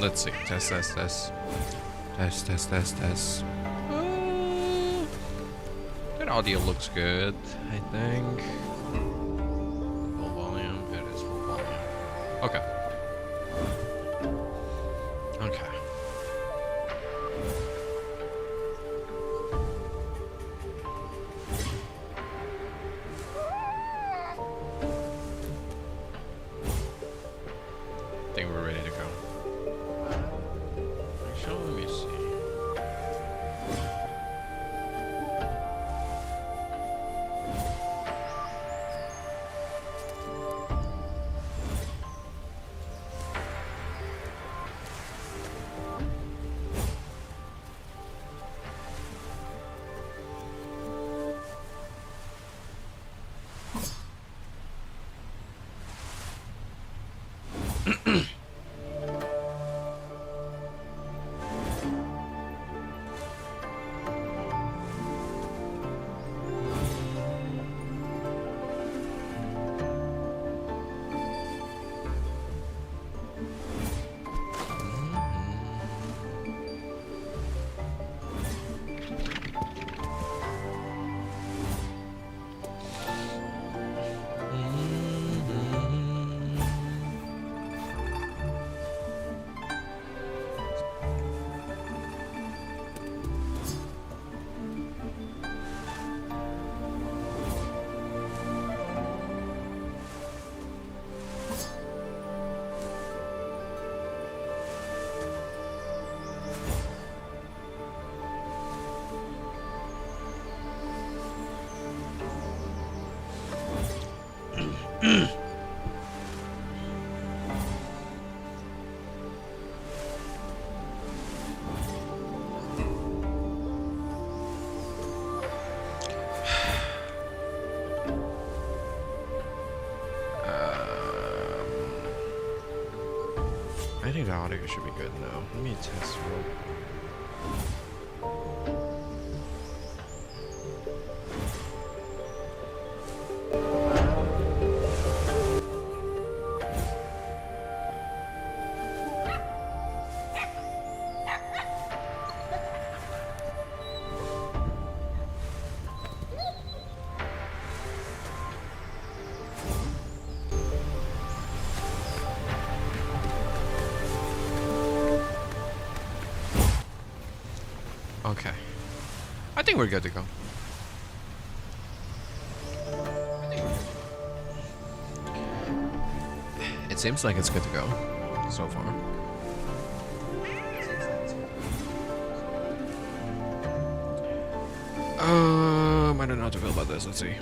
Let's see. Test, test, test. Test, test, test, test. That audio looks good, I think. Full volume. It is full volume. Okay. Okay. I think we're ready to go. Actually, let me see. I think the audio should be good now. Let me test real. Okay. I think we're good to go. It seems like it's good to go so far. I don't know how to feel about this. Let's see.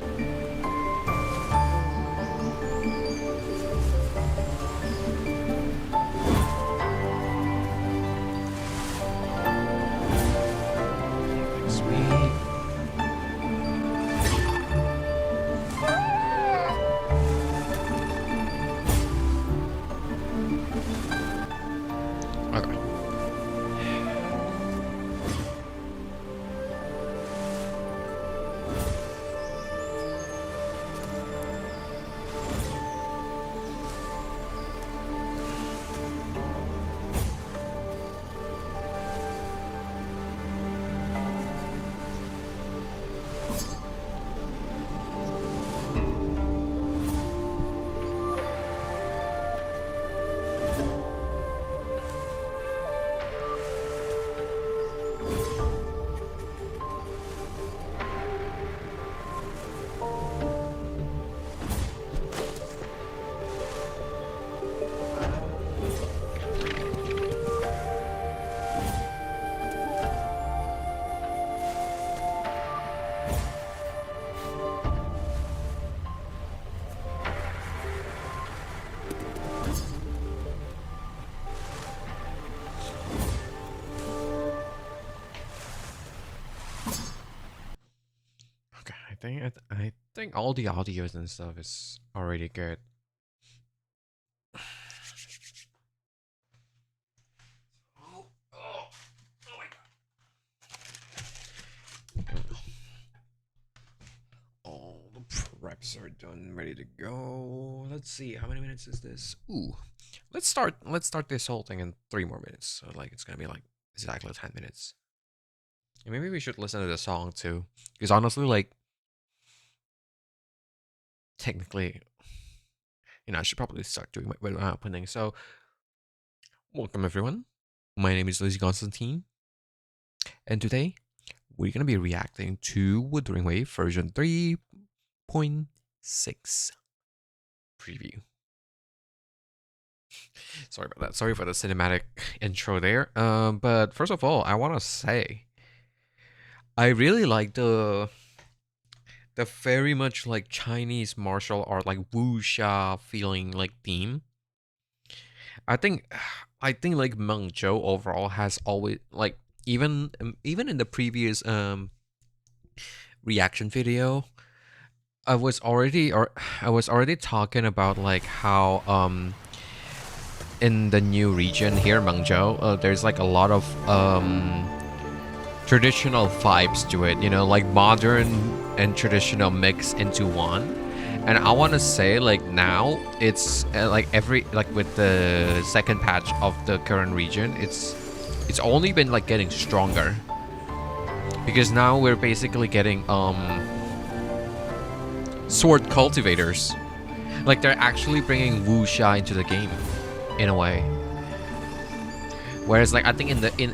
I think all the audios and stuff is already good. Oh my god. All the prep So we're done, ready to go. Let's see, how many minutes is this? Ooh, let's start this whole thing in 3 more minutes. So like it's gonna be like exactly 10 minutes. And maybe we should listen to the song too, because honestly, like technically, I should probably start doing my opening. So welcome everyone. My name is Lizzie Constantine, and today we're gonna be reacting to Wuthering Wave version 3.6 preview. Sorry about that. Sorry for the cinematic intro there. But first of all, I want to say I really like the very much like Chinese martial art, like wuxia feeling like theme. I think like Mengzhou overall has always like even in the previous reaction video, I was already talking about like how in the new region here, Mengzhou, there's like a lot of traditional vibes to it, like modern and traditional mix into one. And I want to say like now it's like with the second patch of the current region, it's only been like getting stronger, because now we're basically getting sword cultivators. Like they're actually bringing wuxia into the game in a way. Whereas like I think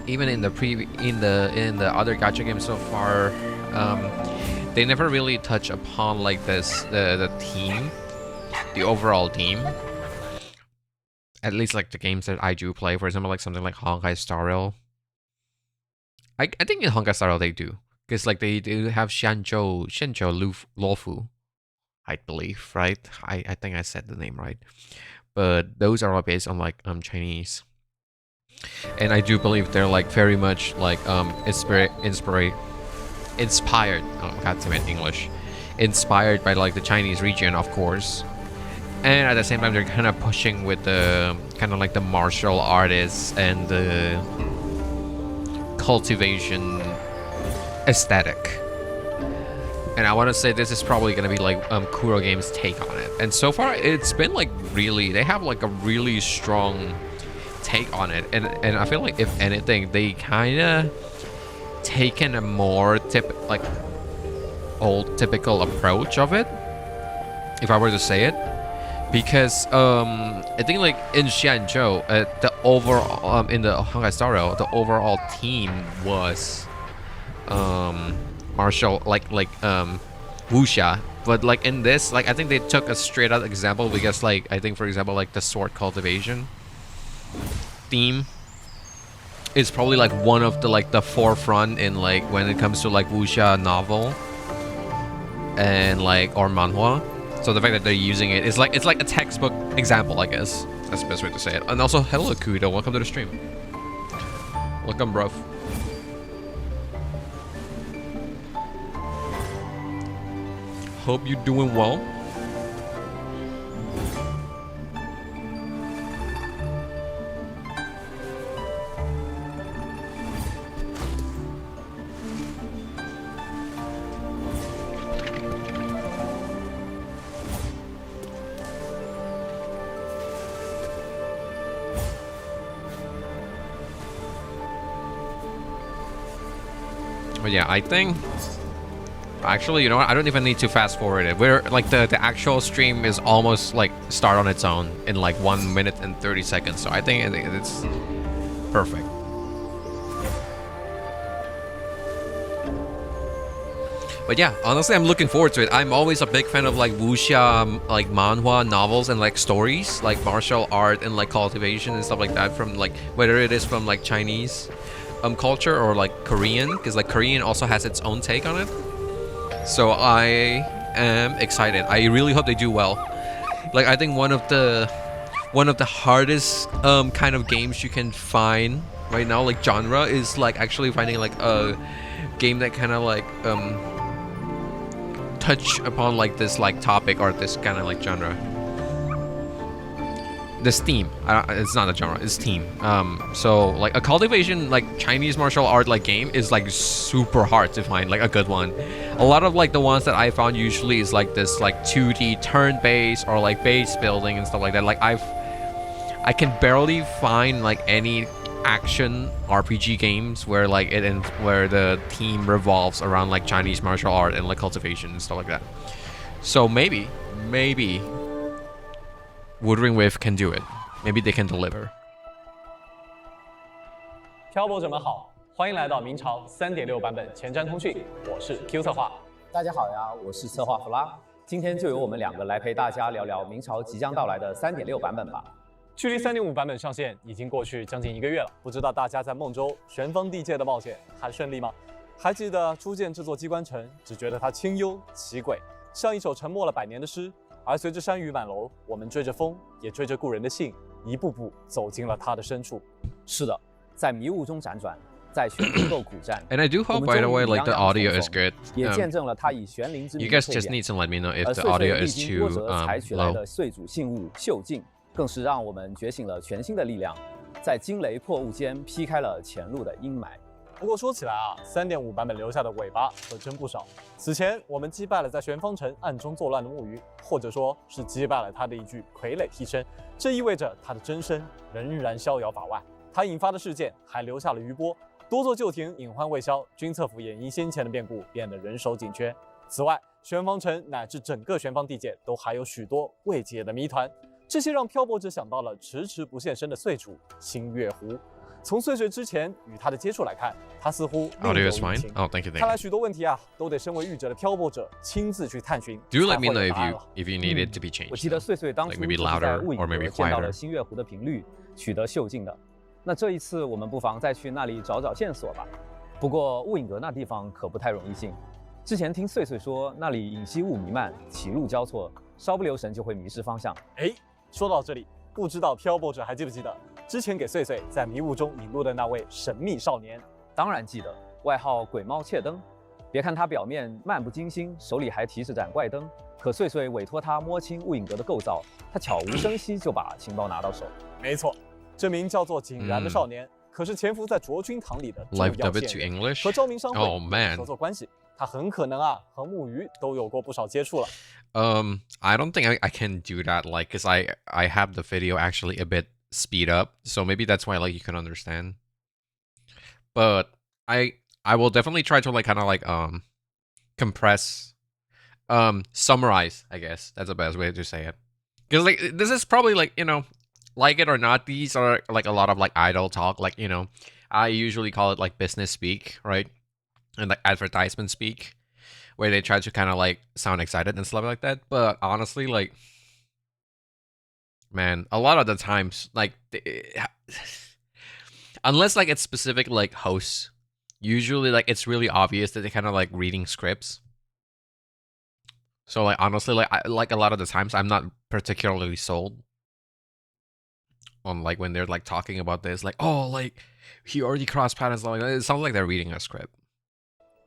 even in the other gacha games so far, they never really touch upon like the team, the overall team. At least like the games that I do play, for example, like something like Honkai Star Rail. I think in Honkai Star Rail they do, because like they do have Xianxia Luofu, I believe, right? I think I said the name right, but those are all based on like Chinese. And I do believe they're like very much like inspired. Oh god damn it, English. Inspired by like the Chinese region, of course. And at the same time, they're kind of pushing with the kind of like the martial artists and the cultivation aesthetic. And I want to say this is probably going to be like Kuro Games' take on it. And so far, it's been like really, they have like a really strong take on it, and I feel like if anything they kind of taken a more old typical approach of it, if I were to say it, because I think like in Xianzhou, the overall in the Honkai Star Rail, the overall team was martial like wuxia. But like in this, like I think they took a straight out example, because like I think for example like the sword cultivation theme is probably like one of the forefront in like when it comes to like wuxia novel and like or manhwa. So the fact that they're using it is like it's like a textbook example, I guess. That's the best way to say it. And also, hello Kudo, welcome to the stream. Welcome, bruv. Hope you're doing well. But yeah, I think actually, you know what? I don't even need to fast forward it. We're like the actual stream is almost like start on its own in like 1 minute and 30 seconds. So I think it's perfect. But yeah, honestly, I'm looking forward to it. I'm always a big fan of like wuxia, like manhwa novels and like stories, like martial art and like cultivation and stuff like that, from like whether it is from like Chinese culture or like Korean, because like Korean also has its own take on it. So I am excited. I really hope they do well. Like I think one of the hardest kind of games you can find right now, like genre, is like actually finding like a game that kind of like touch upon like this like topic or this kind of like genre. this theme. It's not a genre. It's theme. So like a cultivation like Chinese martial art like game is like super hard to find like a good one. A lot of like the ones that I found usually is like this like 2D turn based or like base building and stuff like that. Like I can barely find like any action RPG games where like where the theme revolves around like Chinese martial art and like cultivation and stuff like that. So maybe Wuthering With can do it. Maybe they can deliver. 漂泊者们好，欢迎来到明朝3.6版本前瞻通讯，我是 Q 策划。大家好呀，我是策划弗拉。今天就由我们两个来陪大家聊聊明朝即将到来的3.6版本吧。距离3.5版本上线已经过去将近1个月了，不知道大家在梦州玄风地界的冒险还顺利吗？还记得初见这座机关城，只觉得它清幽奇诡，像一首沉默了100年的诗。而随着山雨满楼，我们追着风，也追着故人的信，一步步走进了它的深处。是的，在迷雾中辗转，在玄空斗苦战。And I do hope, by the way, like the audio is good. 也见证了他以玄灵之名 You guys just need to let me know if the 而 audio 岁 is 岁历经 too 波折采取来 low. 的岁主信物秀净，更是让我们觉醒了全新的力量，在惊雷破雾间劈开了前路的阴霾。不过说起来啊，3.5版本留下的尾巴可真不少。此前我们击败了在玄方城暗中作乱的木鱼，或者说是击败了他的一具傀儡替身，这意味着他的真身仍然逍遥法外。他引发的事件还留下了余波，多座旧亭隐患未消，军策府也因先前的变故变得人手紧缺。此外，玄方城乃至整个玄方地界都还有许多未解的谜团，这些让漂泊者想到了迟迟不现身的岁主星月湖。从岁岁之前与他的接触来看，他似乎另有 Audio 隐 is fine. 情。 Oh, thank you, thank 看来 you. 许多问题啊，都得身为御者的漂泊者亲自去探寻。 Do let me know 才会有 if 答案 you 了。if you need it to be changed. 我记得岁岁当 Like 初 maybe 就是在 louder 雾隐 or maybe 阁见到 quieter. 了星月湖的频率，取得秀净的。那这一次我们不妨再去那里找找线索吧。不过雾隐阁那地方可不太容易进，之前听岁岁说那里隐息雾弥漫，起路交错，稍不留神就会迷失方向。哎，说到这里，不知道漂泊者还记不记得之前给岁岁在迷雾中引路的那位神秘少年？当然记得，外号鬼猫窃灯。别看他表面漫不经心，手里还提着盏怪灯，可岁岁委托他摸清雾隐阁的构造，他悄无声息就把情报拿到手。没错，这名叫做景然的少年，可是潜伏在卓君堂里的重 Live 要 dub it 线 to 人， English. 和昭明商会 Oh man. 合作关系。他很可能啊和木鱼都有过不少接触了。I don't think I can do that. Like, cause I have the video actually a bit speed up, so maybe that's why like you can understand. But I will definitely try to like kind of like compress, summarize. I guess that's the best way to say it. Because like this is probably like like it or not, these are like a lot of like idle talk. Like I usually call it like business speak, right? And like advertisement speak, where they try to kind of like sound excited and stuff like that. But honestly, like, man, a lot of the times, like, unless like it's specific like hosts, usually like it's really obvious that they kind of like reading scripts. So like honestly, like like a lot of the times, I'm not particularly sold on like when they're like talking about this, like oh like he already crossed paths, like that. It sounds like they're reading a script.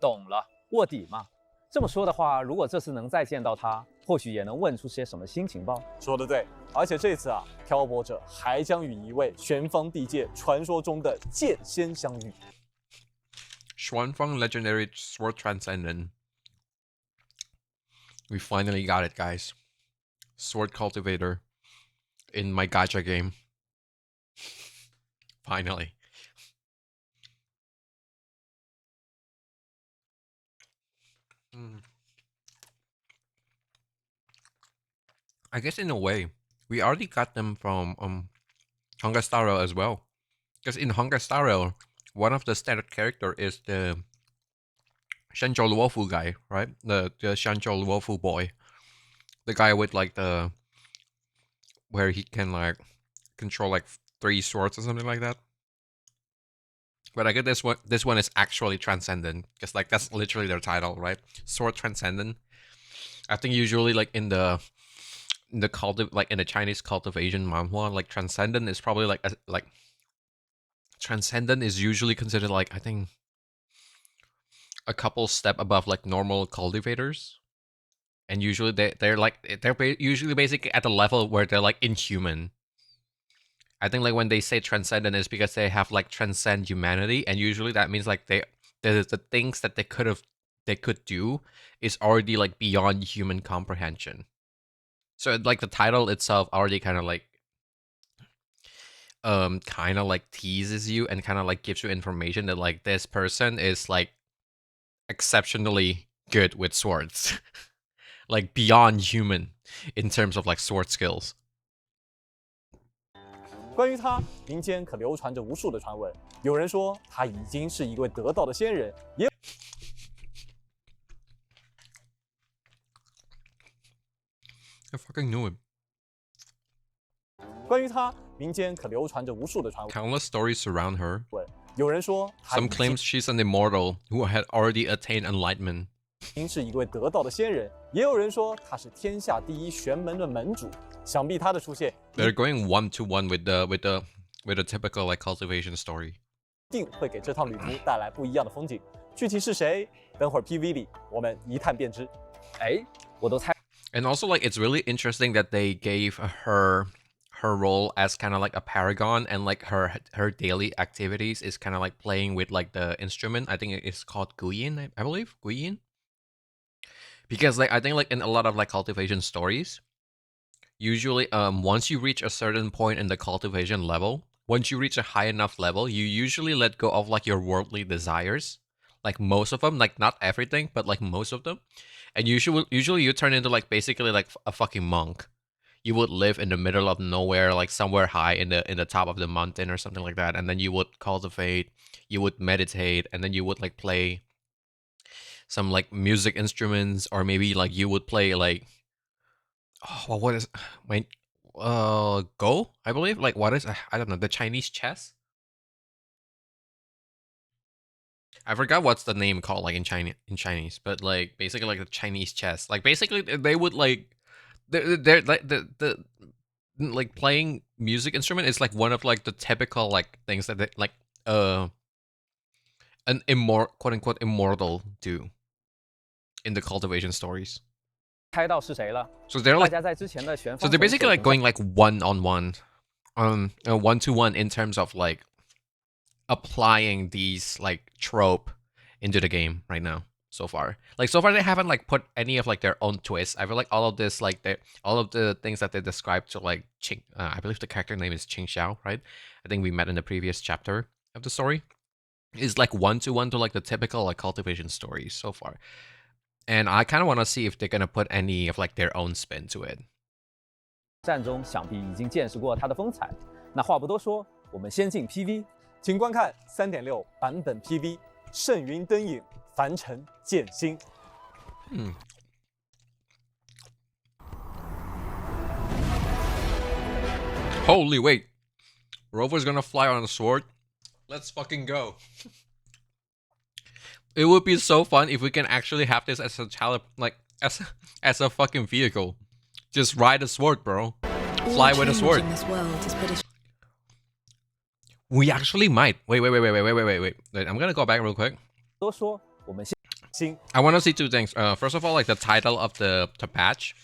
懂了，卧底嘛。这么说的话，如果这次能再见到他，或许也能问出些什么新情报。说得对，而且这次啊，漂泊者还将与一位玄方地界传说中的剑仙相遇。Xuanfeng Legendary Sword Transcendent. We finally got it, guys. Sword Cultivator in my Gacha game. Finally. I guess in a way, we already got them from Honga Star Rail as well. Because in Honga Star Rail, one of the standard character is the Xianxia Luofu guy, right? The Xianxia Luofu boy. The guy with like the where he can like control like 3 swords or something like that. But I get this one is actually transcendent, because like that's literally their title, right? Sword Transcendent. I think usually like in the like in the Chinese cultivation manhwa, like transcendent is probably like transcendent is usually considered like I think a couple step above like normal cultivators, and usually they're usually basically at the level where they're like inhuman, I think like when they say transcendent is because they have like transcend humanity, and usually that means like the things that they could do is already like beyond human comprehension. So like the title itself already kind of like teases you and kind of like gives you information that like this person is like exceptionally good with swords. Like beyond human in terms of like sword skills. 关于他，民间可流传着无数的传闻。有人说他已经是一位得道的仙人，也 I fucking knew it. 关于他，民间可流传着无数的传闻。 Countless stories surround her. 有人说他 Some claims she's an immortal who had already attained enlightenment. 已经是一位得道的仙人，也有人说他是天下第一玄门的门主。想必他的出现 They're going 1-to-1 with the typical like cultivation story. 一定会给这趟旅途带来不一样的风景。具体是谁，等会儿 PV 里我们一探便知。哎，我都猜 And also like it's really interesting that they gave her role as kind of like a paragon, and like her daily activities is kind of like playing with like the instrument. I think it's called guyin, I believe guyin. Because like I think like in a lot of like cultivation stories, usually once you reach a certain point in the cultivation level, once you reach a high enough level, you usually let go of like your worldly desires, like most of them, like not everything, but like most of them, and usually you turn into like basically like a fucking monk. You would live in the middle of nowhere, like somewhere high in the top of the mountain or something like that, and then you would cultivate, you would meditate, and then you would like play some like music instruments, or maybe like you would play like what is wait Go, I believe. Like what is I don't know, the Chinese chess. I forgot what's the name called like in Chinese, but like basically like the Chinese chess. Like basically they would like they're like the like playing music instrument is like one of like the typical like things that they, like an quote unquote immortal do in the cultivation stories. 猜到是谁了。 So they're 大 like 家在之前的玄 so 方 they're 城 basically 手 like 程 going like one-on-one, 1-to-1 in terms of like applying these like trope into the game right now so far. Like so far they haven't like put any of like their own twists. I feel like all of this like all of the things that they described to like I believe the character name is Xianxia, right? I think we met in the previous chapter of the story. Is like 1-to-1 to like the typical like cultivation stories so far. And I kind of want to see if they're gonna put any of like their own spin to it. 战中，想必已经见识过他的风采。那话不多说，我们先进 PV。 请观看3.6版本 PV《圣云灯影，凡尘剑心》。Holy wait, Rover's gonna fly on a sword. Let's fucking go. It would be so fun if we can actually have this as a like as a fucking vehicle. Just ride a sword, bro. Fly with a sword. We actually might. Wait. I'm gonna go back real quick. 多说，我们先 新 I want to see two things. First of all, like the title of the patch,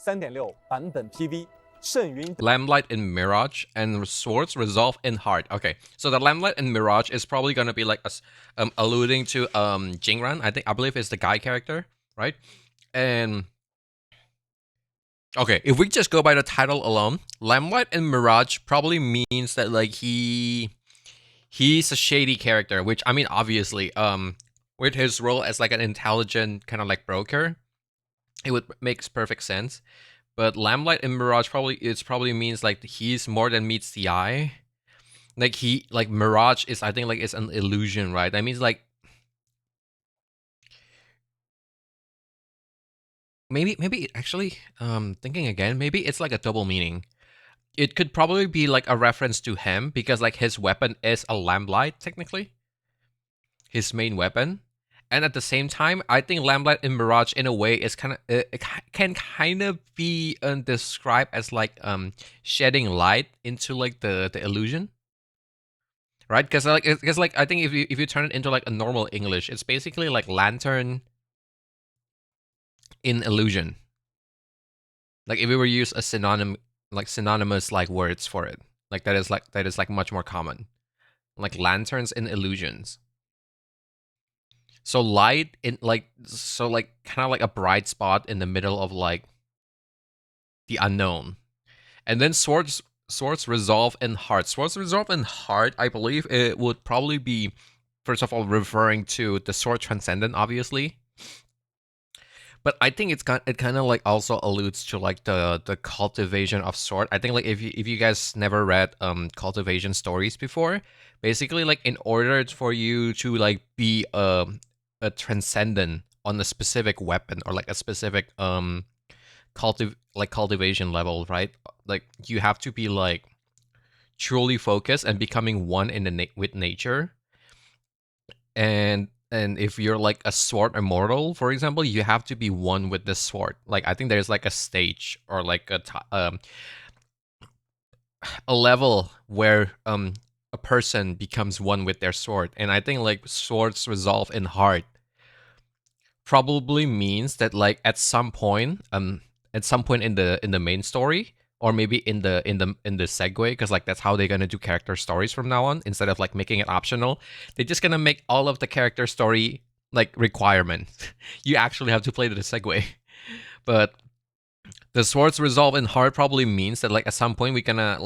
3.6版本 PV《圣云 Lamplight in Mirage and Swords Resolve in Heart. Okay, so the Lamplight in Mirage is probably gonna be like alluding to Jingran. I believe it's the guy character, right? And okay, if we just go by the title alone, Lamplight in Mirage probably means that like he's a shady character, which I mean obviously with his role as like an intelligent kind of like broker, it would makes perfect sense. But Lamplight in Mirage probably means like he's more than meets the eye. Like Mirage is, I think, like it's an illusion, right? That means like maybe actually thinking again, maybe it's like a double meaning. It could probably be like a reference to him because like his weapon is a lamplight technically. His main weapon. And at the same time, I think Lamplight in Mirage, in a way, is kind of it can kind of be described as like shedding light into like the illusion, right? Because like I think if you turn it into like a normal English, it's basically like lantern in illusion. Like if we were use a synonymous like words for it, Like that is much more common. Like lanterns and illusions. So light in like kind of like a bright spot in the middle of like the unknown. And then swords resolve in heart. Swords resolve in heart, I believe it would probably be, first of all, referring to the sword transcendent, obviously. But I think it kind of like also alludes to like the cultivation of sword. I think like if you guys never read cultivation stories before, basically like in order for you to like be a transcendent on a specific weapon or like a specific cultivation level, right? Like you have to be like truly focused and becoming one in the with nature. And if you're like a sword immortal, for example, you have to be one with the sword. Like I think there's like a stage or like a level where a person becomes one with their sword. And I think like swords resolve in heart probably means that like at some point in the main story, or maybe in the segue, because like that's how they're gonna do character stories from now on. Instead of like making it optional, they're just gonna make all of the character story like requirement. You actually have to play the segue. But the swords resolve in heart probably means that like at some point we gonna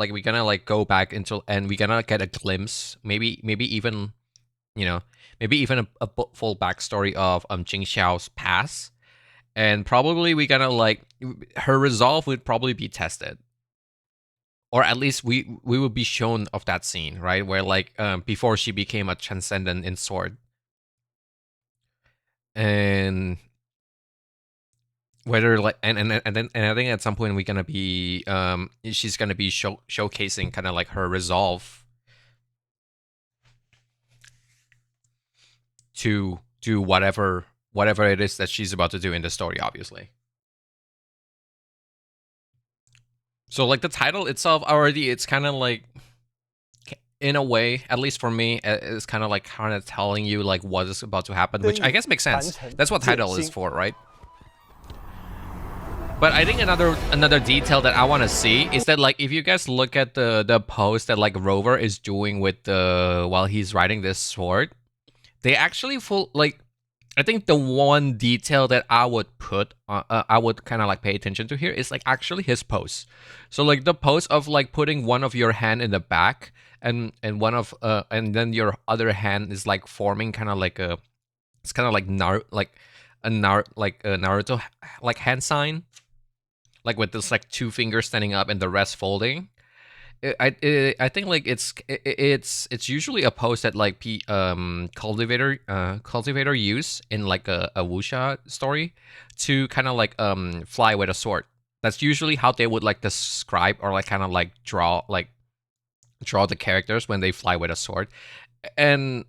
go back into, and we're gonna get a glimpse, maybe even, you know, maybe even a full backstory of Xiao's past. And probably we gonna like her resolve would probably be tested, or at least we would be shown of that scene, right, where like before she became a transcendent in sword. And whether like and I think at some point we're gonna be she's gonna be showcasing kind of like her resolve to do whatever it is that she's about to do in the story, obviously. So like the title itself already, it's kind of like, in a way, at least for me, it's kind of telling you like what is about to happen, which I guess makes sense. That's what title is for, right? But I think another detail that I want to see is that like if you guys look at the post that like Rover is doing with the while he's riding this sword, they actually full like, I think the one detail that I would I would kind of like pay attention to here is like actually his pose. So like the pose of like putting one of your hand in the back, and one of and then your other hand is like forming kind of like it's kind of like a Naruto like hand sign, like with this like two fingers standing up and the rest folding. I think like it's usually a pose that like cultivator use in like a wuxia story to kind of like fly with a sword. That's usually how they would like describe or like kind of like draw the characters when they fly with a sword. And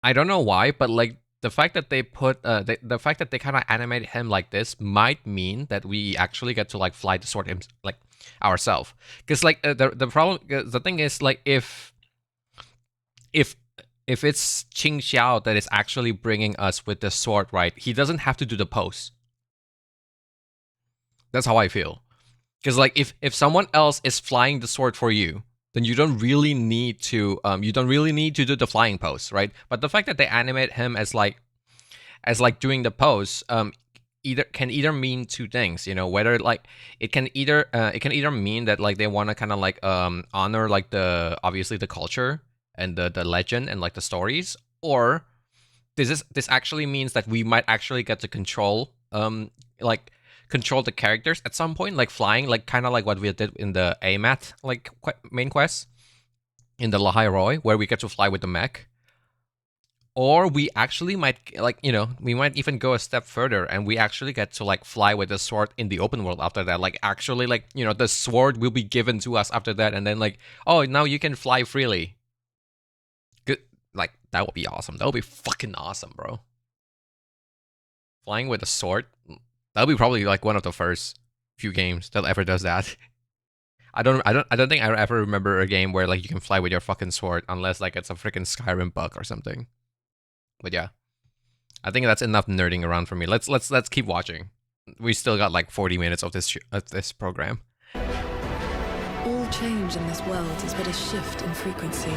I don't know why, but like the fact that they put the fact that they kind of animated him like this might mean that we actually get to like fly the sword like ourselves. Because like the problem, the thing is like if it's Xiao that is actually bringing us with the sword, right? He doesn't have to do the pose. That's how I feel. Because like if someone else is flying the sword for you, then you don't really need to do the flying pose, right? But the fact that they animate him as like doing the pose either mean two things, you know, whether like it can either mean that like they want to kind of like honor like the obviously the culture and the legend and like the stories, or this actually means that we might actually get to like control the characters at some point, like flying, like kind of like what we did in the AMAT like main quest in the Lahai Roy, where we get to fly with the mech. Or we actually might like, you know, we might even go a step further and we actually get to like fly with the sword in the open world after that. Like actually like, you know, the sword will be given to us after that, and then like, oh, now you can fly freely. Good. Like that would be awesome. That would be fucking awesome, bro. Flying with a sword. That'll be probably like one of the first few games that ever does that. I don't think I ever remember a game where like you can fly with your fucking sword, unless like it's a freaking Skyrim bug or something. But yeah, I think that's enough nerding around for me. Let's keep watching. We still got like 40 minutes of this program. All change in this world is but a shift in frequency.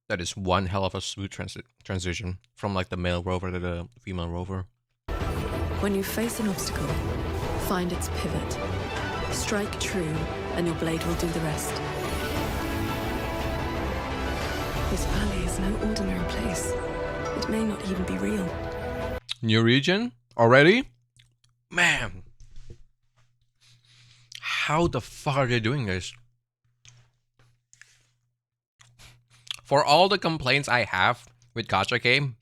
That is one hell of a smooth transition from like the male rover to the female rover. When you face an obstacle, find its pivot. Strike true, and your blade will do the rest. This valley is no ordinary place. It may not even be real. New region already? Man. How the fuck are they doing this? For all the complaints I have with Gacha game,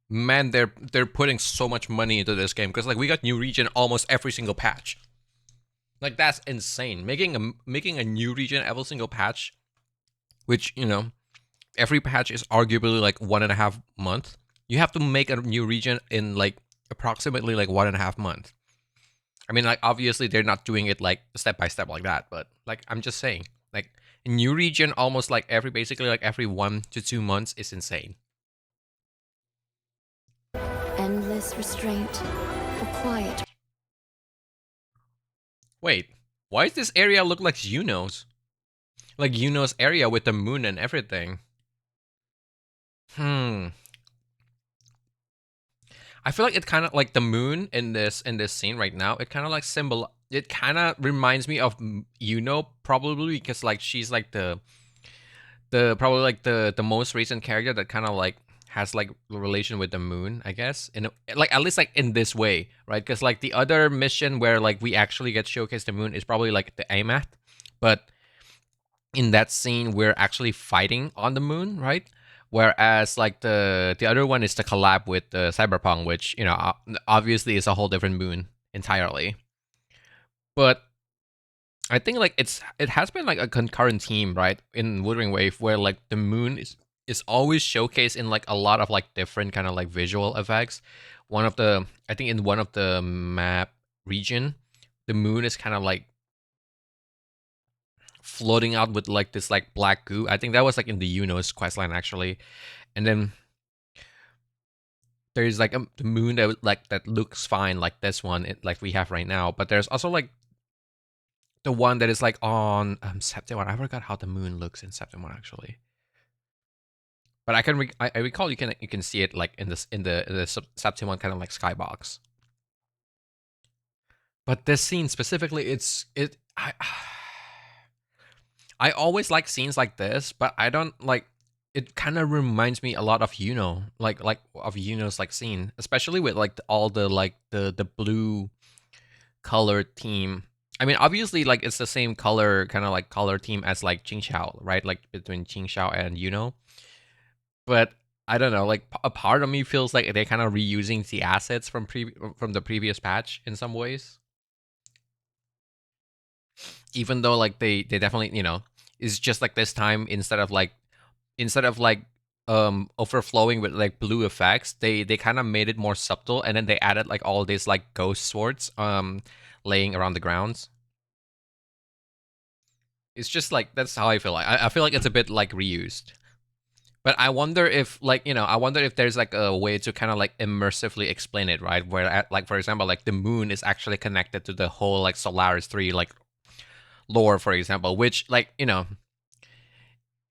man, they're putting so much money into this game because like we got new region almost every single patch. Like that's insane. Making a new region every single patch, which you know, every patch is arguably like 1.5 months. You have to make a new region in like approximately like 1.5 months. I mean, like obviously they're not doing it like step by step like that, but like I'm just saying, like a new region almost like basically like every 1 to 2 months is insane. Endless restraint or quiet. Wait, why does this area look like Yuno's? Like Yuno's area with the moon and everything. I feel like it kind of like the moon in this scene right now. It kind of like it kind of reminds me of Yuno probably because like she's like the probably like the most recent character that kind of like has like a relation with the moon, I guess. In like at least like in this way, right? Because like the other mission where like we actually get showcased the moon is probably like the Amat, but in that scene we're actually fighting on the moon, right? Whereas like the other one is the collab with the Cyberpunk, which you know obviously is a whole different moon entirely. But I think like it has been like a concurrent theme, right, in Wuthering Wave where like the moon is always showcased in like a lot of like different kind of like visual effects. I think in one of the map region, the moon is kind of like floating out with like this like black goo. I think that was like in the Yuno's questline actually. And then there's like the moon that looks fine like this one, like we have right now. But there's also like the one that is like on September. I forgot how the moon looks in September actually. But I recall you can see it like in the September kind of like skybox. But this scene specifically, I always like scenes like this, but I don't like. It kind of reminds me a lot of like of Yuno's like scene, especially with like all the like the blue colored theme. I mean, obviously, like it's the same color kind of like color theme as like Xianxia, right? Like between Xianxia and Yuno. But I don't know. Like a part of me feels like they're kind of reusing the assets from the previous patch in some ways. Even though like they definitely it's just like this time instead of like overflowing with like blue effects, they kind of made it more subtle, and then they added like all these like ghost swords laying around the grounds. It's just like that's how I feel like. I feel like it's a bit like reused. But I wonder if there's like a way to kind of like immersively explain it, right? Where like for example, like the moon is actually connected to the whole like Solaris 3 like lore, for example, which like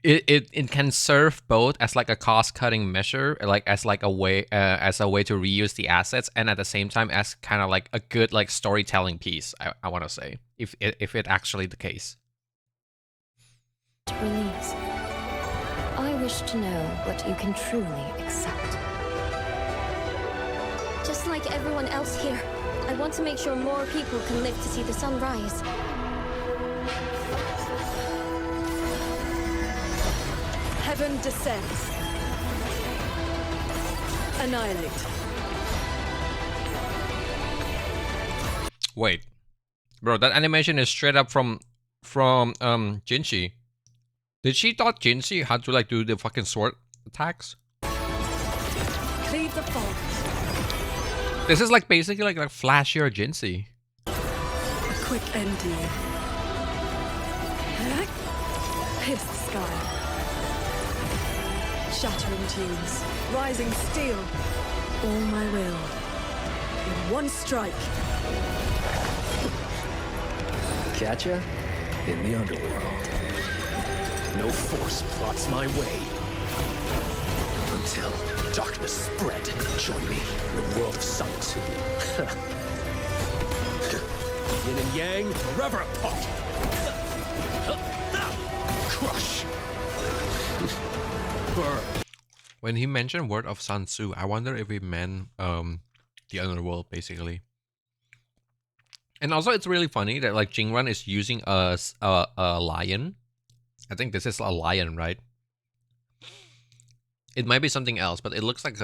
it can serve both as like a cost-cutting measure, like as like a way to reuse the assets, and at the same time as kind of like a good like storytelling piece. I want to say if it actually the case. Release. I wish to know what you can truly accept. Just like everyone else here, I want to make sure more people can live to see the sun rise. Heaven descends. Annihilate. Wait, bro, that animation is straight up from Jinshi. Did she thought Xianxia had to like do the fucking sword attacks? Cleave the fog. This is like basically like a flashier Xianxia. A quick end to you. Pierce the sky. Shattering tunes. Rising steel. All my will. one strike. Gacha in the underworld. No force plots my way. Until darkness spread, join me in the world of Sun Tzu. Yin and Yang forever apart. Crush. Burn. When he mentioned word of Sun Tzu, I wonder if he meant the underworld basically. And also, it's really funny that like Jingran is using a lion. I think this is a lion, right? It might be something else, but it looks like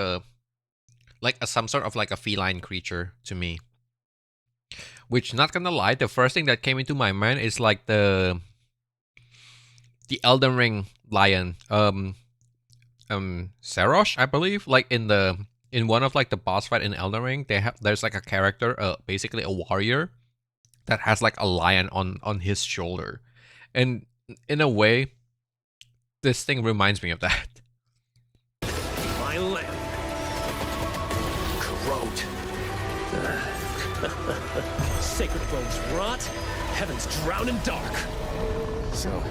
some sort of like a feline creature to me. Which, not gonna lie, the first thing that came into my mind is like the Elden Ring lion, Sarosh, I believe. Like in one of like the boss fight in Elden Ring, there's like a character, basically a warrior, that has like a lion on his shoulder, and in a way, this thing reminds me of that. My lamp. Corrode. Sacred bones rot. Heavens drown in dark. So,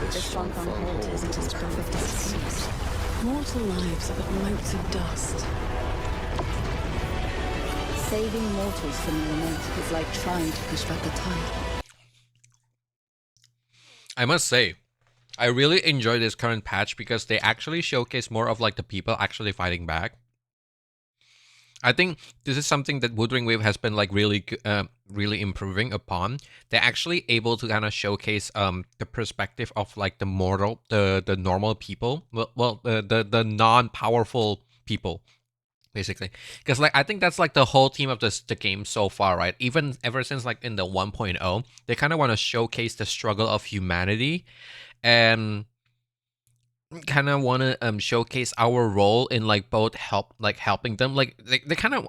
this One from head isn't as perfect as it seems. Mortal lives are but motes of dust. Saving mortals from the lament is like trying to push back the tide. I must say, I really enjoy this current patch because they actually showcase more of like the people actually fighting back. I think this is something that Wuthering Wave has been like really improving upon. They're actually able to kind of showcase the perspective of like the normal people, the non-powerful people, basically. Because like I think that's like the whole theme of the game so far, right? Even ever since like in the 1.0, they kind of want to showcase the struggle of humanity and kind of want to showcase our role in like both helping them, like they kind of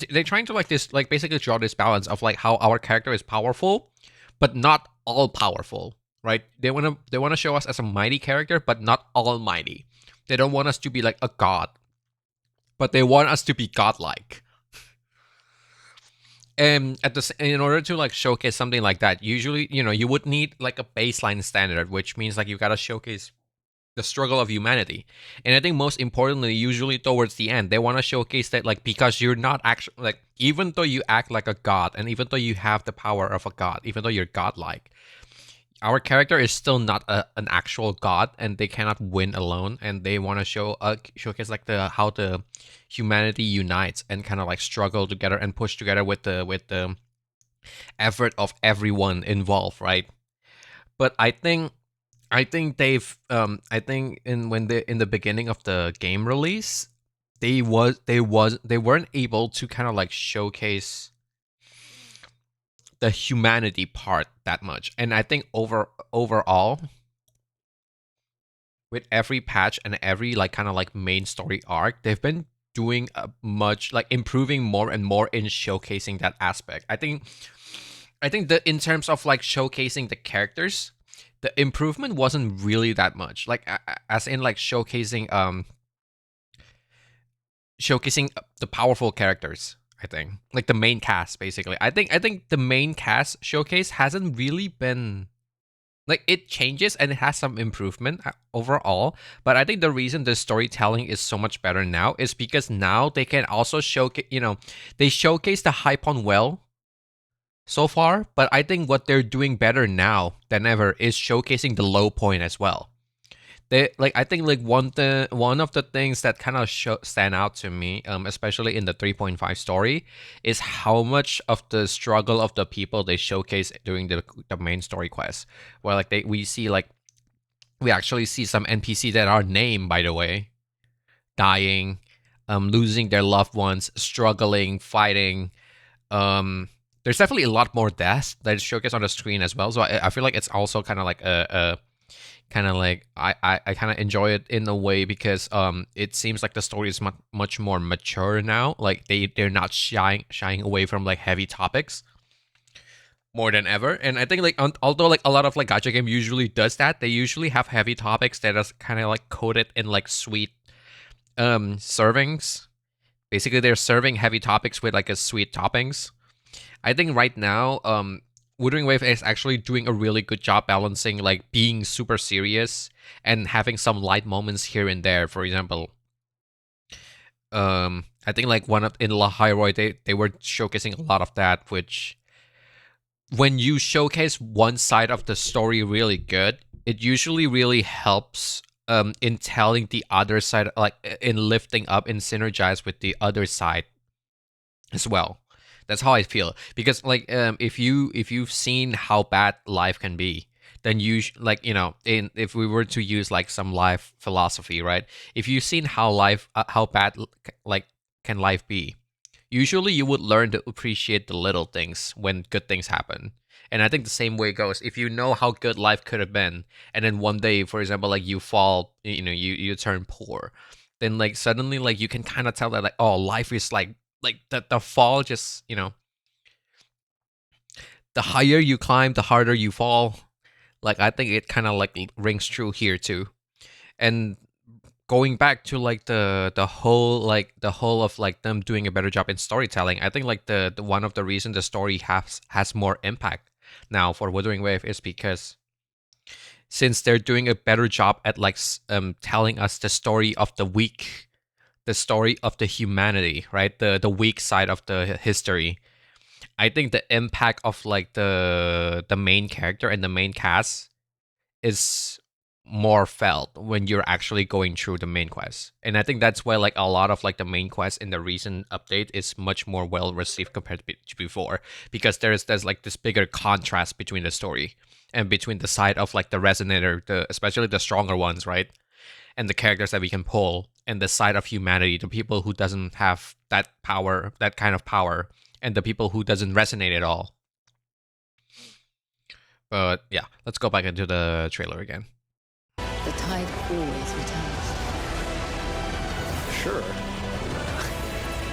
they're trying to like this, like basically draw this balance of like how our character is powerful but not all powerful, right? They want to show us as a mighty character but not almighty. They don't want us to be like a god, but they want us to be godlike. And in order to like showcase something like that, usually you would need like a baseline standard, which means like you gotta showcase the struggle of humanity. And I think most importantly, usually towards the end, they want to showcase that like, because you're not actually like, even though you act like a god and even though you have the power of a god, even though you're godlike, our character is still not an actual god and they cannot win alone. And they want to showcase like how the humanity unites and kind of like struggle together and push together with the effort of everyone involved, right? But I think they've I think in the beginning of the game release, they weren't able to kind of like showcase the humanity part that much. And I think overall, with every patch and every like kind of like main story arc, they've been doing a much like improving more and more in showcasing that aspect. I think that in terms of like showcasing the characters, the improvement wasn't really that much, like as in like showcasing the powerful characters. I think like the main cast, basically. I think the main cast showcase hasn't really been like, it changes and it has some improvement overall, but I think the reason the storytelling is so much better now is because now they can also showcase, they showcase the Hypon well so far, but I think what they're doing better now than ever is showcasing the low point as well. They like, I think like one of the things that kind of stand out to me, especially in the 3.5 story, is how much of the struggle of the people they showcase during the main story quest, where like we actually see some NPC that are named, by the way, dying, losing their loved ones, struggling, fighting. There's definitely a lot more deaths that is showcased on the screen as well. So I feel like it's also kind of like a kind of like I kind of enjoy it in a way because it seems like the story is much more mature now. Like they're not shying away from like heavy topics more than ever. And I think like although like a lot of like gacha game usually does that, they usually have heavy topics that are kind of like coated in like sweet servings, Basically, they're serving heavy topics with like a sweet toppings. I think right now, Wuthering Wave is actually doing a really good job balancing like being super serious and having some light moments here and there. For example, I think like one of in La Hyrule they were showcasing a lot of that, which when you showcase one side of the story really good, it usually really helps in telling the other side, like in lifting up and synergize with the other side as well. That's how I feel, because like if you've seen how bad life can be, then you like, you know, in if we were to use like some life philosophy, right? If you've seen how life how bad like can life be, usually you would learn to appreciate the little things when good things happen. And I think the same way goes if you know how good life could have been, and then one day, for example, like you fall, you know, you turn poor, then like suddenly like you can kind of tell that like, oh, life is like the fall just, you know, the higher you climb, the harder you fall. Like I think it kind of like rings true here too. And going back to like the whole of like them doing a better job in storytelling, I think like the one of the reasons the story has more impact now for Wuthering Wave is because since they're doing a better job at like telling us the story of the weak, the story of the humanity, right? The weak side of the history. I think the impact of like the main character and the main cast is more felt when you're actually going through the main quest. And I think that's why like a lot of like the main quest in the recent update is much more well received compared to before, because there's like this bigger contrast between the story and between the side of like the resonator, the especially the stronger ones, right? And the characters that we can pull, and the side of humanity, the people who doesn't have that power, that kind of power, and the people who doesn't resonate at all. But yeah, let's go back into the trailer again. The tide always returns. Sure.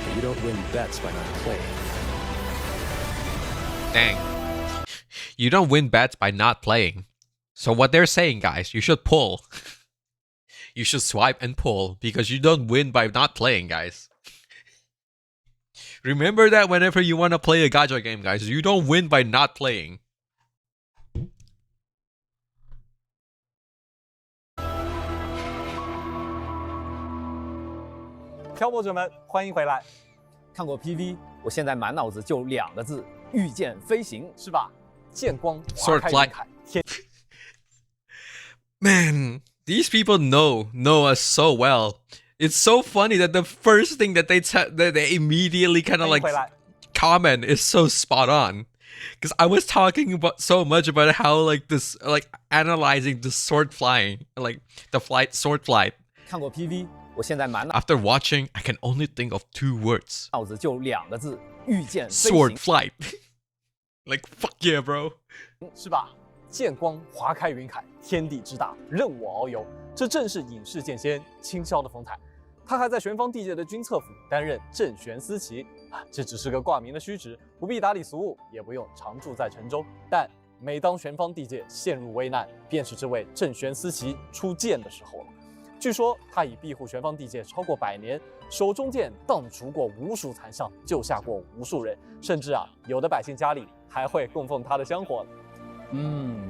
But you don't win bets by not playing. Dang. You don't win bets by not playing. So what they're saying, guys, you should pull. You should swipe and pull, because you don't win by not playing, guys. Remember that whenever you want to play a gacha game, guys, you don't win by not playing. 漂泊者们，欢迎回来，看过 PV，我现在满脑子就2个字：御剑飞行，是吧？剑光划 Sword 开 flight 云海，天 Man, these people know us so well. It's so funny that the first thing that they immediately kind of 欢迎 like 回来。 comment is so spot on. Because I was talking about so much about how like this, like analyzing the sword flying, like the sword flight. 看过 PV，我现在满脑 After watching, I can only think of 2 words: 子就2个字：御剑飞 sword 行。 flight. Like fuck yeah, bro. 是吧？剑光划开云海，天地之大，任我遨游。这正是隐士剑仙清霄的风采。他还在玄方地界的军策府担任镇玄司棋，这只是个挂名的虚职，不必打理俗务，也不用常驻在城中。但每当玄方地界陷入危难，便是这位镇玄司棋出剑的时候了。据说他已庇护玄方地界超过100年，手中剑荡除过无数残像，救下过无数人，甚至有的百姓家里还会供奉他的香火呢。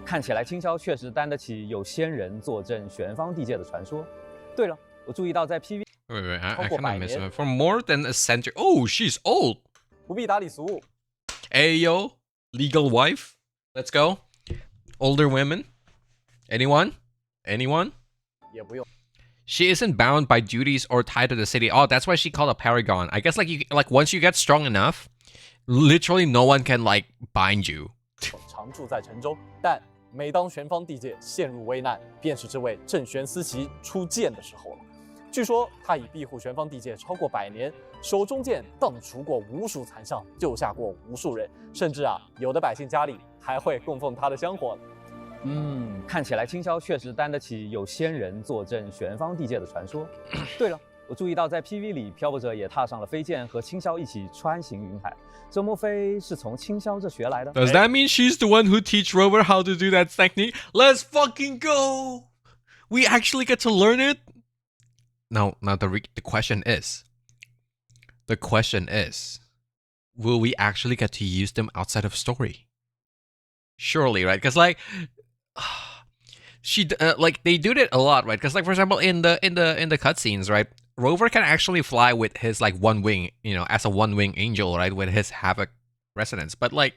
看起来青霄确实担得起有仙人坐镇玄方地界的传说。对了，我注意到在 PV Wait, I 超过 kind 100 of missed 年 it. For more than a century. Oh, she's old. 不必打理俗务。 Ayo, legal wife. Let's go. Older women. Anyone? Anyone? 也不用。 She isn't bound by duties or tied to the city. Oh, that's why she called a paragon. I guess like once you get strong enough, literally no one can like bind you. 常驻在城中，但每当玄方地界陷入危难，便是这位镇玄司棋出剑的时候了。据说他已庇护玄方地界超过100年，手中剑荡除过无数残像，救下过无数人，甚至有的百姓家里还会供奉他的香火呢。看起来青霄确实担得起有仙人坐镇玄方地界的传说。对了，我注意到在 PV 里，漂泊者也踏上了飞剑，和青霄一起穿行云海。这莫非是从青霄这学来的？ Does that mean she's the one who teach Rover how to do that technique? Let's fucking go! We actually get to learn it? Now the question is, The question is, will we actually get to use them outside of story? Surely, right? Because like, like they do it a lot, right? Because like for example, in the cutscenes, right, Rover can actually fly with his like one wing, you know, as a one wing angel, right, with his Havoc resonance. But like,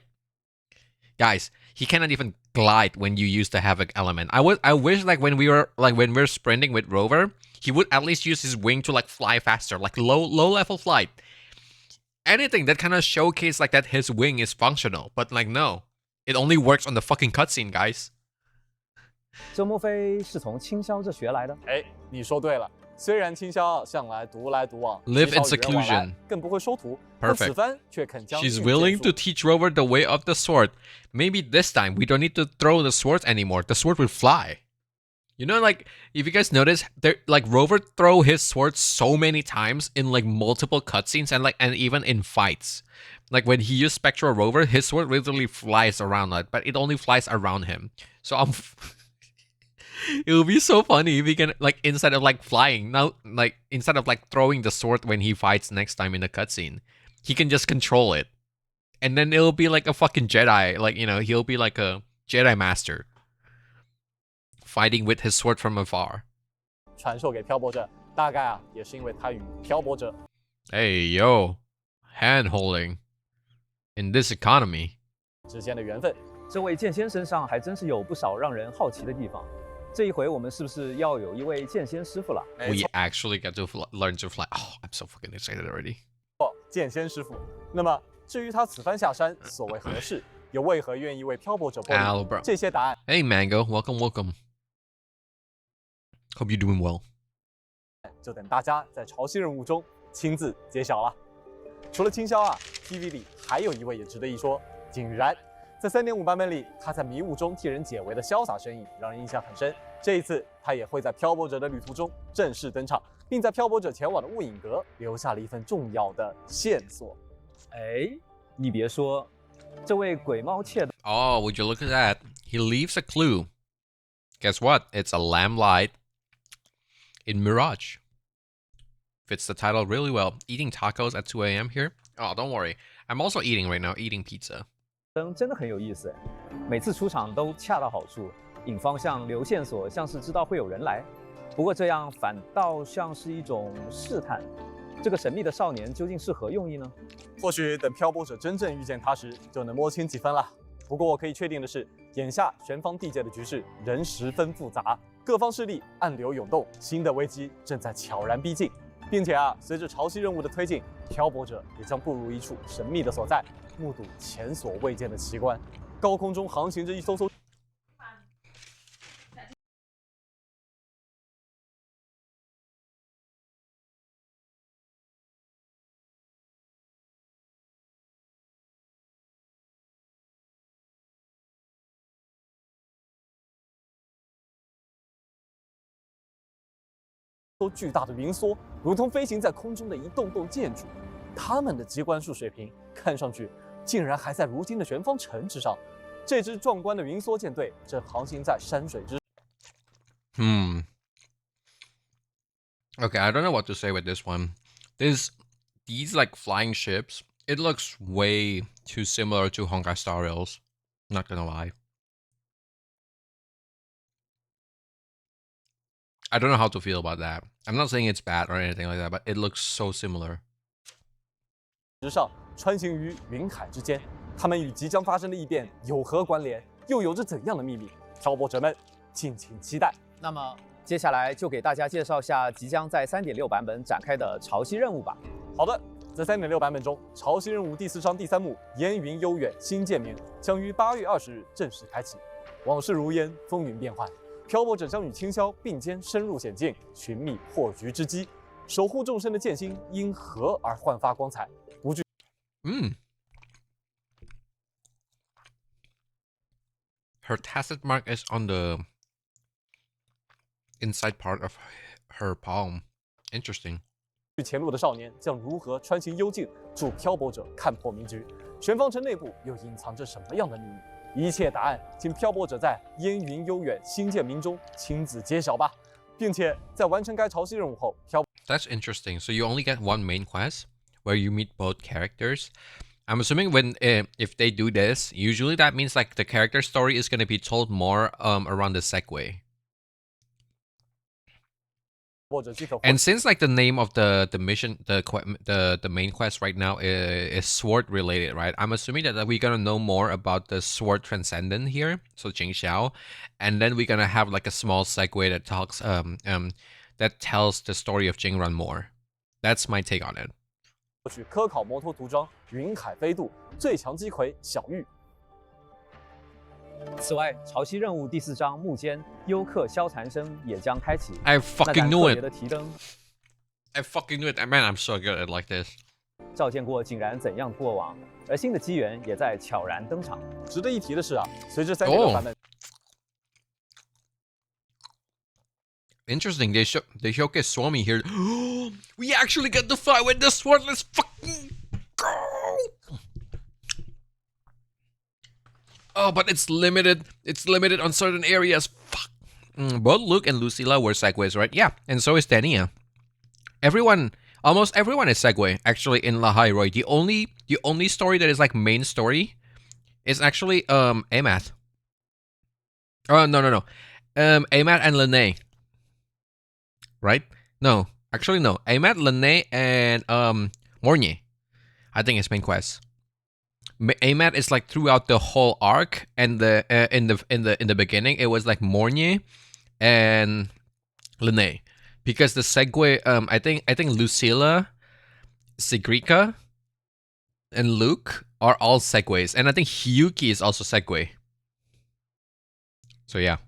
guys, he cannot even glide when you use the Havoc element. I wish like when we're sprinting with Rover, he would at least use his wing to like fly faster, like low level flight. Anything that kind of showcase like that his wing is functional, but like no, it only works on the fucking cutscene, guys. 这莫非是从青霄这学来的？哎，你说对了。虽然青霄向来独来独往 Live in 极少与人往来 seclusion 更不会收徒，但 Perfect 此番却肯将 She's 剑 willing 术 to teach Rover the way of the sword. Maybe this time we don't need to throw the swords anymore. The sword will fly. You know, like if you guys notice, there like Rover throw his sword so many times in like multiple cutscenes and even in fights. Like when he used Spectral Rover, his sword literally flies around, like, but it only flies around him. So it would be so funny if he can like instead of like flying now, like instead of like throwing the sword when he fights next time in the cutscene, he can just control it, and then it'll be like a fucking Jedi. Like you know, he'll be like a Jedi master, fighting with his sword from afar. 传授给漂泊者，大概啊也是因为他与漂泊者 Hey yo, hand holding in this economy. 之间的缘分。这位剑仙身上还真是有不少让人好奇的地方。这一回我们是不是要有一位剑仙师傅了？ We actually get to learn to fly. Oh, I'm so fucking excited already. 剑仙师傅。那么至于他此番下山所为何事，又为何愿意为漂泊者破 Albert. 这些答案， Hey Mango, welcome. Hope you're doing well. 就等大家在潮汐任务中亲自揭晓了。除了青霄啊 ，TV 里还有一位也值得一说，竟然在3.5版本里，他在迷雾中替人解围的潇洒身影让人印象很深。这一次，他也会在漂泊者的旅途中正式登场，并在漂泊者前往的雾影阁留下了一份重要的线索。哎，你别说，这位鬼猫妾的 Oh, would you look at that? He leaves a clue. Guess what? It's a lamplight in Mirage. Fits the title really well. Eating tacos at 2 a.m. here? Oh, don't worry. I'm also eating right now, eating pizza. 真的很有意思哎，每次出场都恰到好处，引方向、留线索，像是知道会有人来。不过这样反倒像是一种试探，这个神秘的少年究竟是何用意呢？或许等漂泊者真正遇见他时，就能摸清几分了。不过我可以确定的是，眼下玄方地界的局势仍十分复杂，各方势力暗流涌动，新的危机正在悄然逼近。并且啊，随着潮汐任务的推进，漂泊者也将步入一处神秘的所在，目睹前所未见的奇观。高空中航行着一艘艘。巨大的云梭，如同飞行在空中的一栋栋建筑，它们的机关术水平看上去竟然还在如今的玄方城之上。这支壮观的云梭舰队正航行在山水之。Okay, I don't know what to say with this one. These like flying ships, it looks way too similar to Honkai Star Rails. Not gonna lie. I don't know how to feel about that. I'm not saying it's bad or anything like that, but it looks so similar. 之上穿行于云海之间，它们与即将发生的异变有何关联？又有着怎样的秘密？漂泊者们，敬请期待。那么接下来就给大家介绍下即将在3.6版本展开的潮汐任务吧。好的，在3.6版本中，潮汐任务第4章第3幕“烟云悠远，新见面”将于8月20日正式开启。往事如烟，风云变幻。漂泊者将与青霄并肩深入险境，寻觅破局之机。守护众生的剑心因何而焕发光彩？无惧。Her tacit mark is on the inside part of her palm. Interesting. 前路的少年将如何穿行幽径，助漂泊者看破迷局？玄方城内部又隐藏着什么样的秘密？一切答案，请漂泊者在烟云悠远，新见明中亲自揭晓吧。并且在完成该潮汐任务后，That's interesting. So you only get one main quest, where you meet both characters. I'm assuming when if they do this, usually that means like the character story is gonna be told more around the segue. 或者即可 And since like the name of the mission, the main quest right now is sword related, right? I'm assuming that we're gonna know more about the sword transcendent here, so Xianxia, and then we're gonna have like a small segue that talks that tells the story of Jingrun more. That's my take on it. 获取科考摩托涂装、云海飞渡、最强击魁小玉。此外，潮汐任务第4章幕间幽客消残生也将开启。 I 那 fucking 盏 knew 特别 it. 的提灯， I fucking knew it. Man, I'm so good at like this. 照见过井然怎样过往，而新的机缘也在悄然登场。值得一提的是啊，随着3.6版本 Interesting. They showcase Swami here. We actually get to fly with the sword. Let's fucking go. Oh, but it's limited. It's limited on certain areas. Fuck. Both Luke and Lucilla were segues, right? Yeah, and so is Dania. Almost everyone is segue actually in La Roy. The only story that is like main story is actually Amath. Oh no. Amath and Lene. Right? No. Actually no. Amath, Lene, and Mornier. I think it's main quest. Amath is like throughout the whole arc, and the in the beginning it was like Mornier and Lene. Because the segue, I think Lucilla, Sigrika, and Luke are all segues, and I think Hyuki is also segue. So yeah,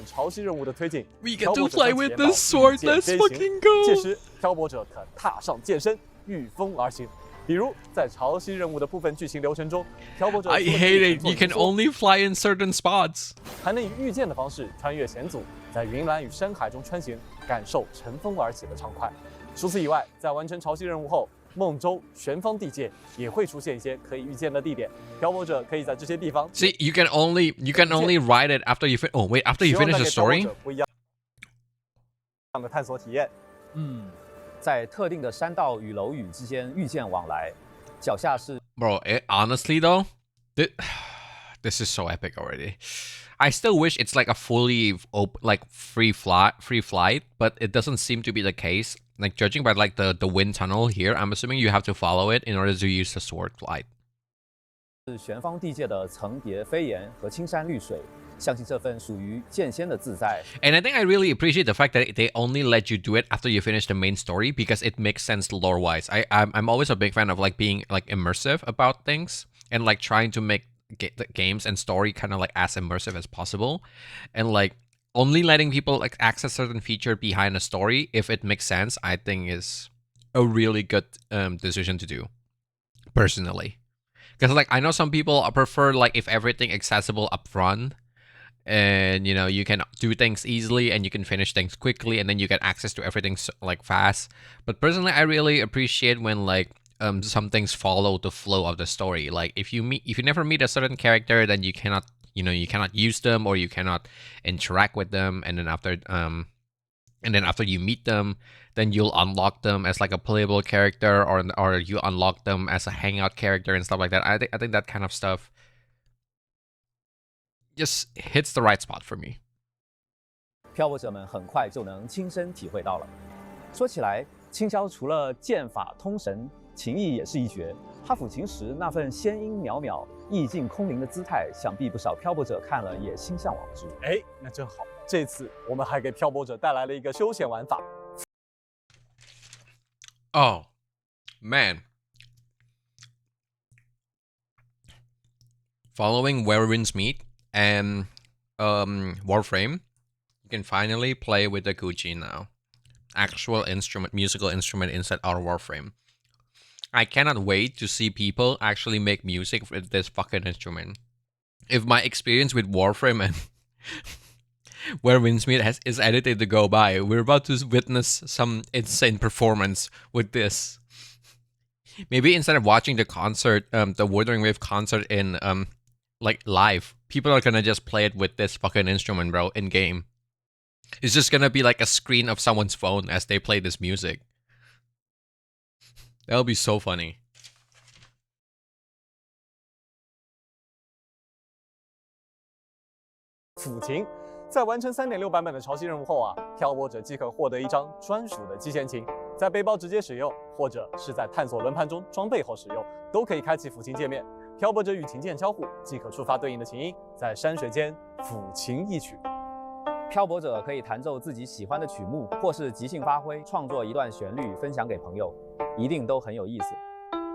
潮汐任务的推进， we 漂 get 泊 to 者 fly 将 with 体验 the 到 sword. 御剑 Let's 飞 fucking 行 go. 届时，漂泊者可踏上剑身，御风而行。比如在潮汐任务的部分剧情流程中，漂泊者 I 除了可以 hate 乘 it. 坐 You can 云梭 only fly in certain spots. 还能以御剑的方式穿越险阻，在云岚与深海中穿行，感受乘风而起的畅快。除此以外，在完成潮汐任务后，梦州、玄方地界也会出现一些可以遇见的地点，漂泊者可以在这些地方。 See, you can only ride it after you Oh wait, after you 希望 finish 带 the 给漂泊 story. 者不一样的探索体验。在特定的山道与楼宇之间遇见往来，脚下是 Bro, honestly though, this is so epic already. I still wish it's like a fully free flight, but it doesn't seem to be the case. Like judging by like the wind tunnel here, I'm assuming you have to follow it in order to use the sword flight. 玄方地界的层叠飞檐和青山绿水，相信这份属于剑仙的自在。 And I think I really appreciate the fact that they only let you do it after you finish the main story because it makes sense lore-wise. I'm always a big fan of like being like immersive about things and like trying to make the games and story kind of like as immersive as possible, and like only letting people like access certain feature behind a story if it makes sense. I think is a really good decision to do, personally. Because like I know some people prefer like if everything accessible up front, and you know you can do things easily and you can finish things quickly and then you get access to everything like fast. But personally, I really appreciate when like some things follow the flow of the story. Like if you never meet a certain character, then you cannot use them or you cannot interact with them, and then after you meet them, then you'll unlock them as like a playable character, or you unlock them as a hangout character and stuff like that. I think that kind of stuff just hits the right spot for me. 漂泊者们很快就能亲身体会到了。说起来，青霄除了剑法通神，琴艺也是一绝。哈抚琴时那份仙音渺渺、意境空灵的姿态，想必不少漂泊者看了也心向往之。哎，那正好，这次我们还给漂泊者带来了一个休闲玩法。 Oh, man. Following Where Winds Meet and Warframe, you can finally play with the Gucci now. Actual musical instrument inside our Warframe. I cannot wait to see people actually make music with this fucking instrument. If my experience with Warframe and Where Winds Meet is edited to go by, we're about to witness some insane performance with this. Maybe instead of watching the concert, the Wuthering Wave concert in like live, people are gonna just play it with this fucking instrument, bro, in game. It's just gonna be like a screen of someone's phone as they play this music. That'll be so funny. 抚琴。在完成3.6版本的潮汐任务后啊，漂泊者即可获得一张专属的击弦琴，在背包直接使用，或者是在探索轮盘中装备后使用，都可以开启抚琴界面。漂泊者与琴键交互，即可触发对应的琴音，在山水间抚琴一曲。漂泊者可以弹奏自己喜欢的曲目，或是即兴发挥，创作一段旋律分享给朋友，一定都很有意思。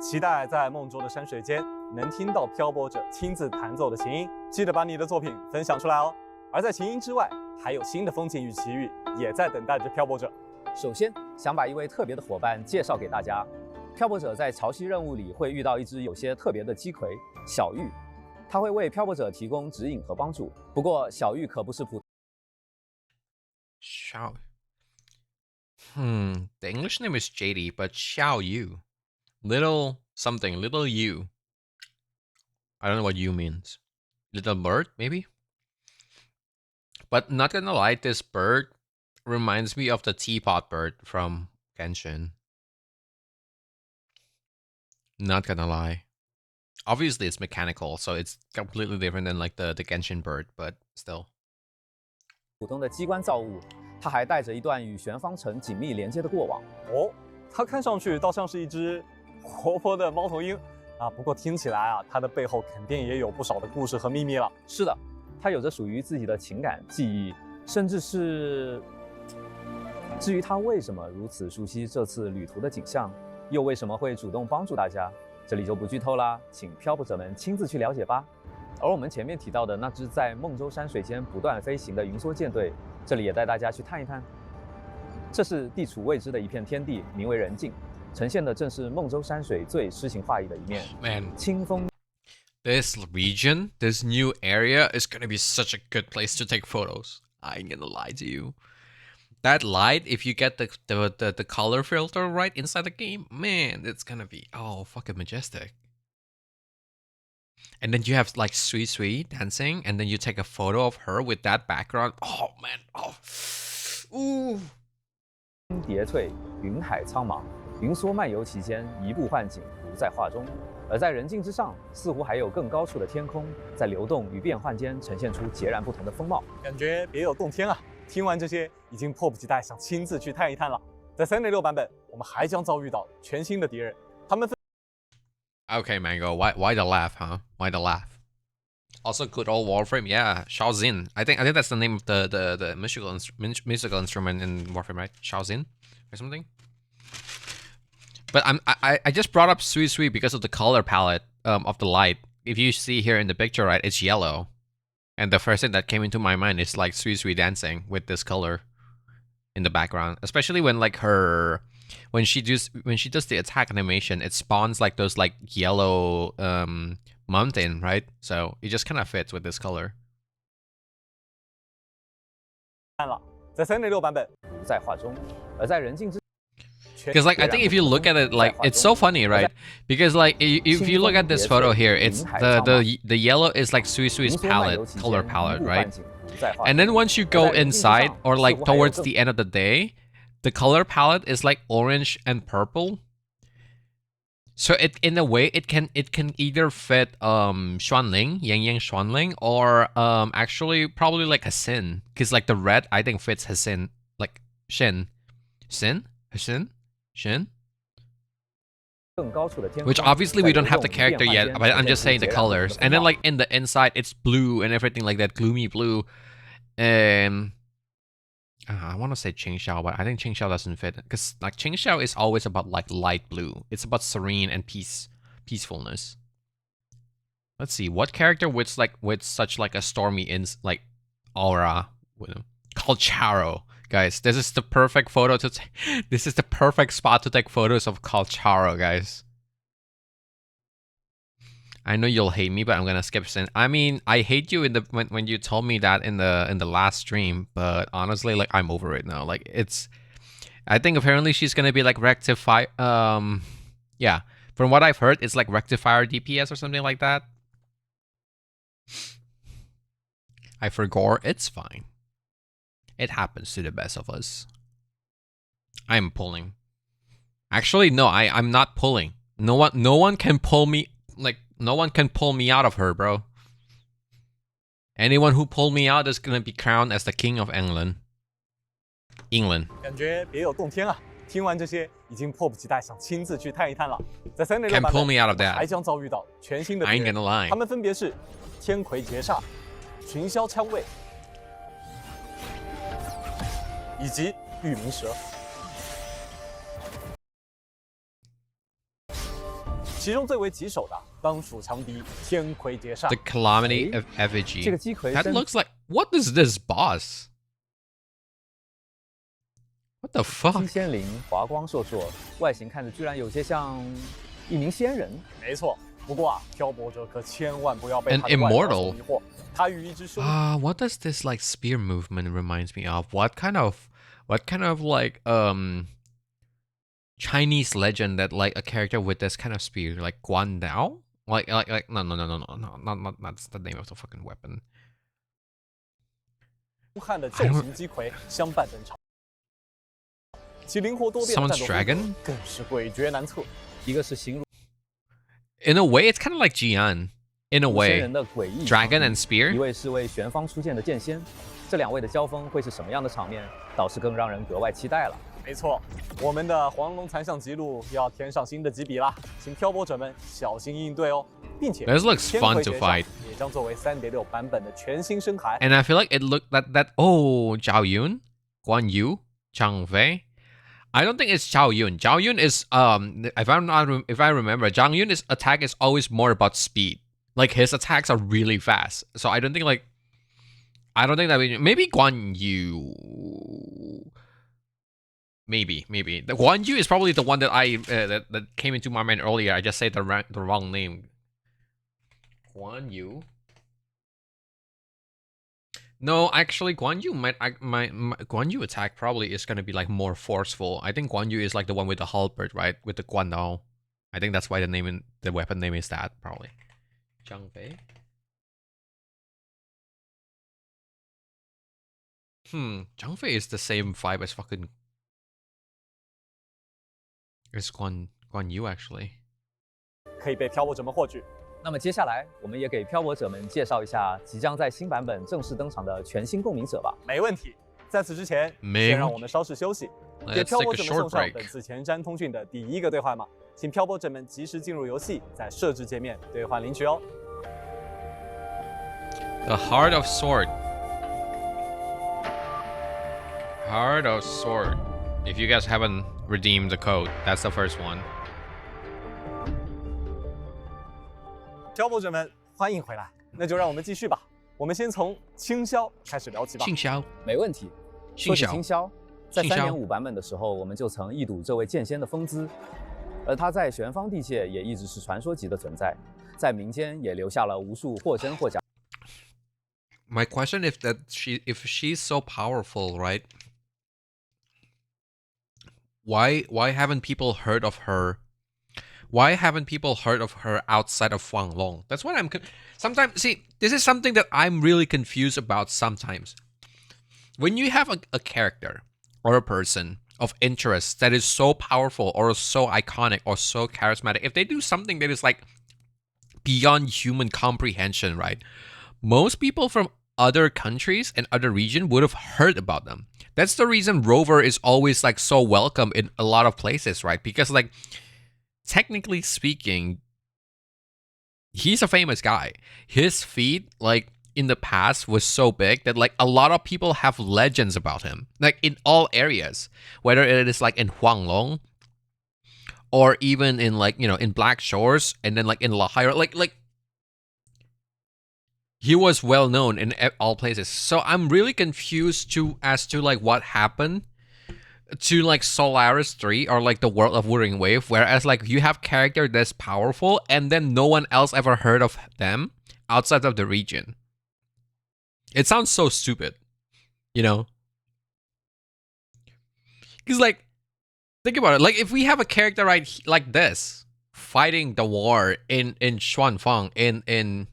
期待在梦中的山水间能听到漂泊者亲自弹奏的琴音，记得把你的作品分享出来哦。而在琴音之外，还有新的风景与奇遇也在等待着漂泊者。首先，想把一位特别的伙伴介绍给大家。漂泊者在潮汐任务里会遇到一只有些特别的鸡葵小玉，它会为漂泊者提供指引和帮助。不过，小玉可不是普。Xiao. The English name is JD, but Xiao Yu. Little something, little you. I don't know what you means. Little bird, maybe? But not gonna lie, this bird reminds me of the teapot bird from Genshin. Not gonna lie. Obviously, it's mechanical, so it's completely different than like the Genshin bird, but still. 普通的机关造物，它还带着一段与玄方城紧密连接的过往。哦，它看上去倒像是一只活泼的猫头鹰啊，不过听起来啊，它的背后肯定也有不少的故事和秘密了。是的，它有着属于自己的情感、记忆，甚至是……至于它为什么如此熟悉这次旅途的景象，又为什么会主动帮助大家，这里就不剧透啦，请漂泊者们亲自去了解吧。而我们前面提到的那支在梦州山水间不断飞行的云梭舰队，这里也带大家去探一探。这是地处未知的一片天地，名为人境，呈现的正是梦州山水最诗情画意的一面。Man, 清风。 this region, this new area is gonna be such a good place to take photos. I ain't gonna lie to you. That light, if you get the color filter right inside the game, man, it's gonna be fucking majestic. And then you have like Sui dancing, and then you take a photo of her with that background. Oh man, ooh. 叠翠，云海苍茫，云梭漫游其间，移步换景，不在画中。而在人境之上，似乎还有更高处的天空，在流动与变换间呈现出截然不同的风貌，感觉别有洞天啊！听完这些，已经迫不及待想亲自去探一探了。在3.6版本，我们还将遭遇到全新的敌人，他们。 Okay, Mango, why the laugh, huh? Why the laugh? Also, good old Warframe, yeah. Xiaozin. I think that's the name of the musical instrument in Warframe, right? Xiaozin or something. But I just brought up Sui because of the color palette of the light. If you see here in the picture, right, it's yellow, and the first thing that came into my mind is like Sui dancing with this color in the background, especially when like when she does the attack animation, it spawns like those like yellow mountain, right? So it just kind of fits with this color. 看了，在3.6版本不在画中，而在人境之。 Because like I think if you look at it, like it's so funny, right? Because like if you look at this photo here, it's the yellow is like Sui's color palette, right? And then once you go inside or like towards the end of the day, the color palette is like orange and purple. So it in a way it can either fit Xuanling, Yang Xuanling, or actually probably like Hasin, because like the red I think fits Hasin, like Shin. Which obviously we don't have the character yet, but I'm just saying the colors. And then like in the inside it's blue and everything like that, gloomy blue. And I want to say Xianxia, but I think Xianxia doesn't fit, because like Xianxia is always about like light blue. It's about serene and peacefulness. Let's see what character with such like a stormy like aura called Charo. Guys, this is the perfect photo to this is the perfect spot to take photos of Charo, guys. I know you'll hate me, but I'm gonna skip sin. I mean, I hate you in the when you told me that in the last stream, but honestly, like I'm over it now. Like it's, I think apparently she's gonna be like rectify. Yeah, from what I've heard, it's like rectifier DPS or something like that. I forgot. It's fine. It happens to the best of us. I'm pulling. Actually, no, I'm not pulling. No one can pull me, like, no one can pull me out of her, bro. Anyone who pulled me out is gonna be crowned as the king of England. 感觉别有洞天啊！听完这些，已经迫不及待想亲自去探一探了。在3.6 Can't 版 pull 本， me out of that. 还将遭遇到全新的 I 敌 ain't 人， gonna lie. 他们分别是天魁劫煞、群枭枪卫以及玉鸣蛇。其中最为棘手的当属强敌天魁劫煞 The。calamity of effigy. 这个鸡魁 That 真 looks like, what is this boss? What the 鸡 fuck? 仙灵华光烁烁，外形看着居然有些像一名仙人。没错，不过啊，漂泊者可千万不要被 An 他的外表 immortal 所迷惑。他与一只兄弟 What does this like spear movement reminds me of? What kind of like Chinese legend that like a character with this kind of spear, like Guan Dao? Like no, not that's the name of the fucking weapon. 汉的昼行鸡魁相伴登场，其灵活多变的 Someone's 战斗风格 dragon? 更是诡谲难测。一个是形如 In a way, it's kind of like Jian. In a 仙 way, 人的诡异 dragon 场 and 景 spear. 一位是为玄方出现的剑仙，这两位的交锋会是什么样的场面，倒是更让人格外期待了。没错，我们的黄龙残像记录要添上新的几笔啦，请漂泊者们小心应对哦，并且 This looks 天 fun 魁 to 劫煞 fight. 也将作为3.6 版本的全新声牌。 And I feel like it looked that oh Zhao Yun, Guan Yu, Chang Fei. I don't think it's Zhao Yun. Zhao Yun is if I remember, Zhao Yun's attack is always more about speed. Like his attacks are really fast. So I don't think that maybe Guan Yu. Maybe the Guan Yu is probably the one that I that came into my mind earlier. I just said the wrong name. Guan Yu. No, actually, Guan Yu my Guan Yu attack probably is gonna be like more forceful. I think Guan Yu is like the one with the halberd, right? With the Guan Dao. I think that's why the weapon name is that probably. Zhang Fei. Zhang Fei is the same vibe as fucking. It's Guan Yu actually. 可以被漂泊者们获取。那么接下来，我们也给漂泊者们介绍一下即将在新版本正式登场的全新共鸣者吧。没问题。在此之前，明先让我们稍事休息，给 Let's 漂 take 泊 a 者们 short 送上 break. 本次前瞻通讯的第一个兑换码，请漂泊者们及时进入游戏，在设置界面兑换领取哦。 The Heart of Sword. Heart of Sword. If you guys haven't redeemed the code, that's the first one. 漂泊者们，欢迎回来。那就让我们继续吧。我们先从清霄开始聊起吧。庆霄，没问题。信晓说起清霄，在信晓3.5版本的时候，我们就曾一睹这位剑仙的风姿，而他在玄方地界也一直是传说级的存在，在民间也留下了无数或真或假。 My question is that if she's so powerful, right? Why haven't people heard of her? Why haven't people heard of her outside of Huanglong? That's what I'm sometimes see. This is something that I'm really confused about sometimes. When you have a character or a person of interest that is so powerful or so iconic or so charismatic, if they do something that is like beyond human comprehension, right? Most people from other countries and other regions would have heard about them. That's the reason Rover is always like so welcome in a lot of places, right? Because like technically speaking, he's a famous guy. His feat, like in the past, was so big that like a lot of people have legends about him, like in all areas, whether it is like in Huanglong or even in like, you know, in Black Shores and then like in Lahire, like he was well known in all places. So I'm really confused as to like what happened to like Solaris 3 or like the World of Wuthering Wave, whereas like you have character that's powerful and then no one else ever heard of them outside of the region. It sounds so stupid, you know? Because like, think about it. Like if we have a character like this fighting the war in Xuanfang in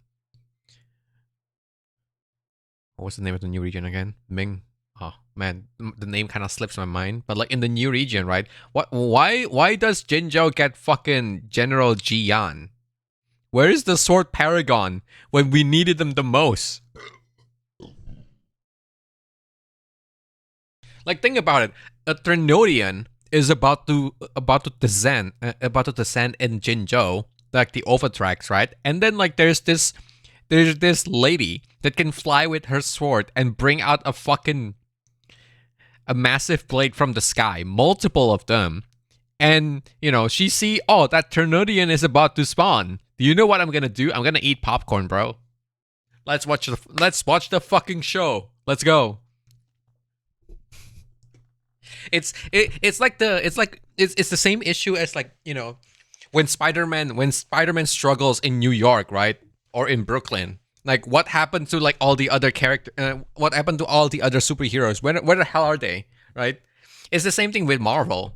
what's the name of the new region again? Ming. Oh, Man, the name kind of slips my mind. But like in the new region, right? Why does Jinzhou get fucking General Jian? Where is the Sword Paragon when we needed them the most? Like, think about it. A Trinodian is about to descend in Jinzhou, like the Overtracks, right? And then like there's this lady that can fly with her sword and bring out a massive blade from the sky, multiple of them. And, you know, she see, oh, that Trinodian is about to spawn. Do you know what I'm gonna do? I'm gonna eat popcorn, bro. Let's watch the fucking show. Let's go. It's the same issue as, like, you know, when Spider-Man struggles in New York, right? Or in Brooklyn. Like, what happened to like all the other what happened to all the other superheroes? Where the hell are they? Right? It's the same thing with Marvel.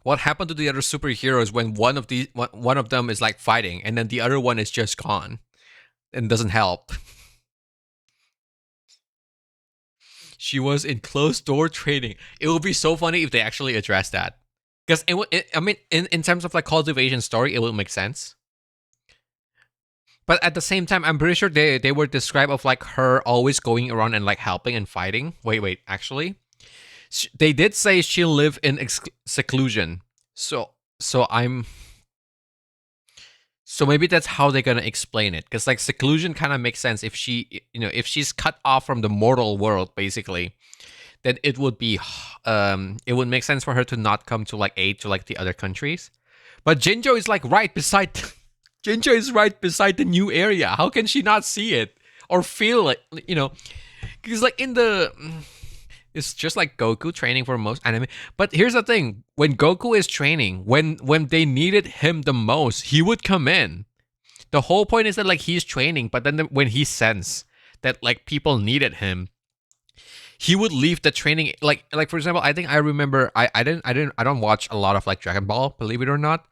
What happened to the other superheroes when one of them is like fighting and then the other one is just gone and doesn't help? She was in closed door training. It would be so funny if they actually addressed that. Because I mean, in terms of like cultivation story, it will make sense. But at the same time, I'm pretty sure they were described of like her always going around and like helping and fighting. Wait, actually, they did say she lived in seclusion. So maybe that's how they're gonna explain it. Because like seclusion kind of makes sense if if she's cut off from the mortal world, basically. Then it would be it would make sense for her to not come to like aid to like the other countries. But Jinzhou is like right beside Jinzhou is right beside the new area. How can she not see it or feel it? You know, because like it's just like Goku training for most anime. But here's the thing: when Goku is training, when they needed him the most, he would come in. The whole point is that like he's training, but then when he sensed that like people needed him, he would leave the training. Like for example, I think I remember I don't watch a lot of like Dragon Ball, believe it or not.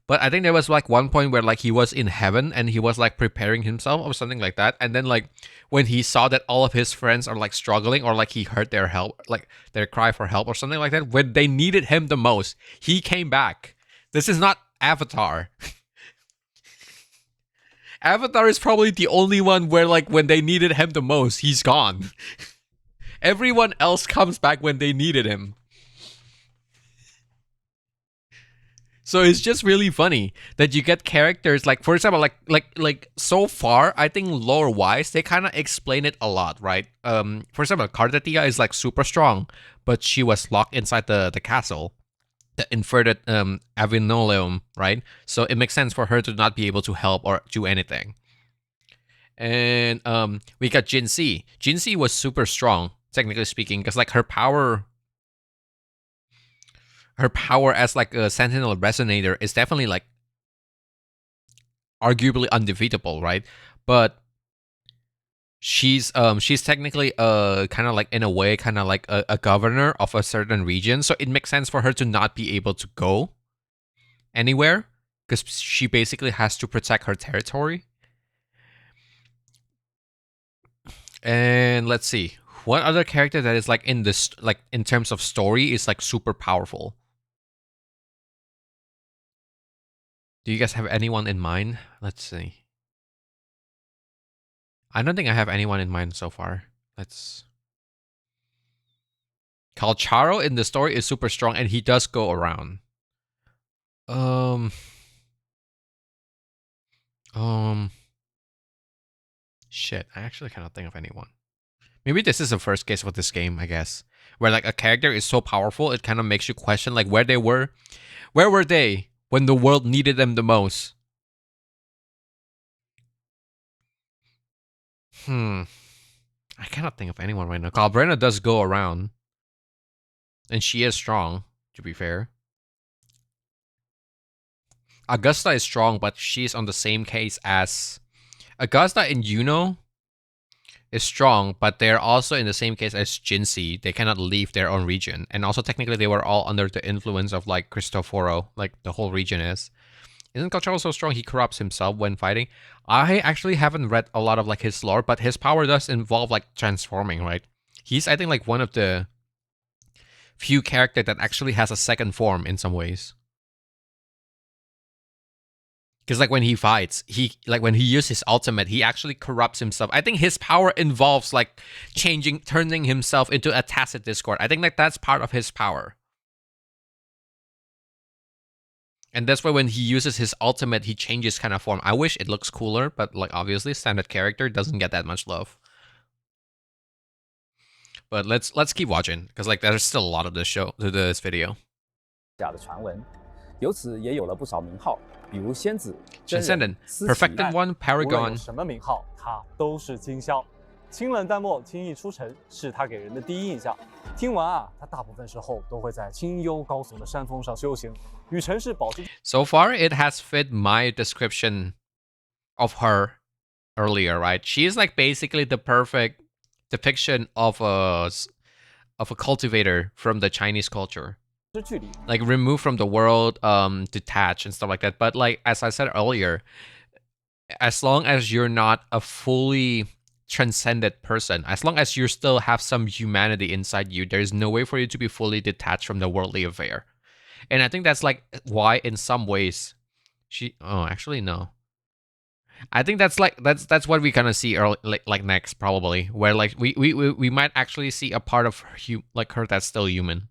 But I think there was like one point where like he was in heaven and he was like preparing himself or something like that. And then like when he saw that all of his friends are like struggling or like he heard their help, like their cry for help or something like that, when they needed him the most, he came back. This is not Avatar. Avatar is probably the only one where like when they needed him the most, he's gone. Everyone else comes back when they needed him. So it's just really funny that you get characters like, for example, like so far, I think lore-wise, they kind of explain it a lot, right? For example, Cardatia is like super strong, but she was locked inside the castle, the inverted Avinoleum, right? So it makes sense for her to not be able to help or do anything. And we got Jinxi. Jinxi was super strong, technically speaking, because like her power as like a sentinel resonator is definitely like arguably undefeatable, right? But she's technically kind of like in a way kind of like a governor of a certain region, so it makes sense for her to not be able to go anywhere because she basically has to protect her territory. And let's see, what other character that is like in this, like in terms of story, is like super powerful? Do you guys have anyone in mind? Let's see. I don't think I have anyone in mind so far. Calcharo in the story is super strong and he does go around. Shit, I actually cannot think of anyone. Maybe this is the first case of this game, I guess, where like a character is so powerful, it kind of makes you question like where were they when the world needed them the most? I cannot think of anyone right now. Calbrena does go around. And she is strong, to be fair. Augusta is strong, but she's on the same case as... Augusta and Juno is strong, but they're also in the same case as Jinxi. They cannot leave their own region. And also, technically, they were all under the influence of, like, Cristoforo. Like, the whole region is. Isn't Calcharo so strong he corrupts himself when fighting? I actually haven't read a lot of, like, his lore, but his power does involve, like, transforming, right? He's, I think, like one of the few character that actually has a second form in some ways. Because like when he fights, when he uses his ultimate, he actually corrupts himself. I think his power involves like turning himself into a tacit discord. I think like that's part of his power. And that's why when he uses his ultimate, he changes kind of form. I wish it looks cooler, but like obviously standard character doesn't get that much love. But let's keep watching because like there's still a lot of this video. 假的传闻，由此也有了不少名号，比如仙子、真人、 Transcendent, 思琪。 Perfected One, 无论有 Paragon. 什么名号，他都是今宵。清冷淡漠、轻易出尘，是他给人的第一印象。听闻啊，他大部分时候都会在清幽高耸的山峰上修行，与尘世保持。So far, it has fit my description of her earlier, right? She is like basically the perfect depiction of a cultivator from the Chinese culture. 距离 Like removed from the world, detached and stuff like that. But like as I said earlier, as long as you're not a fully transcended person, as long as you still have some humanity inside you, there's no way for you to be fully detached from the worldly affair. And I think that's like why in some ways actually no. I think that's what we're gonna see early, like next probably, where like we might actually see a part of her, like her that's still human.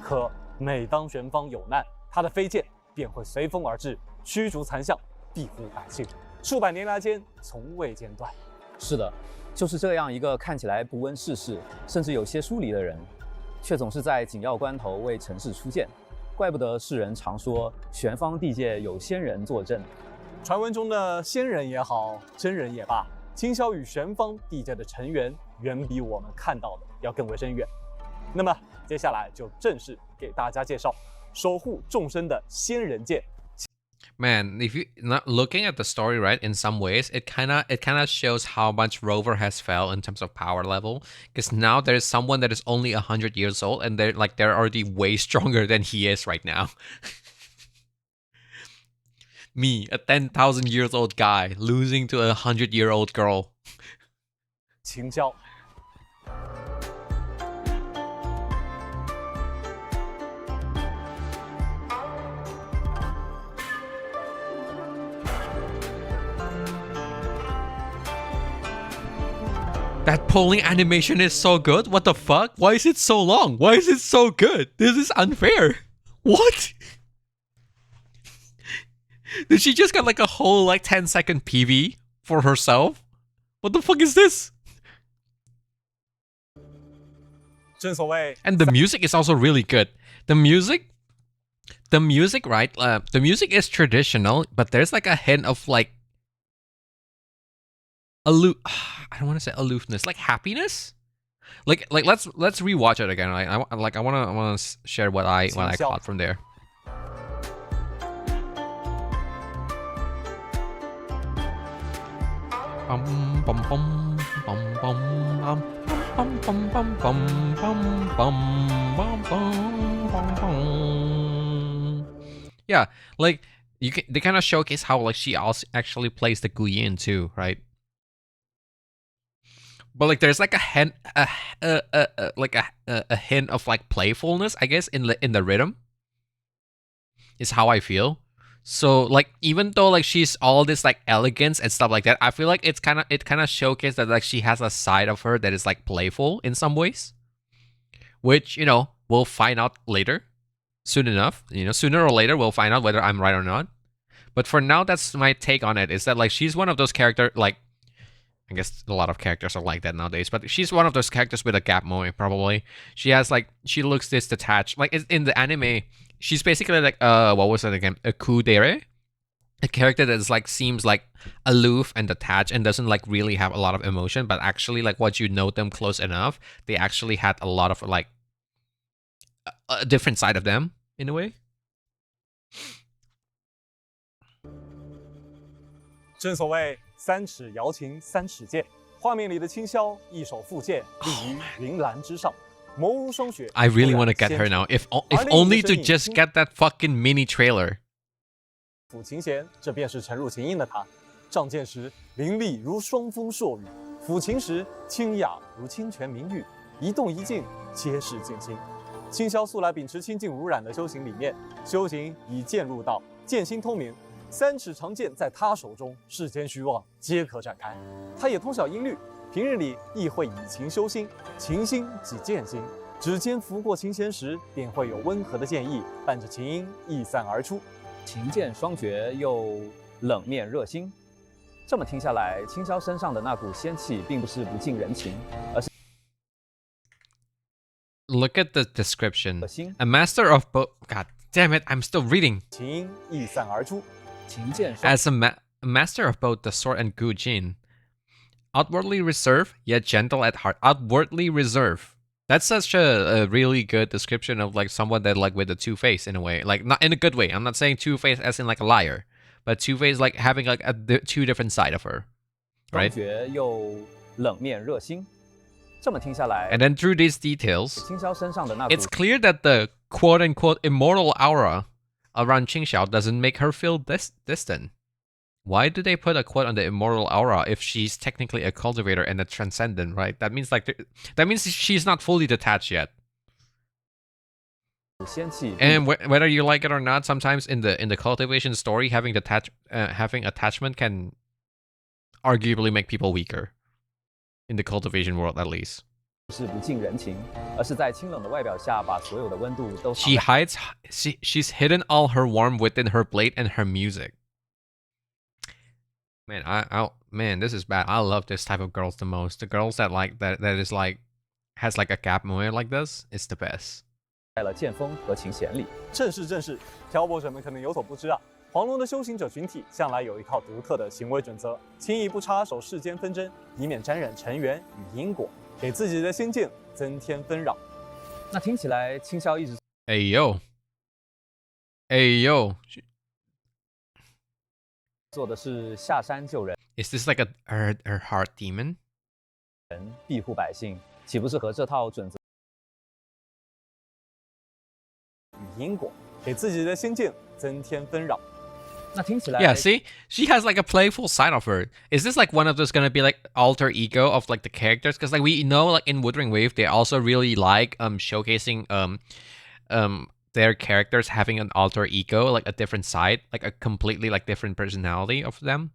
可每当玄方有难，他的飞剑便会随风而至，驱逐残象，庇护百姓，数百年来间从未间断。是的，就是这样一个看起来不问世事，甚至有些疏离的人，却总是在紧要关头为尘世出现。怪不得世人常说玄方地界有仙人坐镇。传闻中的仙人也好，真人也罢，清霄与玄方地界的成员远比我们看到的要更为深远。那么接下来就正式给大家介绍守护众生的仙人剑。 Man, if you not looking at the story, right, in some ways, it kind of shows how much Rover has fell in terms of power level. Because now there's someone that is only 100 years old, and they're already way stronger than he is right now. Me, a 10,000 years old guy, losing to a 100-year-old girl. 清霄。 That pulling animation is so good. What the fuck? Why is it so long? Why is it so good? This is unfair. What? Did she just get like a whole like 10-second PV for herself? What the fuck is this? 正所谓 And the music is also really good. The music, right? The music is traditional, but there's like a hint of like I don't want to say aloofness, like happiness. Like let's rewatch it again. Right? I want to share what I caught from there. Bum bum bum bum bum bum bum bum bum bum bum bum bum bum. Yeah, like they kind of showcase how like she also actually plays the guyin too, right? But like there's like a hint, like a hint of like playfulness, I guess, in the rhythm. Is how I feel. So like even though like she's all this like elegance and stuff like that, I feel like it kind of showcased that like she has a side of her that is like playful in some ways, which we'll find out later, soon enough. Sooner or later we'll find out whether I'm right or not. But for now, that's my take on it. Is that like she's one of those characters like. I guess a lot of characters are like that nowadays, but she's one of those characters with a gap moe, probably. She has like, she looks this detached. Like in the anime, she's basically like, what was it again? A kudere? A character that is like, seems like aloof and detached and doesn't like really have a lot of emotion, but actually like once you know them close enough, they actually had a lot of like, a different side of them, in a way. 正所谓三尺瑶琴三尺剑，画面里的清霄一手负剑，立于云岚之上，眸如霜雪。 I really want to get her now, if only to just get that fucking mini trailer. 抚琴弦，这便是沉入琴音的他。仗剑时凌厉如霜风朔雨，抚琴时清雅如清泉明玉。一动一静皆是静心。Xianxia素来秉持清净无染的修行理念，修行以剑入道，剑心通明。3尺长剑在他手中，世间虚妄皆可展开。他也通晓音律，平日里亦会以琴修心，琴心即剑心。指尖拂过琴弦时，便会有温和的剑意伴着琴音溢散而出。琴剑双绝又冷面热心。这么听下来，青霄身上的那股仙气并不是不近人情，而是 Look at the description. 恶心。 A master of both. God damn it! I'm still reading. 琴音溢散而出。琴剑双 As a master of both the sword and Gujin, outwardly reserved yet gentle at heart. Outwardly reserved. That's such a really good description of like someone that like with a two-face in a way, like not in a good way. I'm not saying two-face as in like a liar, but two-face like having like two different side of her, 双 right? 绝又冷面热心。这么听下来， And then through these details, 青霄身上的那股 it's clear that the quote-unquote immortal aura around Qingxiao doesn't make her feel distant. Why do they put a quote on the immortal aura if she's technically a cultivator and a transcendent, right? That means like that means she's not fully detached yet. 仙气， And whether you like it or not, sometimes in the cultivation story, having having attachment can arguably make people weaker. In the cultivation world, at least. 是不近人情，而是在清冷的外表下，把所有的温度都藏 She 在 hides. She's hidden all her warmth within her blade and her music. Man, man, this is bad. I love this type of girls the most. The girls that like that is like has like a gap moe like this. It's the best. 了剑锋和琴弦里。正是，漂泊者们可能有所不知啊，黄龙的修行者群体向来有一套独特的行为准则，轻易不插手世间纷争，以免沾染尘缘与因果，给自己的心境增添纷扰。那听起来，青霄一直 Hey yo. Hey yo. 做的是下山救人， Is this like her heart demon? 庇护百姓，岂不是和这套准则 与因果，给自己的心境增添纷扰。那听起来 Yeah, see? She has like a playful side of her. Is this like one of those gonna be like alter ego of like the characters? Because like we know like in Wuthering Wave, they also really like showcasing their characters having an alter ego, like a different side, like a completely like different personality of them.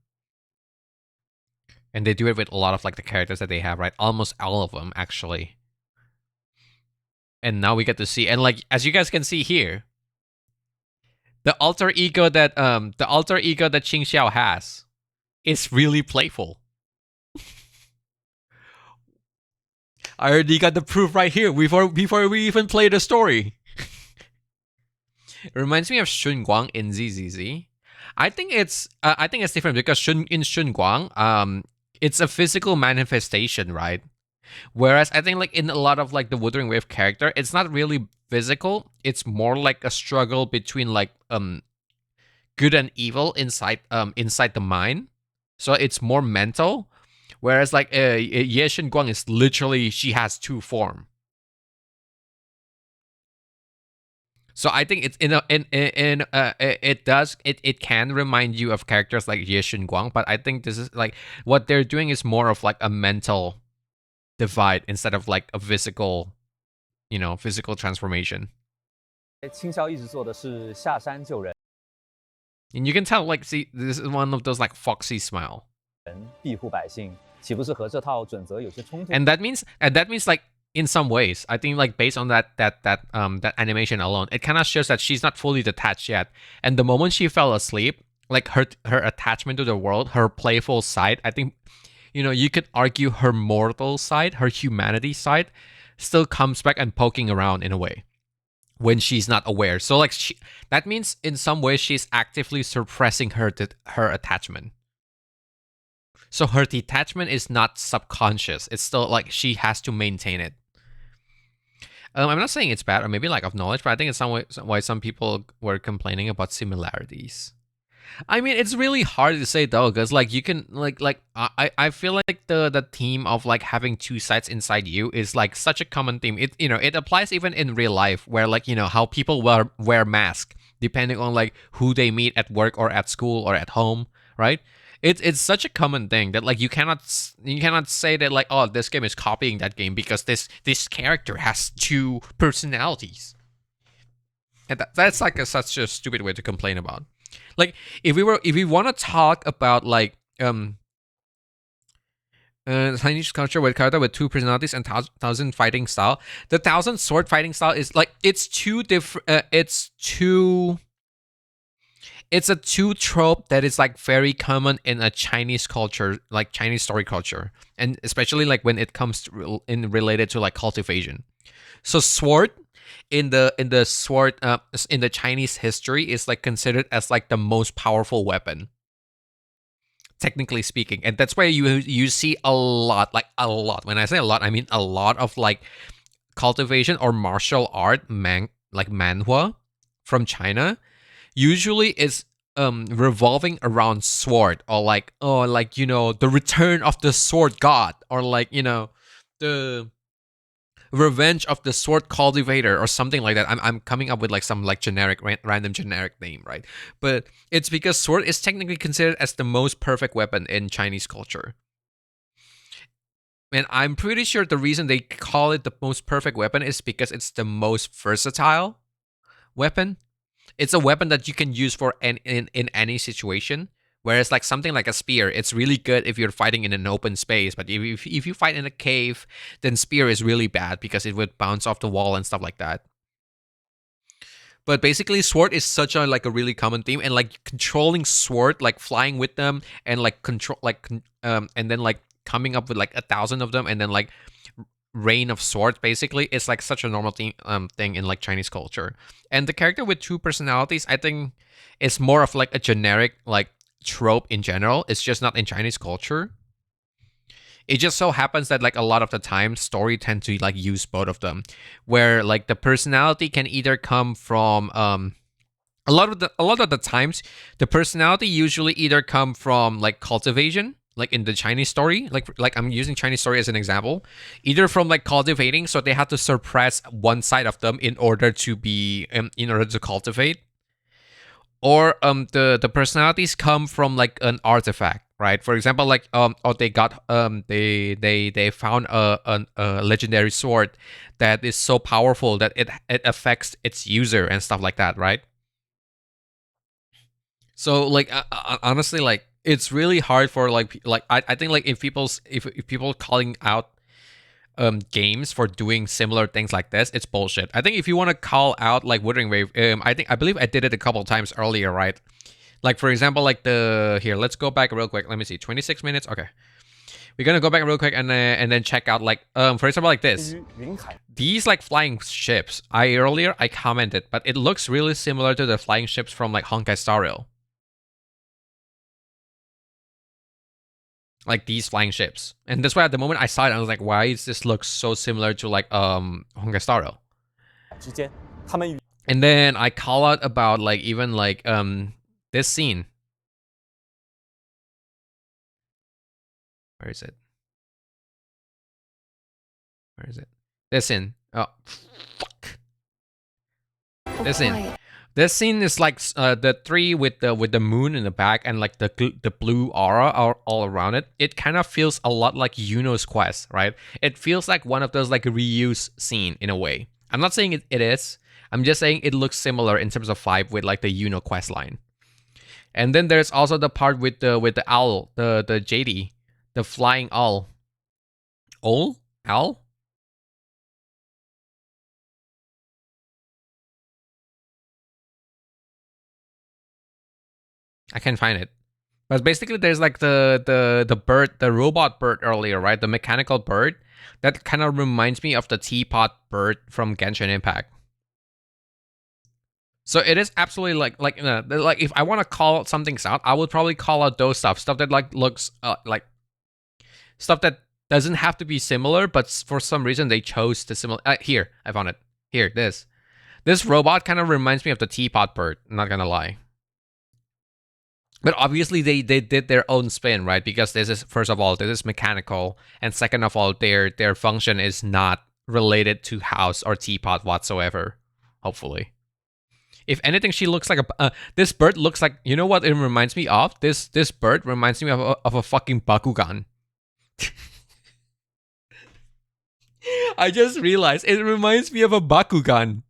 And they do it with a lot of like the characters that they have, right? Almost all of them actually. And now we get to see, and like as you guys can see here, the alter ego that Qingxiao has is really playful. I already got the proof right here before we even play the story. It reminds me of Shun Guang in ZZZ. I think it's different because in Shun Guang, it's a physical manifestation, right? Whereas I think like in a lot of like the Wuthering Wave character, it's not really physical. It's more like a struggle between like good and evil inside the mind. So it's more mental. Whereas like Ye Shen Guang is literally, she has two form. So I think it's it can remind you of characters like Ye Shen Guang, but I think this is like what they're doing is more of like a mental divide instead of like a physical, physical transformation. 青霄一直做的是下山救人， And you can tell like see this is one of those like foxy smile. 庇护百姓，岂不是和这套准则有些冲突？ And that means like in some ways, I think like based on that animation alone, it kind of shows that she's not fully detached yet. And the moment she fell asleep, like her attachment to the world, her playful side, I think, you could argue her mortal side, her humanity side, still comes back and poking around in a way when she's not aware. So like that means in some ways she's actively suppressing her attachment. So her detachment is not subconscious. It's still like she has to maintain it. I'm not saying it's bad or maybe lack of knowledge, but I think it's why some people were complaining about similarities. I mean, it's really hard to say though, because like you can I feel like the theme of like having two sides inside you is like such a common theme. It applies even in real life where like how people wear masks depending on like who they meet at work or at school or at home, right? It's such a common thing that like you cannot say that like, oh, this game is copying that game because this character has two personalities. And that's like such a stupid way to complain about. Like if we want to talk about like Chinese culture with character with two personalities and thousand fighting style, the thousand sword fighting style is like it's too different. It's a two trope that is like very common in a Chinese culture, like Chinese story culture, and especially like when it comes to related to like cultivation. So sword in the sword in the Chinese history is like considered as like the most powerful weapon, technically speaking, and that's why you see a lot, like a lot. When I say a lot, I mean a lot of like cultivation or martial art like manhwa from China. Usually is revolving around sword, or like, oh, like, you know, the return of the sword god, or like, you know, the revenge of the sword cultivator or something like that. I'm coming up with like some like generic random generic name, right? But it's because sword is technically considered as the most perfect weapon in Chinese culture. And I'm pretty sure the reason they call it the most perfect weapon is because it's the most versatile weapon. It's a weapon that you can use for in any situation. Whereas like something like a spear, it's really good if you're fighting in an open space. But if you fight in a cave, then spear is really bad because it would bounce off the wall and stuff like that. But basically, sword is such a like a really common theme, and like controlling sword, like flying with them, and like control and then like coming up with like 1,000 of them, and then like reign of swords, basically, it's like such a normal thing in like Chinese culture. And the character with two personalities, I think, is more of like a generic like trope in general. It's just not in Chinese culture. It just so happens that like a lot of the time story tend to like use both of them, where like the personality can either come from a lot of the times the personality usually either come from like cultivation, like in the Chinese story, like I'm using Chinese story as an example, either from like cultivating, so they have to suppress one side of them in order to be in order to cultivate, or the personalities come from like an artifact, right? For example, like or they got they found a legendary sword that is so powerful that it affects its user and stuff like that, right? So like honestly, like it's really hard for like I think like if people calling out games for doing similar things like this, it's bullshit. I think if you want to call out like Wuthering Wave, I believe I did it a couple times earlier, right? Like for example, like here, let's go back real quick. Let me see, 26 minutes. Okay, we're gonna go back real quick and then check out like for example like this. These like flying ships, I commented, but it looks really similar to the flying ships from like Honkai Star Rail. Like these flying ships, and that's why at the moment I saw it, I was like, why does this look so similar to like Honkai Star Rail? And then I call out about like even like this scene. Where is it? Where is it? This scene. Oh, fuck. This scene. This scene is like the tree with the moon in the back and like the blue aura all around it. It kind of feels a lot like Yuno's quest, right? It feels like one of those like reuse scene in a way. I'm not saying it is. I'm just saying it looks similar in terms of vibe with like the Yuno quest line. And then there's also the part with the owl, the JD, the flying owl. Owl? I can't find it. But basically there's like the bird, the robot bird earlier, right? The mechanical bird. That kind of reminds me of the teapot bird from Genshin Impact. So it is absolutely like if I want to call something out, I would probably call out those stuff that like looks like stuff that doesn't have to be similar, but for some reason they chose the similar. Here, I found it. Here, this robot kind of reminds me of the teapot bird. I'm not gonna lie. But obviously they did their own spin, right? Because this is, first of all, this is mechanical, and second of all, their function is not related to house or teapot whatsoever. Hopefully. If anything, she looks like a. This bird looks like. You know what it reminds me of? This bird reminds me of a fucking Bakugan. I just realized it reminds me of a Bakugan.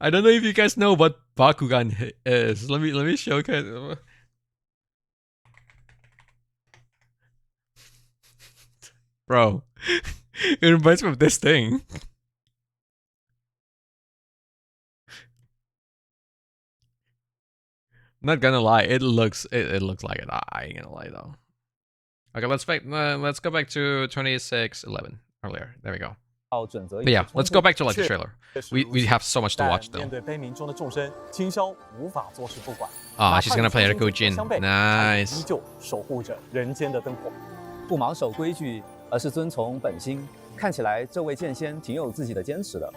I don't know if you guys know what Bakugan is. Let me show you. Bro, it reminds me of this thing. Not gonna lie, it looks like it. I ain't gonna lie though. Okay, let's go back to 2611 earlier. There we go. But yeah, let's go back to like the trailer. We have so much to watch though. 面对悲鸣中的众生，青霄无法坐视不管。 Ah, she's gonna play her Gojin. 依 Nice. 旧守护着人间的灯火。不盲守规矩，而是遵从本心。看起来这位剑仙挺有自己的坚持的。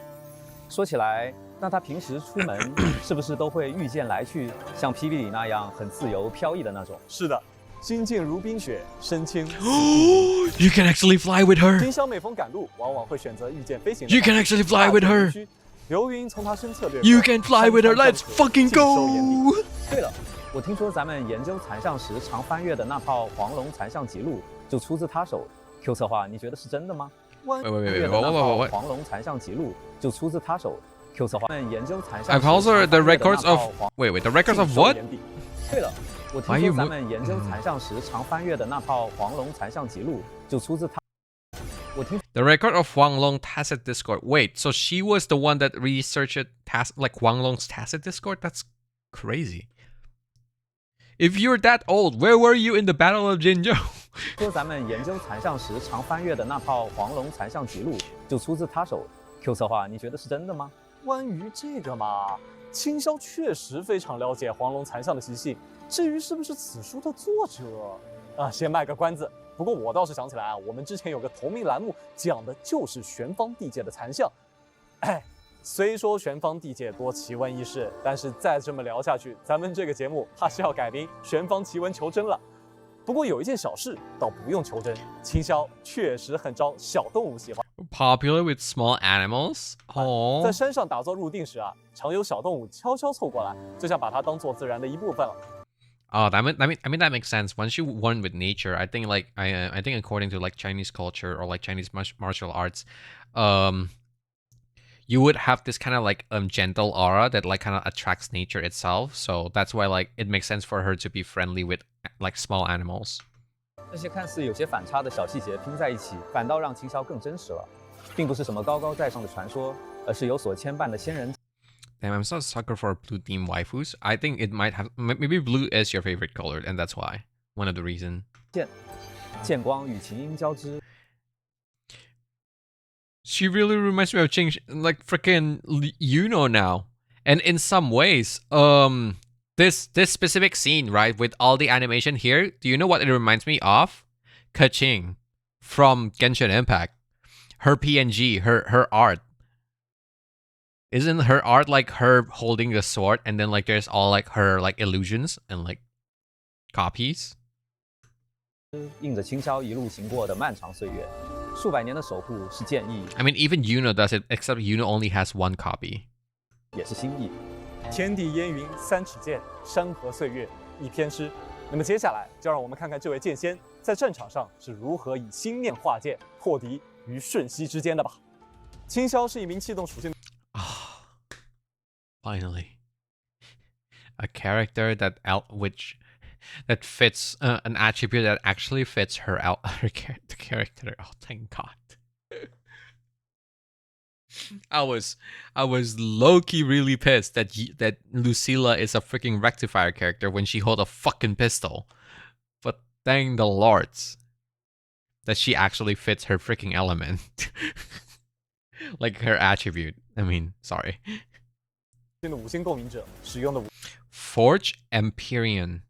说起来，那他平时出门是不是都会御剑来去，像霹雳里那样很自由飘逸的那种？是的，心静如冰雪，身轻。You can actually fly with her. 青霄每逢赶路，往往会选择御剑飞行。 You can actually fly with her. 流云从他身侧掠过。 You can fly with her. Let's fucking go. 对了，我听说咱们研究残像时常翻阅的那套黄龙残像记录就出自他手。Q 策划，你觉得是真的吗？ Wait. 黄龙残像记录就出自他手。Q 策划们研究残像。 I've also heard the records of. Wait. The records of what? 对了，我听说咱们研究残像时常翻阅的那套黄龙残像记录就出自他。我听。The record of Huang Long Tacit Discord. Wait, so she was the one that researched like Huang Long's Tacit Discord? That's crazy. If you're that old, where were you in the Battle of Jinzhou? 说咱们研究残像时常翻阅的那套黄龙残像记录就出自他手。Q 策划，你觉得是真的吗？关于这个嘛，青霄确实非常了解黄龙残像的习性。至于是不是此书的作者，先卖个关子。不过我倒是想起来啊，我们之前有个同名栏目讲的就是玄方地界的残像。哎，虽说玄方地界多奇闻异事，但是再这么聊下去，咱们这个节目怕是要改名玄方奇闻求真了。不过有一件小事倒不用求真，青霄确实很招小动物喜欢。Popular with small animals? 哦，在山上打造入定时啊，常有小动物悄悄凑过来，就像把它当做自然的一部分了。Oh, I mean that makes sense. Once you one with nature, I think like I think according to like Chinese culture or like Chinese martial arts, you would have this kind of like gentle aura that like kind of attracts nature itself. So that's why like it makes sense for her to be friendly with like small animals. 这些看似有些反差的小细节拼在一起，反倒让青霄更真实了，并不是什么高高在上的传说，而是有所牵绊的仙人。 Damn, I'm such a sucker for blue theme waifus. I think it might have maybe blue is your favorite color, and that's why one of the reason. 剑光与琴音交织。 She really reminds me of like freaking Yuno now, and in some ways, this specific scene, right, with all the animation here, do you know what it reminds me of? Kaching from Genshin Impact. Her PNG, her art. Isn't her art like her holding the sword and then like there's all like her like illusions and like copies? 映着青霄一路行过的漫长岁月，数百年的守护是剑意。 I mean, even Yuno does it, except Yuno only has one copy. 也是心意。天地烟云三尺剑，山河岁月一篇诗。那么接下来就让我们看看这位剑仙在战场上是如何以心念化剑破敌于瞬息之间的吧。青霄是一名气动属性。 Finally, a character that fits an attribute that actually fits her character. Oh, thank God. I was low-key really pissed that Lucilla is a freaking rectifier character when she holds a fucking pistol. But thank the lords that she actually fits her freaking element. Like her attribute. I mean, sorry. 的五星共鸣者使用的 Forge Empyrean.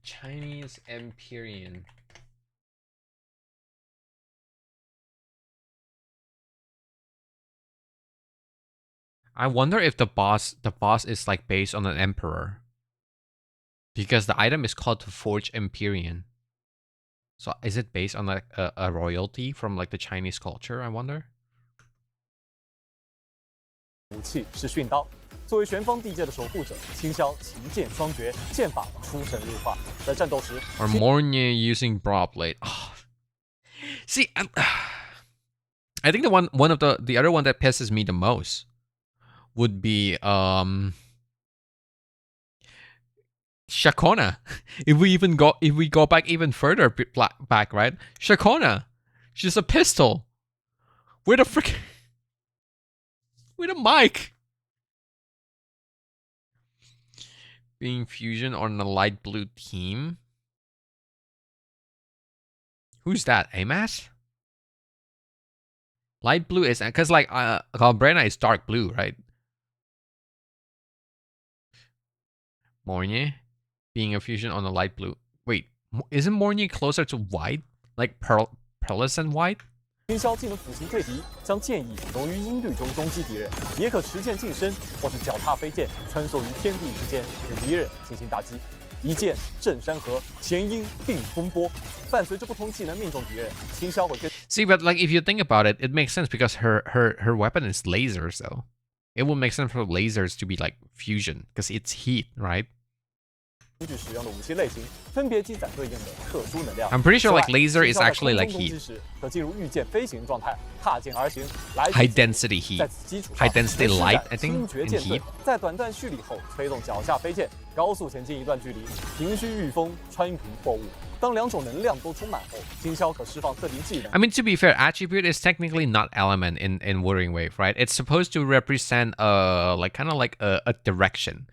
Chinese Empyrean. I wonder if the boss is like based on an emperor. Because the item is called Forge Empyrean. So is it based on like a royalty from like the Chinese culture, I wonder? 武器是训刀。作为玄方地界的守护者，青霄琴剑双绝，剑法出神入化。在战斗时 Or Mornia using Brawl Blade. See, I think one of the other one that pisses me the most would be Shakona. If we go back even further back, right? Shakona, she's a pistol with a freaking with a mic. Being fusion on the light blue team. Who's that? Amas? Light blue is because like Galbrena is dark blue, right? Mornie being a fusion on the light blue. Wait, isn't Mornie closer to white? Like pearlescent white? 青霄既能辅行退敌，将剑翼融于音律中攻击敌人，也可持剑近身，或是脚踏飞剑穿梭于天地之间，对敌人进行打击。一剑震山河，前音定风波，伴随着不同技能命中敌人，青霄会跟。See, but like if you think about it, it makes sense because her weapon is lasers, though. It would make sense for lasers to be like fusion because it's heat, right? 根据使用的武器类型，分别记载对应的特殊能量。 I'm pretty sure like 此外 laser is 青霄在 actually 空 like 中攻击 heat. 时可进入御剑飞行状态，踏剑而行，来去 High 自如 density heat. 在此基础上 High density 能施 light, 展 I think, 轻绝 in 剑盾 heat. 在短暂蓄力后，推动脚下飞剑，高速前进一段距离，平虚御风，穿云破雾。当两种能量都充满后，青霄可释放特定技能。 I mean, to be fair, attribute is technically not element in Wuthering Wave, right? It's supposed to represent like kind of like a direction.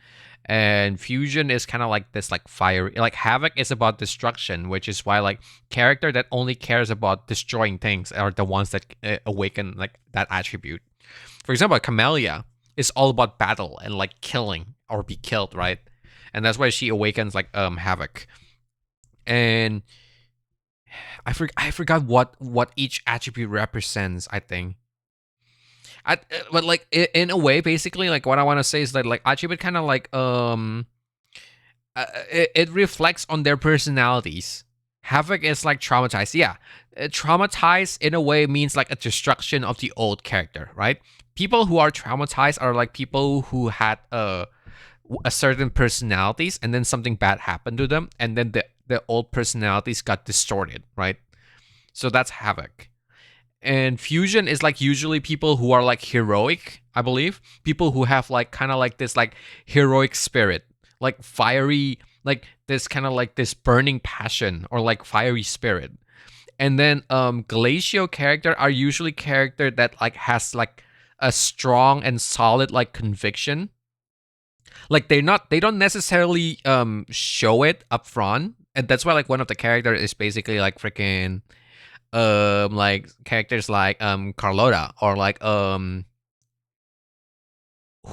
And fusion is kind of like this like fire, like havoc is about destruction, which is why like character that only cares about destroying things are the ones that awaken like that attribute. For example, Camellia is all about battle and like killing or be killed, right? And that's why she awakens like havoc. And I forgot what each attribute represents, I think. But like in a way, basically, like what I want to say is that like attribute kind of like it reflects on their personalities. Havoc is like traumatized. Yeah, traumatized in a way means like a destruction of the old character, right? People who are traumatized are like people who had a certain personalities and then something bad happened to them and then the old personalities got distorted, right? So that's havoc. And fusion is like usually people who are like heroic, I believe. People who have like kind of like this like heroic spirit, like fiery, like this kind of like this burning passion or like fiery spirit. And then glacial character are usually character that like has like a strong and solid like conviction. Like they don't necessarily show it up front. And that's why like one of the character is basically like freaking like characters like Carlotta or like who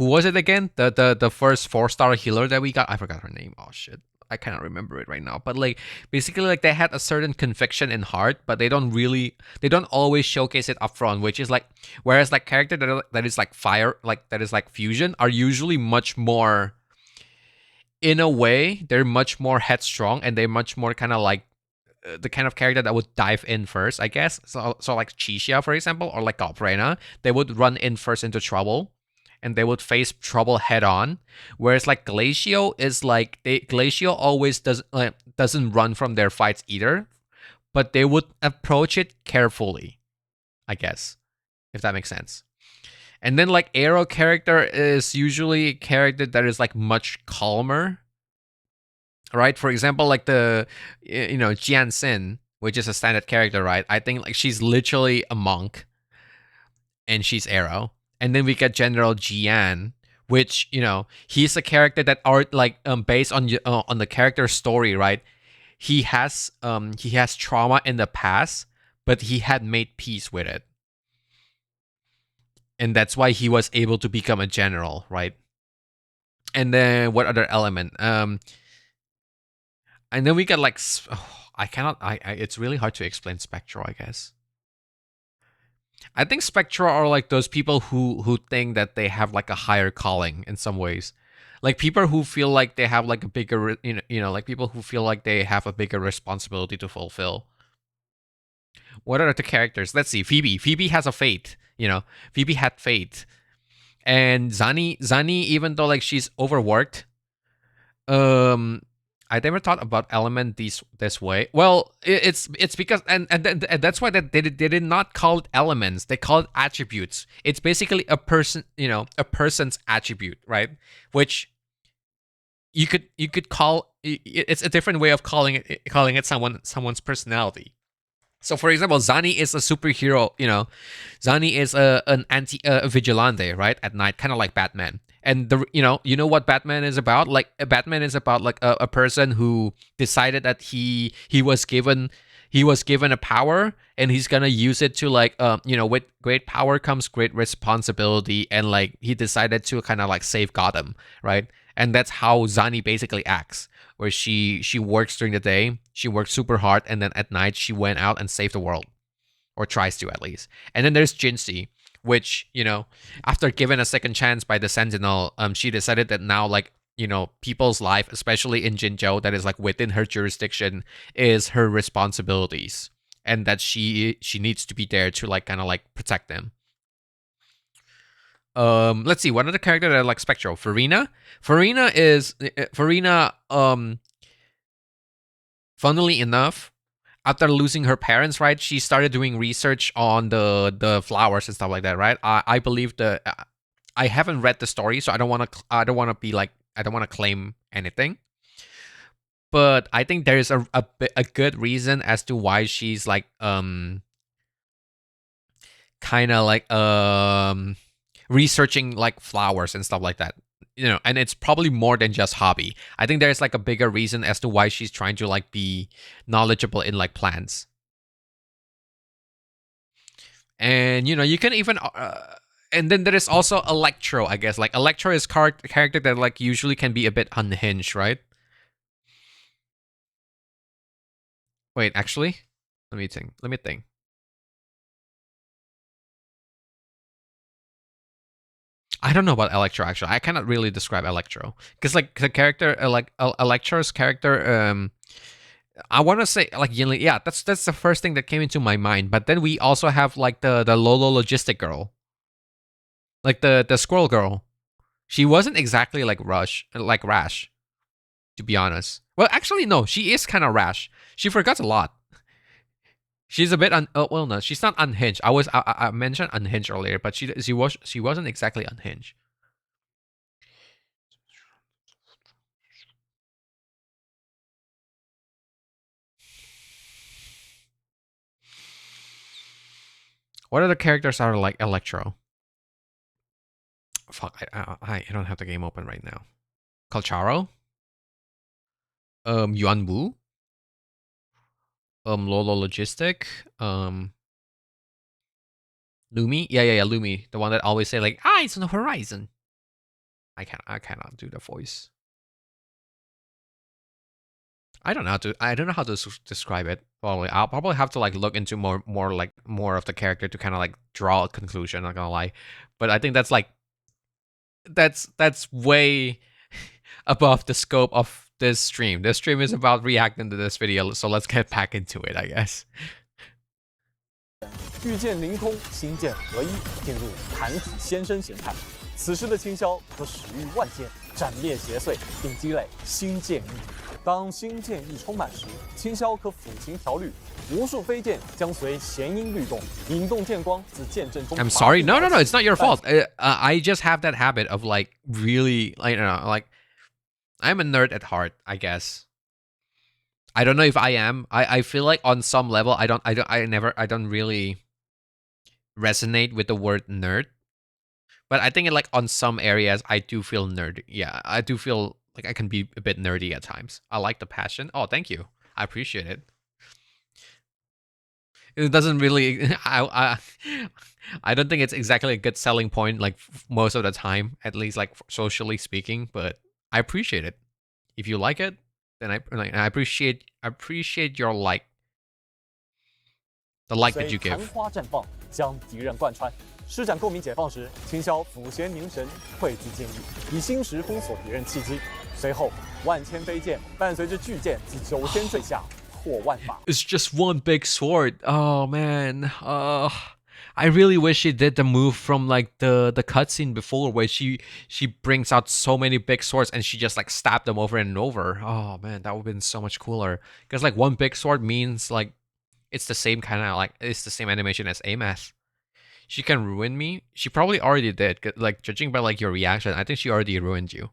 was it again? The first 4-star healer that we got. I forgot her name. Oh shit. I cannot remember it right now. But like basically like they had a certain conviction in heart, but they don't always showcase it up front, which is like whereas like character that is like fire, like that is like fusion are usually much more in a way, they're much more headstrong and they're much more kind of like the kind of character that would dive in first, I guess. So like Xianxia, for example, or like Galbrena, they would run in first into trouble and they would face trouble head on. Whereas like Glacial is like Glacial always doesn't run from their fights either, but they would approach it carefully, I guess, if that makes sense. And then like Arrow character is usually a character that is like much calmer. Right, for example, like the Xianxia, which is a standard character, right? I think like she's literally a monk, and she's Arrow. And then we get General Jian, which he's a character that are like based on the character story, right? He has trauma in the past, but he had made peace with it, and that's why he was able to become a general, right? And then what other element? And then we get like, it's really hard to explain Spectral, I guess. I think Spectral are like those people who think that they have like a higher calling in some ways. Like people who feel like they have like a bigger, like people who feel like they have a bigger responsibility to fulfill. What are the characters? Let's see. Phoebe has a fate, Phoebe had fate. And Zani, even though like she's overworked, I never thought about element this way. Well, it's because and that's why that they did not call it elements. They call it attributes. It's basically a person, a person's attribute, right? Which you could call it's a different way of calling it someone's personality. So, for example, Zani is a superhero. Zani is an vigilante, right? At night, kind of like Batman. And you know what Batman is about? Like Batman is about like a person who decided that he was given a power and he's gonna use it to like with great power comes great responsibility, and like he decided to kind of like save Gotham, right? And that's how Zani basically acts, where she works during the day, she works super hard, and then at night she went out and saved the world, or tries to at least. And then there's Jinxie, which after given a second chance by the Sentinel, she decided that now like people's life, especially in Jinzhou, that is like within her jurisdiction, is her responsibilities, and that she needs to be there to like kind of like protect them. Let's see, one other character that I like Spectral. Farina, funnily enough, after losing her parents, right, she started doing research on the flowers and stuff like that, right? I believe I haven't read the story, so I don't want to claim anything. But I think there is a good reason as to why she's like kind of like researching like flowers and stuff like that. And it's probably more than just hobby. I think there's like a bigger reason as to why she's trying to like be knowledgeable in like plants. And you can even and then there is also Electro, I guess. Like Electro is character that like usually can be a bit unhinged, right? Wait, actually, let me think. I don't know about Electro, actually. I cannot really describe Electro. Because, like, the character, Electro's character, I want to say, like, yeah, that's the first thing that came into my mind. But then we also have, like, the Lolo Logistic girl. Like, the Squirrel girl. She wasn't exactly, like, Rash, to be honest. Well, actually, no, she is kind of rash. She forgets a lot. She's a bit well, no, she's not unhinged. I mentioned unhinged earlier, but she wasn't exactly unhinged. What other characters are like Electro? Fuck, I don't have the game open right now. Calcharo? Yuan Wu? Lolo Logistic? Lumi? Yeah, Lumi. The one that always say like, eyes on the horizon. I cannot do the voice. I don't know how to describe it. Probably I'll probably have to like look into more of the character to kind of like draw a conclusion, not gonna lie. But I think that's like that's way above the scope of this stream. This stream is about reacting to this video, so let's get back into it, I guess. 御剑凌空，星剑合一，进入坛体先生形态。此时的青霄可使御万剑，斩灭邪祟，并积累星剑意。当星剑意充满时，青霄可抚琴调律，无数飞剑将随弦音律动，引动剑光自剑阵中。I'm sorry, no, it's not your fault. I just have that habit of like really, like, like I'm a nerd at heart, I guess. I don't know if I am. I feel like on some level I don't really resonate with the word nerd. But I think like on some areas I do feel nerdy. Yeah, I do feel like I can be a bit nerdy at times. I like the passion. Oh, thank you. I appreciate it. It doesn't really I don't think it's exactly a good selling point like most of the time, at least like socially speaking, but I appreciate it. If you like it, then I appreciate your like. The like that you give. 昙花绽放，将敌人贯穿。施展共鸣解放时，青霄抚弦凝神，汇聚剑意，以星石封锁敌人契机。随后，万千飞剑伴随着巨剑自九天坠下，破万法。It's just one big sword. Oh man. I really wish she did the move from like the cutscene before where she brings out so many big swords and she just like stabbed them over and over. Oh man, that would have been so much cooler. Because like one big sword means like it's the same kind of like it's the same animation as Amos. She can ruin me. She probably already did. Like judging by like your reaction, I think she already ruined you.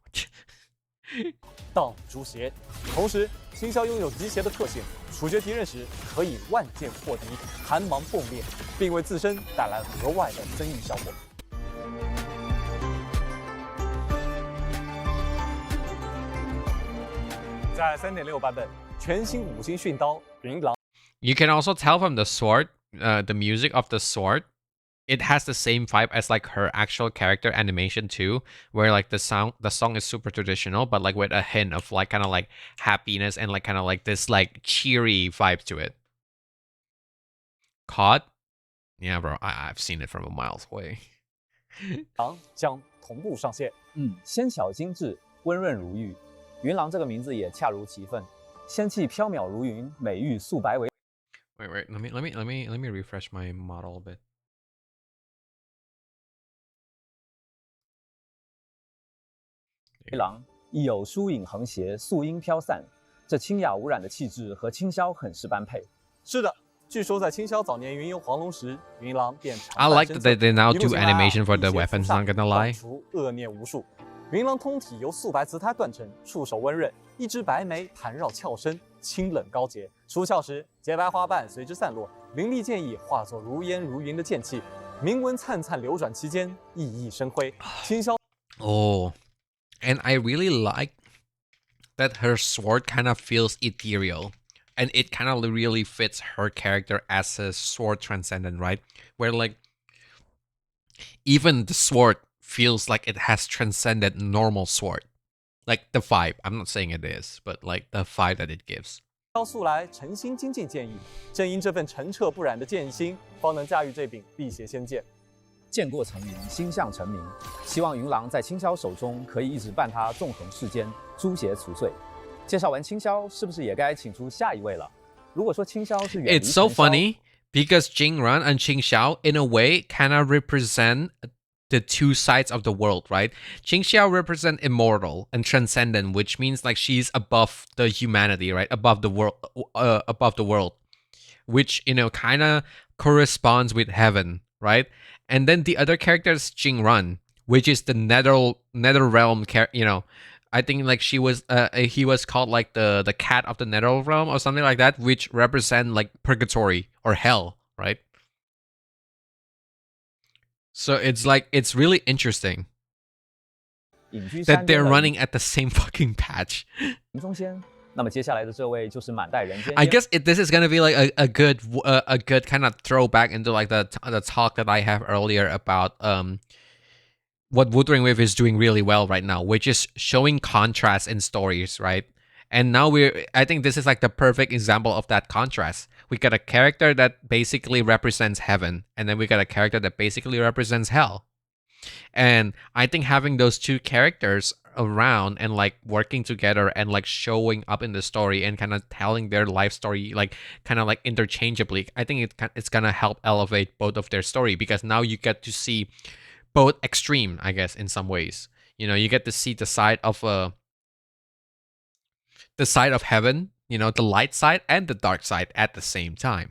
荡诸邪，同时星霄拥有敌邪的特性，处决敌人时可以万箭破敌，寒芒迸裂，并为自身带来额外的增益效果。在3.6版本，全新五星驯刀云狼。You can also tell from the sword, the music of the sword, it has the same vibe as like her actual character animation too, where like the song is super traditional, but like with a hint of like kind of like happiness and like kind of like this like cheery vibe to it. Caught? Yeah, bro, I've seen it from a mile away. 狼将同步上线。纤巧精致，温润如玉。云狼这个名字也恰如其分，仙气飘渺如云，美玉素白为。Wait, let me refresh my model a bit. 为狼亦有疏影横斜，素音飘散，这清雅无染的气质和青霄很是般配。是的，据说在青霄早年云游黄龙时，云狼便 I like that they now do animation for the weapons, not gonna lie. 除恶念无数。云狼通体由素白瓷胎锻成，触手温润，一只白眉盘绕鞘身，清冷高洁。出鞘时，洁白花瓣随之散落，凌厉剑意化作如烟如云的剑气，铭文灿灿流转其间，熠熠生辉。青霄 Oh, and I really like that her sword kind of feels ethereal. And it kind of really fits her character as a sword transcendent, right? Where like even the sword feels like it has transcended normal sword. Like the vibe. I'm not saying it is, but like the vibe that it gives. 素来诚心精进剑意，正因这份澄澈不染的剑心，方能驾驭这柄辟邪仙剑。剑过成名，心向成名。希望云狼在青霄手中可以一直伴他纵横世间，诛邪除祟。介绍完青霄，是不是也该请出下一位了？如果说青霄是远离 It's so funny because Jingran and Qingxiao in a way kind of represent the two sides of the world, right? Qingxiao represent immortal and transcendent, which means like she's above the humanity, right? Above the world, which you know kind of corresponds with heaven, right? And then the other character is Jingran, which is the nether realm you know. I think like he was called like the cat of the nether realm or something like that, which represent like purgatory or hell, right? So it's like it's really interesting that they're running at the same fucking patch. 中仙，那么接下来的这位就是满带人间。 I guess this is gonna be like a good kind of throwback into like the talk that I have earlier about what Wuthering Wave is doing really well right now, which is showing contrast in stories, right? And now I think this is like the perfect example of that contrast. We got a character that basically represents heaven, and then we got a character that basically represents hell. And I think having those two characters around and like working together and like showing up in the story and kind of telling their life story like kind of like interchangeably, I think it's gonna help elevate both of their story, because now you get to see both extreme, I guess, in some ways. You know, you get to see the side of heaven, you know, the light side and the dark side at the same time.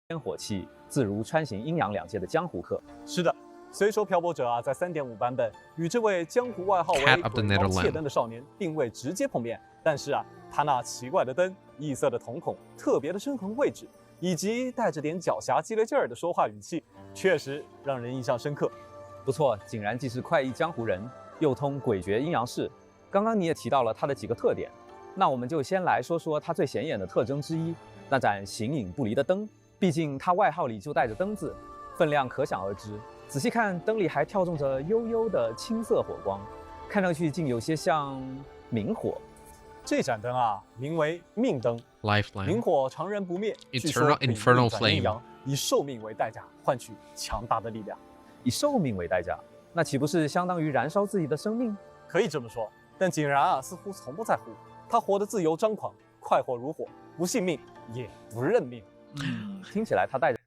烟火气自如穿行阴阳两界的江湖客。是的，虽说漂泊者在3.5版本与这位江湖外号为 Cat of the 鬼猫 Netherland 窃灯的少年并未直接碰面，但是他那奇怪的灯、异色的瞳孔、特别的深横位置，以及带着点狡黠激烈劲儿的说话语气，确实让人印象深刻。不错，竟然既是快意江湖人，又通诡谲阴阳事。刚刚你也提到了他的几个特点，那我们就先来说说他最显眼的特征之一，那盏形影不离的灯。毕竟他外号里就带着灯字，分量可想而知。仔细看，灯里还跳动着幽幽的青色火光，看上去竟有些像明火。这盏灯名为命灯。Lifeline. 明火常人不灭，据说 Eternal 可以 infernal 逆转阴 flame. 阳，以寿命为代价换取强大的力量。以寿命为代价，那岂不是相当于燃烧自己的生命？可以这么说，但井然似乎从不在乎，他活得自由张狂，快活如火，不信命也不认命。听起来他带着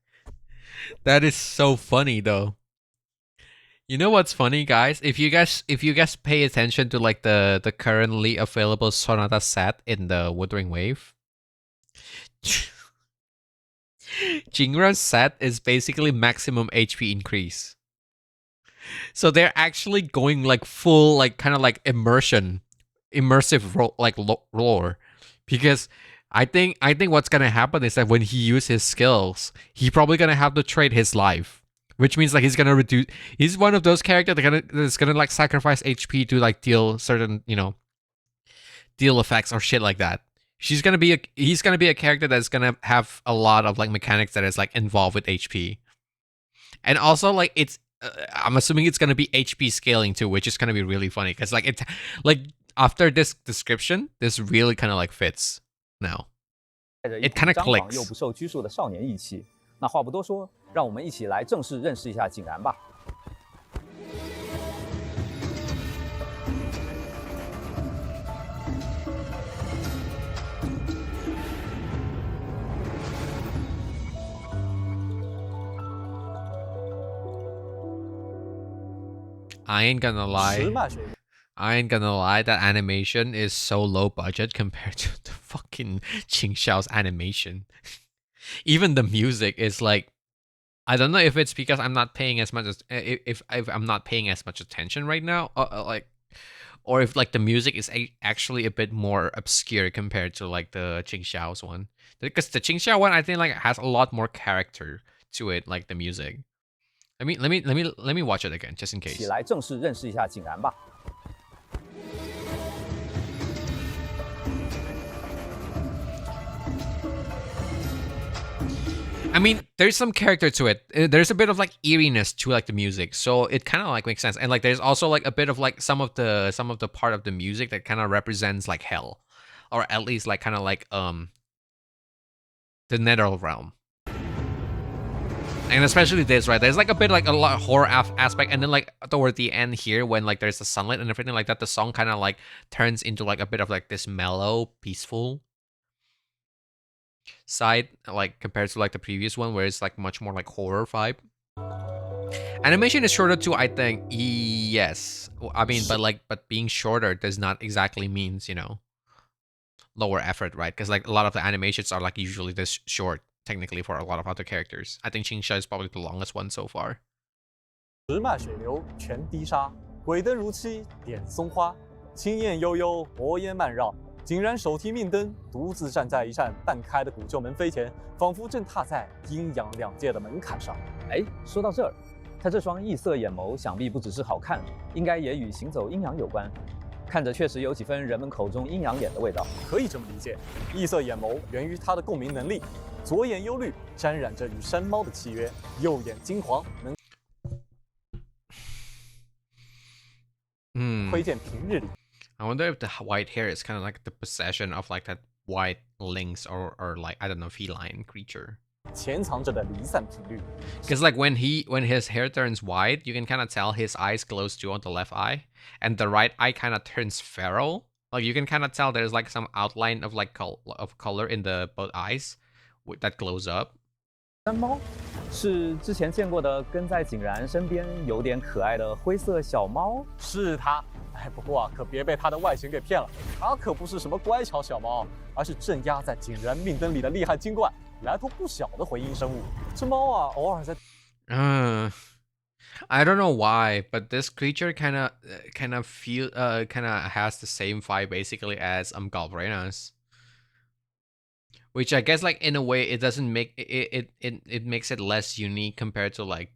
That is so funny though. You know what's funny, guys? If you guys pay attention to like the currently available Sonata set in the Wuthering Wave, Jinra's set is basically maximum HP increase. So they're actually going like full like kind of like immersive lore, because I think what's gonna happen is that when he uses his skills, he's probably gonna have to trade his life, which means like he's gonna reduce. He's one of those characters that's gonna like sacrifice HP to like deal certain deal effects or shit like that. He's gonna be a character that's gonna have a lot of like mechanics that is like involved with HP, and also like it's. I'm assuming it's gonna be HP scaling too, which is gonna be really funny because like it's like after this description, this really kind of like fits now. It kind of 又 clicks. 不受拘束的少年义气。那话不多说，让我们一起来正式认识一下景然吧。I ain't gonna 石 lie. 脉水 I ain't gonna lie. That animation is so low budget compared to the fucking Qingxiao's animation. Even the music is like, I don't know if it's because I'm not paying as much as if I'm not paying as much attention right now, or if like the music is actually a bit more obscure compared to like the Qingxiao's one. Because the Qingxiao one, I think like has a lot more character to it, like the music. Let me watch it again just in 一起 case. 来正式认识一下景然吧。 I mean, there's some character to it. There's a bit of like eeriness to like the music, so it kind of like makes sense. And like, there's also like a bit of like some of the part of the music that kind of represents like hell, or at least like kind of like the nether realm. And especially this, right? There's like a bit like a lot of horror aspect, and then like toward the end here, when like there's the sunlight and everything like that, the song kind of like turns into like a bit of like this mellow, peaceful side, like compared to like the previous one where it's like much more like horror vibe. Animation is shorter too, I think. Yes, I mean, but being shorter does not exactly means lower effort, right? Because like a lot of the animations are like usually this short technically for a lot of other characters. I think Xianxia is probably the longest one so far. 石脉水流全滴沙，鬼灯如漆点松花，青焰悠悠，薄烟漫绕。竟然手提命灯，独自站在一扇半开的古旧门扉前，仿佛正踏在阴阳两界的门槛上。哎，说到这儿，他这双异色眼眸，想必不只是好看，应该也与行走阴阳有关。看着确实有几分人们口中阴阳眼的味道。可以这么理解，异色眼眸源于他的共鸣能力，左眼幽绿，沾染着与山猫的契约；右眼金黄，能窥见平日里。I wonder if the white hair is kind of like the possession of like that white lynx or like I don't know feline creature. 潜藏着的离散频率。 Because like when his hair turns white, you can kind of tell his eyes glows too on the left eye, and the right eye kind of turns feral. Like you can kind of tell there's like some outline of like color in the both eyes that glows up. 山猫是之前见过的跟在景然身边有点可爱的灰色小猫。是它。哎，不过可别被它的外形给骗了，它可不是什么乖巧小猫，而是镇压在井然命灯里的厉害精怪，来头不小的回音生物。这猫啊，偶尔在。I don't know why, but this creature kind of has the same vibe basically as Galvrena's. Which I guess like in a way it doesn't make it makes it less unique compared to like,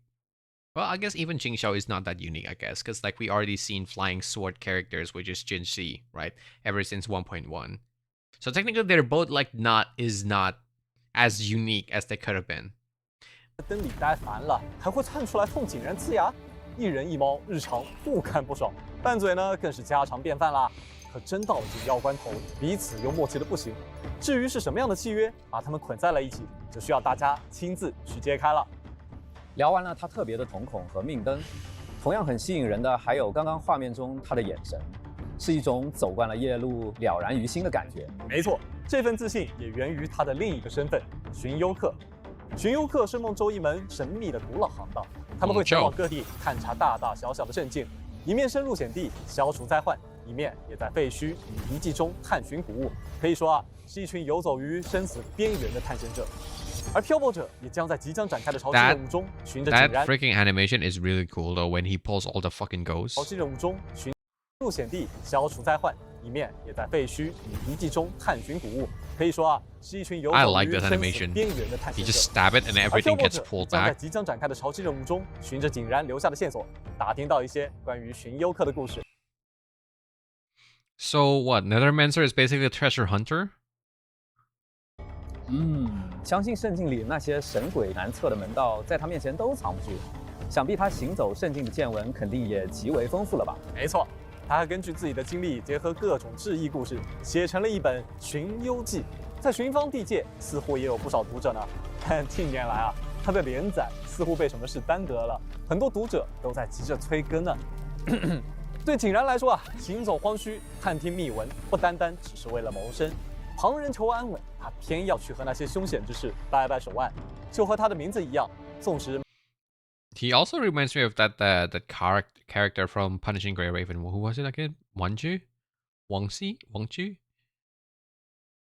well, I guess even Jingxiao is not that unique, I guess, because like we already seen flying sword characters, which is Jinxi, right? Ever since 1.1. So technically they're both like not as unique as they could have been. 灯里待烦了，还会窜出来冲井然呲牙，一人一猫，日常不看不爽，拌嘴呢更是家常便饭啦。可真到了紧要关头，彼此又默契的不行。至于是什么样的契约把他们捆在了一起，就需要大家亲自去揭开了。聊完了他特别的瞳孔和命灯，同样很吸引人的还有刚刚画面中他的眼神，是一种走惯了夜路了然于心的感觉。没错，这份自信也源于他的另一个身份——寻幽客。巡游客是孟州一门神秘的古老行当，他们会前往各地探查大大小小的镇静，一面深入险地消除灾患，一面也在废墟与遗迹中探寻古物。可以说啊，是一群游走于生死边缘的探险者。而漂泊者也将在即将展开的潮汐任务中循着井然。That freaking animation is really cool though when he pulls all the fucking ghosts. 潮汐任务中寻入险地消除灾患，一面也在废墟与遗迹中探寻古物。可以说啊，是一群游走于生死边缘的探险者。You just stab it and everything gets pulled 将在 back. 即将展开的潮汐任务中，循着井然留下的线索，打听到一些关于寻幽客的故事。So what? Nethermancer is basically a treasure hunter? 相信圣境里那些神鬼难测的门道，在他面前都藏不住。想必他行走圣境的见闻肯定也极为丰富了吧？没错，他还根据自己的经历，结合各种志异故事，写成了一本《寻幽记》。在寻芳地界，似乎也有不少读者呢。但近年来啊，他的连载似乎被什么事耽搁了，很多读者都在急着催更呢。对井然来说啊，行走荒墟、探听秘闻，不单单只是为了谋生。旁人求安稳，他偏要去和那些凶险之事掰掰手腕，就和他的名字一样，纵使。He also reminds me of that character from Punishing Grey Raven. Who was it again? Wangju? Wangju?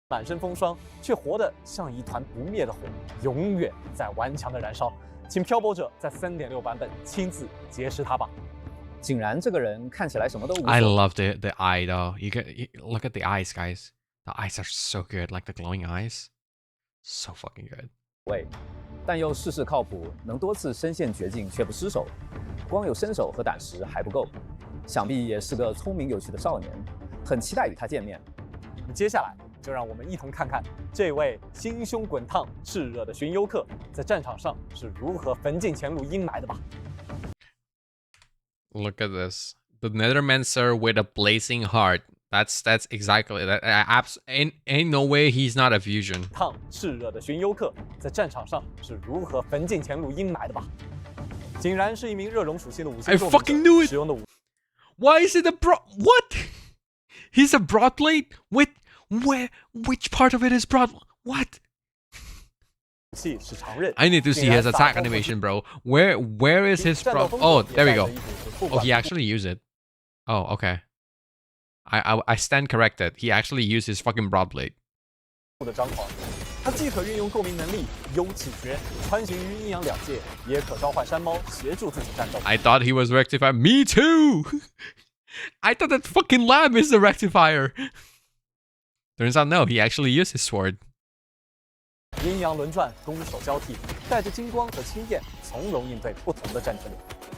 满身风霜，却活得像一团不灭的火，永远在顽强的燃烧。请漂泊者在3.6版本亲自结识他吧。井然这个人看起来什么都无所。I love the eye though. Look at the eyes, guys. The eyes are so good, like the glowing eyes. So fucking good. 但又事事靠谱，能多次身陷绝境却不失手。光有身手和胆识还不够，想必也是个聪明有趣的少年。很期待与他见面。接下来就让我们一同看看这位心胸滚烫、炽热的寻幽客在战场上是如何焚尽前路阴霾的吧。Look at this. The Nethermancer with a blazing heart. That's exactly that. Ain't no way he's not a fusion. 炽热的寻幽客在战场上是如何焚尽前路阴霾的吧？井然是一名热熔属性的五星 I 重武者 fucking knew it. 使用的武 Why is it a what? He's a broadblade with which part of it is broad? What? 器是长刃。 I need to see his attack animation, bro. Where is his broad? Oh, there we go. Oh, he actually used it. Oh, okay. I stand corrected. He actually used his fucking broadblade. 的张狂，他既可运用共鸣能力幽气诀穿行于阴阳两界，也可召唤山猫协助自己战斗。 I thought he was rectified. Me too. I thought that fucking lamb is the rectifier. Turns out no, he actually used his sword. 阴阳轮转，攻守交替，带着金光和青焰，从容应对不同的战局。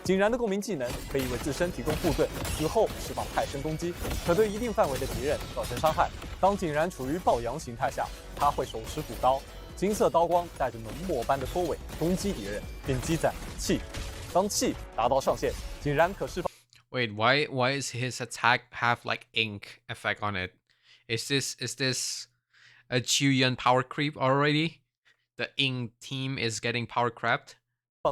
井然的共鸣技能可以为自身提供护盾，此后释放泰身攻击，可对一定范围的敌人造成伤害。当井然处于暴阳形态下，他会手持古刀，金色刀光带着浓墨般的拖尾攻击敌人，并积攒气。当气达到上限，井然可释放。Wait, why is his attack have like ink effect on it? Is this a Chuyan power creep already? The ink team is getting power crept?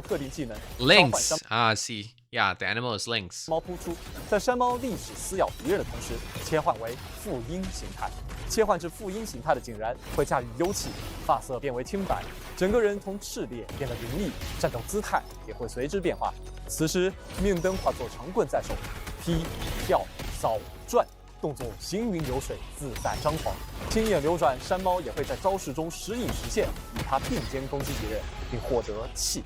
特定技能 Lynx. Ah, see. Yeah, the animal is lynx. 猫扑出，在山猫立即撕咬敌人的同时，切换为负阴形态。切换至负阴形态的井然会驾驭幽气，发色变为青白，整个人从炽烈变得凌厉，战斗姿态也会随之变化。此时，面灯化作长棍在手，劈、跳、扫、转，动作行云流水，自在张狂。青眼流转，山猫也会在招式中时隐时现，与它并肩攻击敌人，并获得气。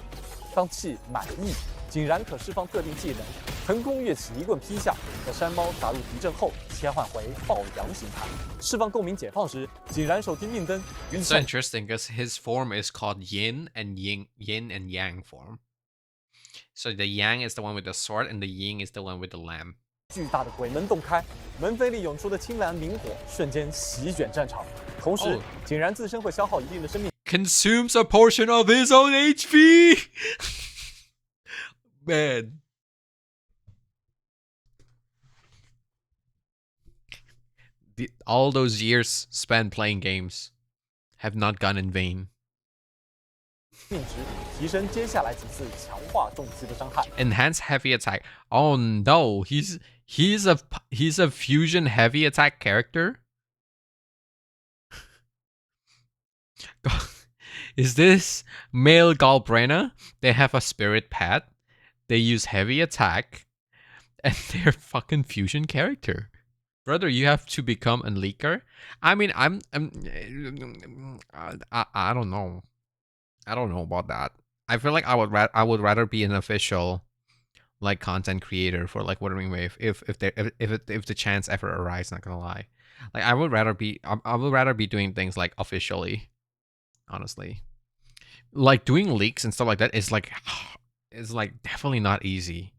当气满溢，井然可释放特定技能，腾空跃起，一棍劈下，在山猫打入敌阵后，切换回暴阳形态。释放共鸣解放时，井然手提命灯。It's so interesting because his form is called yin and yang form. So the yang is the one with the sword, and the yin is the one with the lamb. 巨大的鬼门洞开，门扉里涌出的青蓝明火，瞬间席卷战场。同时，井然自身会消耗一定的生命。Consumes a portion of his own HP. Man. All those years spent playing games have not gone in vain. 命值提升接下来几次强化重击的伤害。 Enhance heavy attack. Oh no, he's a fusion heavy attack character. is this male Galbrena? They have a spirit pet. They use heavy attack, and they're fucking fusion character. Brother, you have to become a leaker. I mean, I don't know. I don't know about that. I feel like I would rather be an official like content creator for like Wuthering Wave if the chance ever arises. Not gonna lie, like I would rather be doing things like officially. Honestly, like doing leaks and stuff like that is like definitely not easy.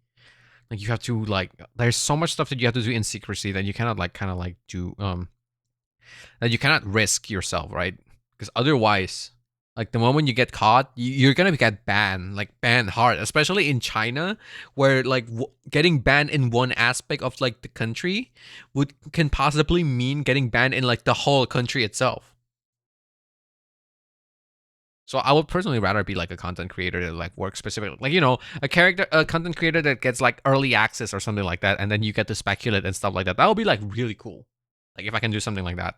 Like you have to like there's so much stuff that you have to do in secrecy that you cannot like kind of like do that you cannot risk yourself, right? Because otherwise, like the moment you get caught, you're gonna get banned, like banned hard, especially in China, where like getting banned in one aspect of like the country can possibly mean getting banned in like the whole country itself. So I would personally rather be like a content creator that like works specifically, like, you know, a content creator that gets like early access or something like that, and then you get to speculate and stuff like that. That would be like really cool. Like if I can do something like that,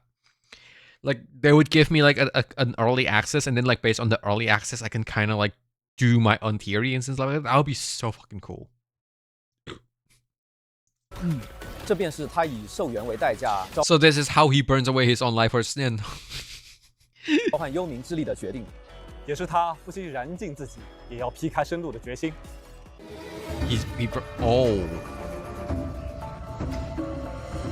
like they would give me like an early access, and then like based on the early access, I can kind of like do my own theory and stuff like that. That would be so fucking cool. 这便是他以受援为代价 So this is how he burns away his own life for sin. 召唤幽冥之力的决定。也是他不惜燃尽自己，也要劈开生路的决心。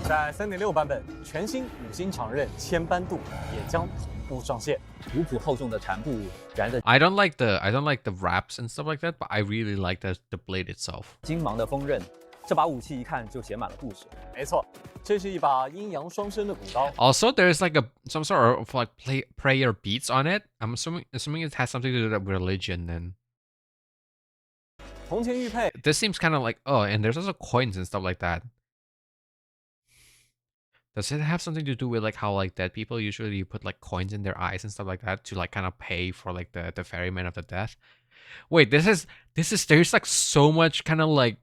在3.6版本，全新五星长刃千般度也将同步上线。古朴厚重的缠布燃着 I don't like the wraps and stuff like that, but I really like the blade itself. 金芒的锋刃，这把武器一看就写满了故事。没错，这是一把阴阳双生的古刀。Also, there's like some sort of like prayer beats on it. I'm assuming it has something to do with religion. Then 铜钱玉佩 this seems kind of like and there's also coins and stuff like that. Does it have something to do with like how like dead people usually put like coins in their eyes and stuff like that to like kind of pay for like the ferryman of the death? Wait, there's like so much kind of like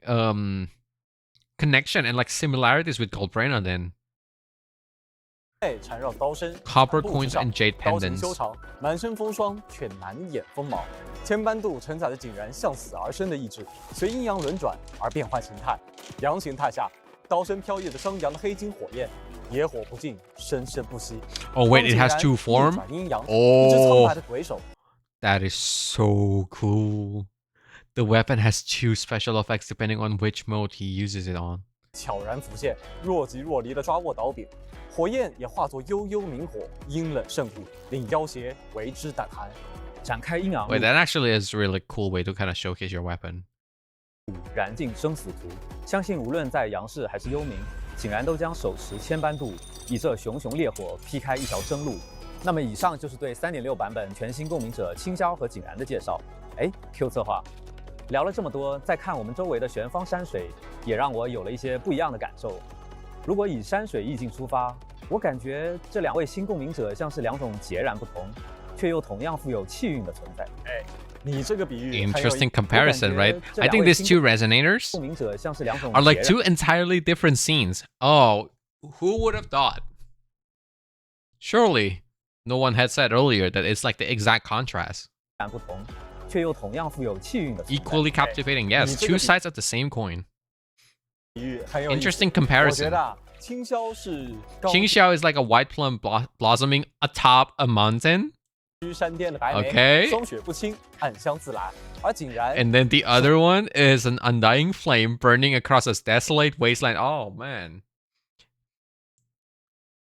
connection and like similarities with Goldbrena then. 缠绕刀身 Copper coins and jade 刀形 pendants. 修长，满身风霜却难掩锋芒。千般度承载着井然向死而生的意志，随阴阳轮转而变换形态。阳形态下，刀身飘逸着张扬的黑金火焰，野火不尽，生生不息。 Oh wait, it has two 逆 form? 转阴阳，一只苍白的鬼手。 That is so cool. The weapon has two special effects depending on which mode he uses it on. 悄然浮现，若即若离的抓握刀柄，火焰也化作悠悠明火，阴冷渗骨，令妖邪为之胆寒。展开阴阳路 Wait, that actually is a really cool way to kind of showcase your weapon. 燃尽生死图。相信无论在阳世还是幽冥，井然都将手持千般度，以这熊熊烈火劈开一条生路。那么以上就是对3.6版本全新共鸣者青霄和井然的介绍。哎 ，Q 策划，聊了这么多，再看我们周围的玄方山水，也让我有了一些不一样的感受。如果以山水意境出发，我感觉这两位新共鸣者像是两种截然不同，却又同样富有气韵的存在。哎，你这个比喻很有意 Interesting comparison, right? I think these two resonators 共鸣者像是两种 are like 截然 two entirely different scenes. Oh, who would have thought? Surely, no one had said earlier that it's like the exact contrast. 不同，却又同样富有气韵的存在。 Equally captivating, yes. Two sides of the same coin. 比喻很有意思。 Interesting 我觉 comparison. 得啊，青霄是高 Xianxia is like a white plum blossoming atop a mountain. 居山巅的白梅， Okay. 霜雪不侵，暗香自来。而井然 And then the other one is an undying flame burning across a desolate wasteland. Oh, man.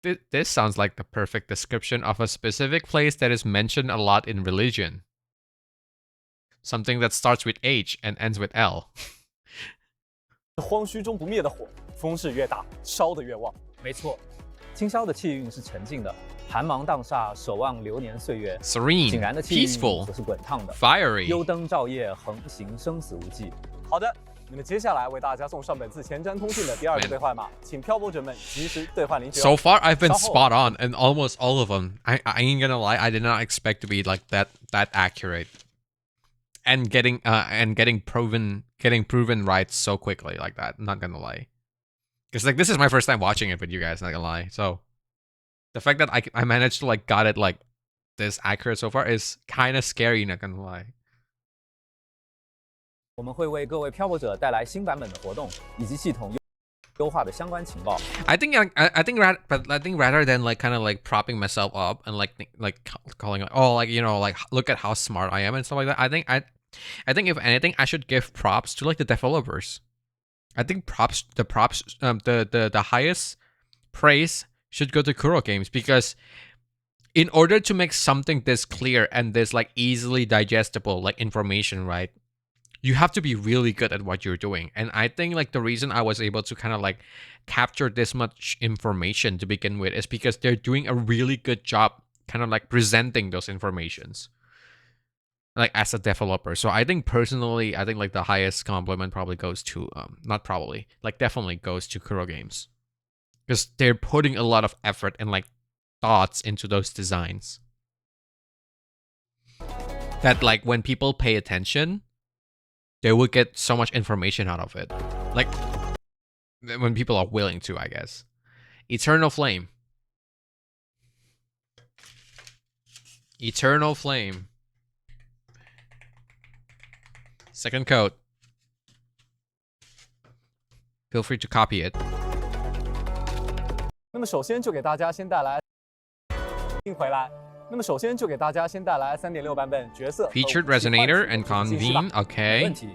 This sounds like the perfect description of a specific place that is mentioned a lot in religion. Something that starts with H and ends with L. 荒墟中不灭的火，风势越大，烧得越旺。没错，青霄的气韵是沉静的，寒芒荡煞，守望流年岁月；井 Serene, 然的气韵 peaceful, 则是滚烫的， fiery. 幽灯照夜，横行生死无忌。好的，那么接下来为大家送上本次前瞻通信的第二个兑换码，请漂泊者们及时兑换领取哦。 So far, I've been 稍后 spot on in almost all of them. I ain't gonna lie, I did not expect to be like that accurate, and getting proven right so quickly like that. I'm not gonna lie, because like this is my first time watching it with you guys. Not gonna lie, so the fact that I managed to like got it like this accurate so far is kind of scary, not gonna lie. 我们会为各位漂泊者带来新版本的活动以及系统优化的相关情报。I think rather than like kind of like propping myself up and like calling oh like you know like look at how smart I am and stuff like that. I think if anything I should give props to like the developers. I think the highest praise should go to Kuro Games because in order to make something this clear and this like easily digestible like information, right? You have to be really good at what you're doing. And I think like the reason I was able to kind of like capture this much information to begin with is because they're doing a really good job kind of like presenting those informations like as a developer. So I think personally, I think like the highest compliment probably goes to not probably, like definitely goes to Kuro Games. Because they're putting a lot of effort and like thoughts into those designs. That like when people pay attention, they will get so much information out of it. Like when people are willing to, I guess. Eternal Flame. Eternal Flame. Second code. Feel free to copy it. 那么首先就给大家先带来回来。那么首先就给大家先带来 3.6 版本角色 Featured Resonator and Convene. 没 Okay. 问题。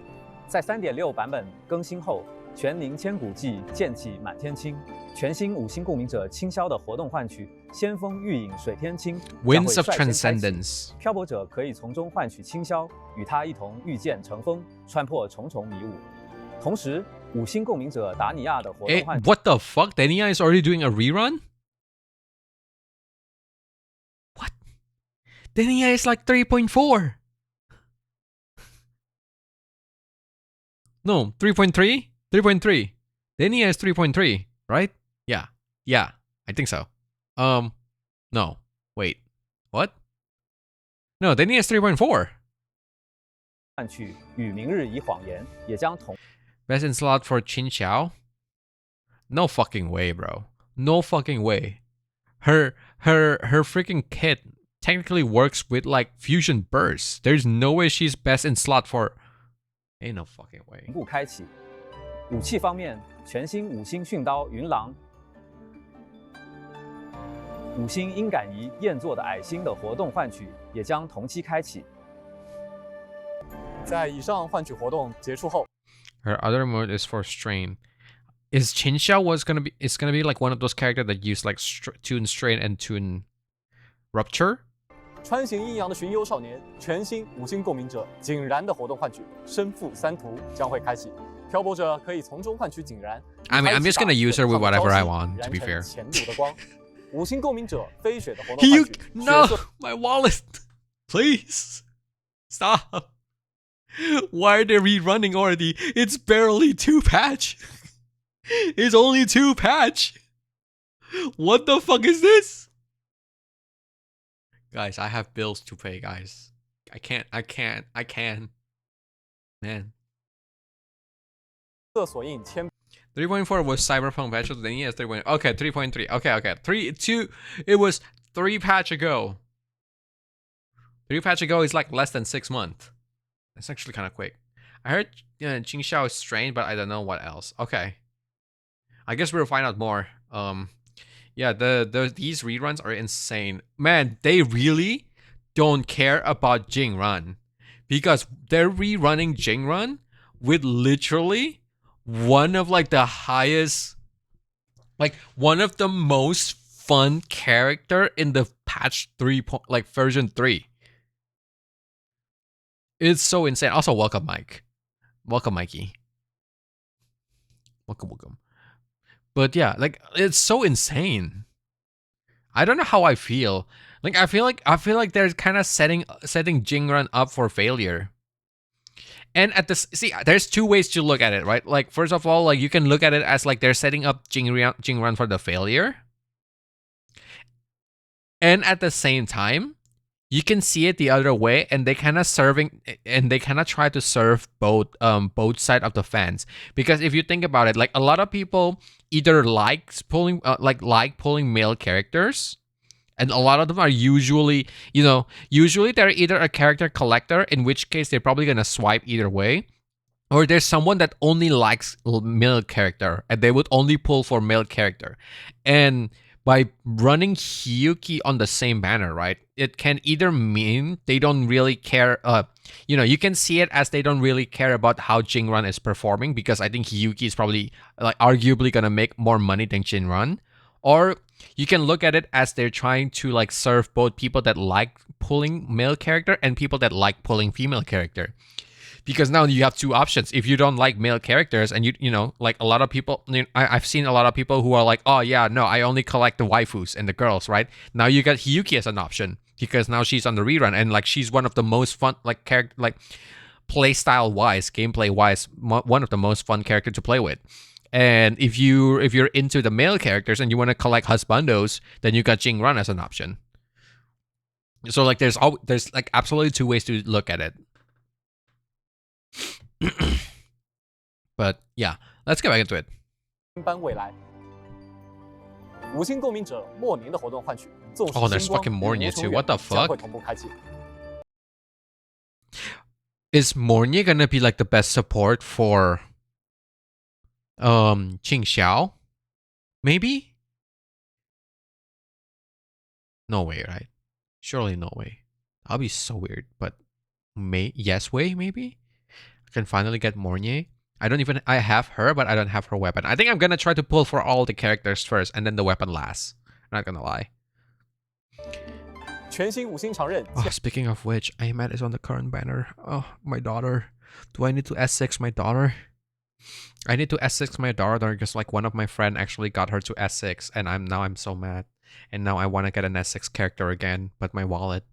在3.6版本更新后，全灵千古记剑气满天青，全新五星共鸣者清宵的活动换取先锋御影水天青 Winds of 将会率先开启 Transcendence. 漂泊者可以从中换取清宵，与他一同御剑乘风，穿破重重迷雾。同时，五星共鸣者达尼亚的活动换取 What the fuck? Denia is already doing a rerun? What? Denia is like 3.4. No, 3.3? 3.3. Denia is 3.3, right? Yeah. Yeah, I think so. No. Wait. What? No, Denia is 3.4. 换取与明日以谎言也将同 Best in slot for Xianxia? No fucking way, bro. No fucking way. Her freaking kit technically works with like fusion bursts. There's no way she's best in slot for. Ain't no fucking way. 步开启。武器方面，全新五星训刀云狼、五星鹰杆仪燕座的矮星的活动换取也将同期开启。在以上换取活动结束后， Her other mode is for strain. Is Xianxia it's gonna be like one of those characters that use like tune strain and tune rupture? 穿行阴阳的寻幽少年全新五星共鸣者井然的活动换取身负三图将会开启，漂泊者可以从中换取井然。 I mean, I'm just gonna use her with whatever I want, to be fair. 前路的光，五星共鸣者飞雪的活动换 You 取。 no, my wallet, please stop. Why are they rerunning already? It's barely 2 patch. It's only 2 patch. What the fuck is this? Guys, I have bills to pay, guys. I can't. Man. 色索印铅 3.4 was Cyberpunk patch, then yes, 3.0. Okay, 3.3. Okay. 3.2. It was 3 patch ago. 3 patch ago is like less than 6 months. That's actually kind of quick. I heard Xianxia is strained, but I don't know what else. Okay. I guess we'll find out more. Yeah, these reruns are insane. Man, they really don't care about Jingrun. Because they're rerunning Jingrun with literally one of like the highest, like one of the most fun character in the patch 3 like version 3. It's so insane. Also, welcome, Mike. Welcome, Mikey. Welcome. But yeah, like it's so insane. I don't know how I feel. Like I feel like they're kind of setting Jingrun up for failure. And at this, see, there's 2 ways to look at it, right? Like first of all, like you can look at it as like they're setting up Jingrun for the failure. And at the same time, you can see it the other way, and they kind of try to serve both side of the fans. Because if you think about it, like a lot of people either pulling male characters, And a lot of them are usually, usually they're either a character collector, in which case they're probably gonna swipe either way, or there's someone that only likes male character and they would only pull for male character. And by running Hiyuki on the same banner, right, it can either mean they don't really care. You can see it as they don't really care about how Jinran is performing, because I think Hiyuki is probably like arguably gonna make more money than Jinran. Or you can look at it as they're trying to like serve both people that like pulling male character and people that like pulling female character. Because now you have two options. If you don't like male characters, and like a lot of people, I've seen a lot of people who are like, oh yeah, no, I only collect the waifus and the girls, right? Now you got Hiyuki as an option, because now she's on the rerun, and like she's one of the most fun, like character, like play style wise, gameplay wise, one of the most fun character to play with. And if you're into the male characters and you want to collect husbandos, then you got Jinran as an option. So like there's like absolutely two ways to look at it. But yeah, let's get back into it. 班未来，五星共鸣者末年的活动换取，纵使 Oh, there's 星光 fucking 与 Mornia 无穷 too. 远 What the 将会 fuck? 同步开启。 Is Mornia gonna be like the best support for Xiao? Maybe? No way, right? Surely no way. That'll be so weird, but yes way, maybe? I can finally get Mornia. I have her, but I don't have her weapon. I think I'm gonna try to pull for all the characters first, and then the weapon last. Not gonna lie. 全新五星常任 Oh, speaking of which, Ahmed is on the current banner. Oh, my daughter. Do I need to S6 my daughter? I need to S6 my daughter because like one of my friend actually got her to S6, and I'm so mad. And now I want to get an S6 character again, but my wallet.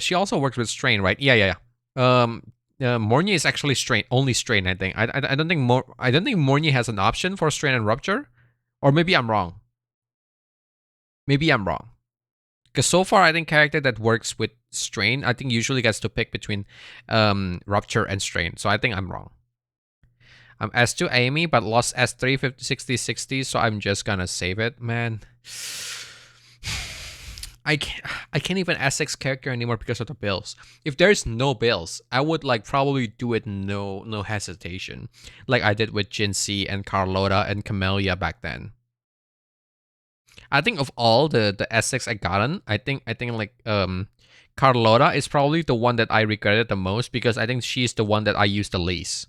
She also works with Strain, right? Yeah. Mornia is actually only Strain, I think. I don't think Mornia has an option for Strain and Rupture. Or maybe I'm wrong. Because so far, I think character that works with Strain, I think usually gets to pick between Rupture and Strain. So I think I'm wrong. I'm S2 Amy, but lost S3 50, 60, 60, so I'm just gonna save it, man. I can't even S6 character anymore because of the bills. If there's no bills, I would like probably do it no hesitation, like I did with Jinxie and Carlotta and Camellia back then. I think of all the S6 I gotten, I think like Carlotta is probably the one that I regretted the most, because I think she's the one that I used the least.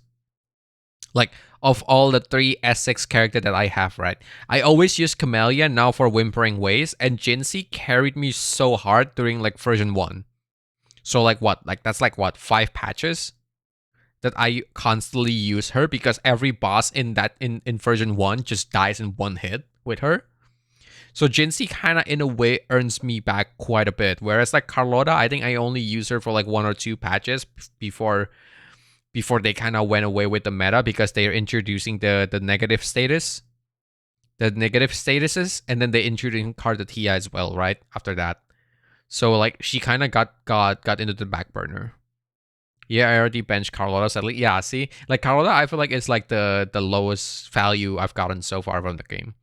Like of all the 3 S6 character that I have, right? I always use Camellia now for Whimpering Ways, and Jinxie carried me so hard during like version 1. So like what? Like that's like what, 5 patches that I constantly use her, because every boss in version 1 just dies in one hit with her. So Jinxie kind of in a way earns me back quite a bit, whereas like Carlotta, I think I only use her for like 1 or 2 patches before they kind of went away with the meta, because they're introducing the negative statuses, and then they introducing Cardatia as well, right after that. So like she kind of got into the back burner. Yeah, I already benched Carlotta sadly. Yeah, see, like Carlotta, I feel like it's like the lowest value I've gotten so far from the game.